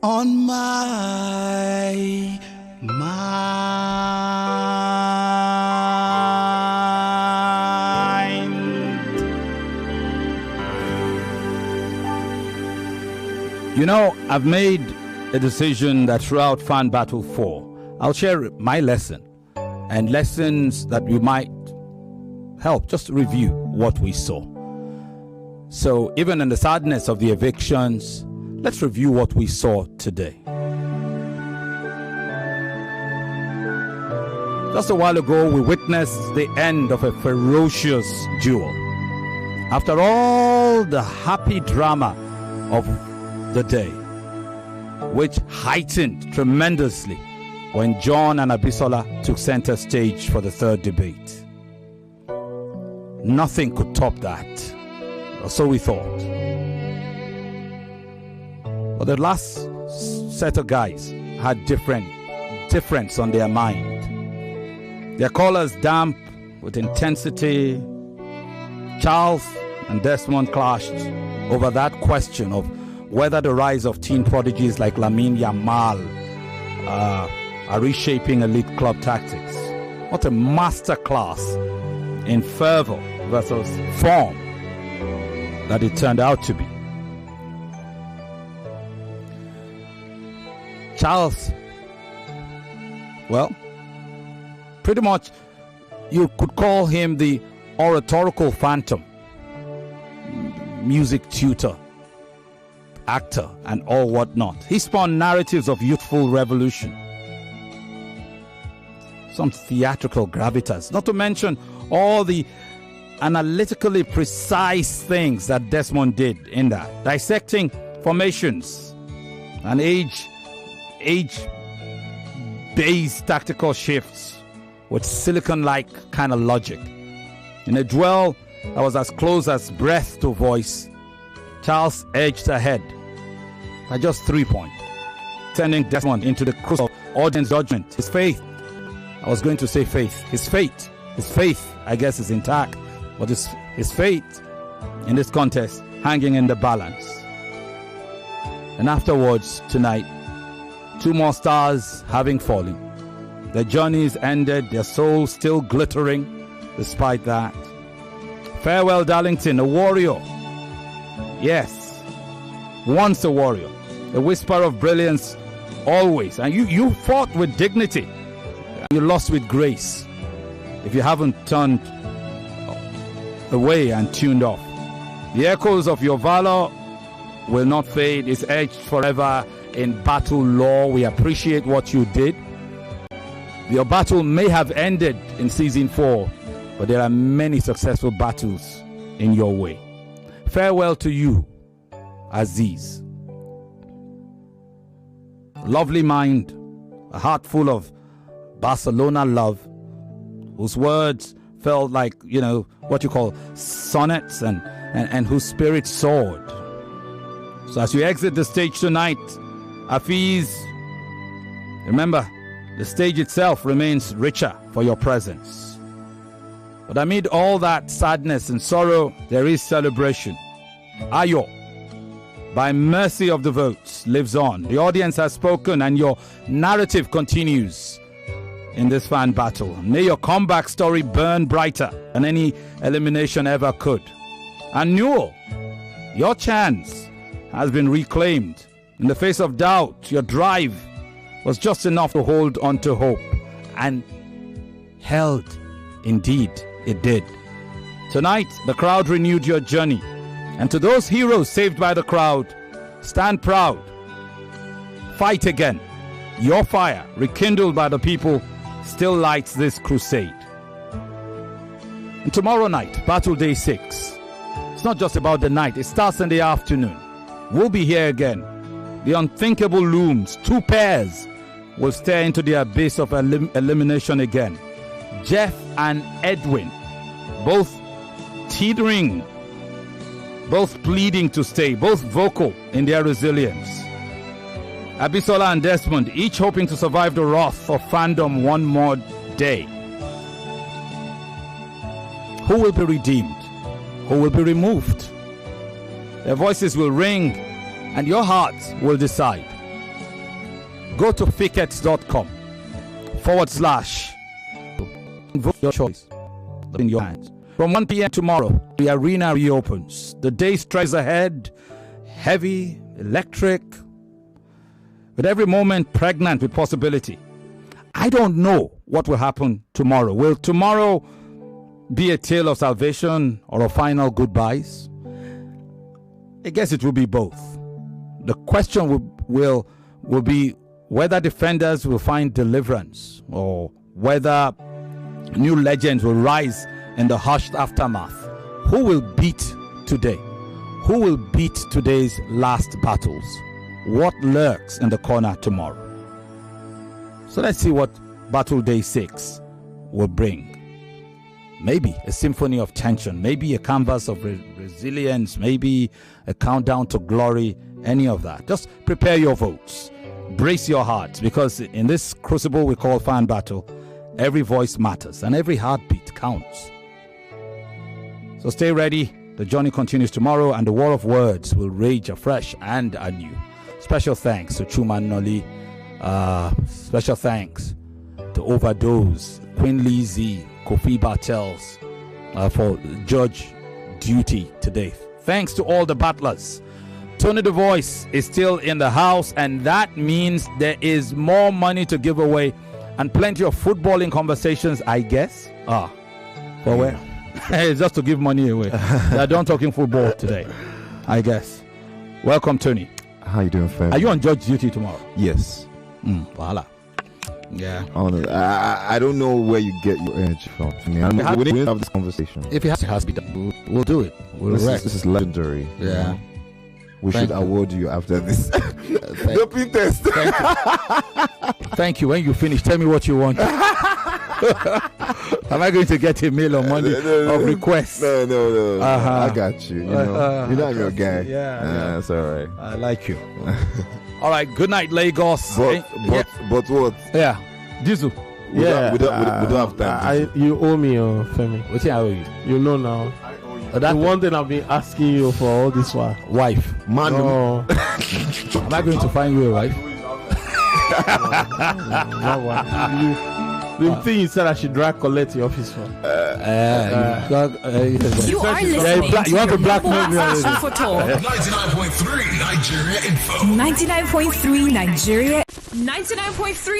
on my mind. You know, I've made a decision that throughout Fan Battle 4, I'll share my lesson and lessons that we might help just review what we saw. So even in the sadness of the evictions, let's review what we saw today. Just a while ago, we witnessed the end of a ferocious duel. After all the happy drama of the day, which heightened tremendously when John and Abisola took center stage for the third debate. Nothing could top that. Or so we thought. But the last set of guys had difference on their mind. Their collars damp with intensity. Charles and Desmond clashed over that question of whether the rise of teen prodigies like Lamine Yamal are reshaping elite club tactics. What a masterclass in fervor versus form that it turned out to be. Charles, well, pretty much you could call him the oratorical phantom, music tutor, actor, and all whatnot. He spun narratives of youthful revolution, some theatrical gravitas, not to mention all the analytically precise things that Desmond did in that, dissecting formations and age-based tactical shifts with silicon-like kind of logic. In a duel that was as close as breath to voice, Charles edged ahead by just 3 points, turning Desmond into the crucible of audience judgment. His faith, I was going to say faith, his faith, I guess, is intact. But his fate in this contest hanging in the balance. And afterwards, tonight, 2 more stars having fallen. Their journeys ended, their souls still glittering despite that. Farewell, Darlington, a warrior. Yes, once a warrior. A whisper of brilliance, always. And you fought with dignity. You lost with grace. If you haven't turned away and tuned off. The echoes of your valor will not fade. It's etched forever in battle law. We appreciate what you did. Your battle may have ended in season 4, but there are many successful battles in your way. Farewell to you, Aziz. Lovely mind, a heart full of Barcelona love, whose words felt like, what you call sonnets, and whose spirit soared. So as you exit the stage tonight, Afiz, remember, the stage itself remains richer for your presence. But amid all that sadness and sorrow, there is celebration. Ayo, by mercy of the votes, lives on. The audience has spoken and your narrative continues in this fan battle. May your comeback story burn brighter than any elimination ever could. And Newell, your chance has been reclaimed. In the face of doubt, your drive was just enough to hold on to hope. And held, indeed, it did. Tonight, the crowd renewed your journey. And to those heroes saved by the crowd, stand proud. Fight again. Your fire, rekindled by the people, still lights this crusade. And tomorrow night, Battle Day 6. It's not just about the night, it starts in the afternoon. We'll be here again. The unthinkable looms, 2 pairs, will stare into the abyss of elimination again. Jeff and Edwin, both teetering, both pleading to stay, both vocal in their resilience. Abisola and Desmond, each hoping to survive the wrath of fandom one more day. Who will be redeemed? Who will be removed? Their voices will ring and your heart will decide. Go to fickets.com / vote your choice in your hands. From 1 p.m. tomorrow, the arena reopens. The day stretches ahead, heavy, electric, with every moment pregnant with possibility. I don't know what will happen tomorrow. Will tomorrow be a tale of salvation or a final goodbyes? I guess it will be both. The question will be whether defenders will find deliverance or whether new legends will rise in the hushed aftermath. Who will beat today? Who will beat today's last battles? What lurks in the corner tomorrow? So let's see what Battle Day 6 will bring. Maybe a symphony of tension, maybe a canvas of resilience, maybe a countdown to glory, any of that. Just prepare your votes. Brace your hearts, because in this crucible we call fan battle, every voice matters and every heartbeat counts. So stay ready. The journey continues tomorrow and the war of words will rage afresh and anew. Special thanks to Chuma Noli. Special thanks to Overdose, Queen Lizzie, Kofi Bartels for judge duty today. Thanks to all the battlers. Tony the Voice is still in the house, and that means there is more money to give away and plenty of footballing conversations, I guess. For where? It's just to give money away. They're done talking football today, I guess. Welcome, Tony. How you doing, Femi? Are you on judge duty tomorrow? Yes. Voila. Yeah. I don't know where you get your energy from. We didn't have this conversation. If it has to be done, we'll do it. This is legendary. Yeah. We should award you after this. Doping test. Thank you. When you finish, tell me what you want. Am I going to get a mail on Monday of requests? No. I got you. You know I'm your guy. Yeah. That's all right. I like you. All right. Good night, Lagos. But what? Yeah. Jizu. We don't have time. You owe me, Femi. What I owe you? You know now. The one thing I've been asking you for all this while. Wife. Man. No. Am I going to find you a wife? Not one. The thing you said I should drag Colette to your office for. You are listening. You want to blackmail me? 99.3 Nigeria Info. 99.3 Nigeria. 99.3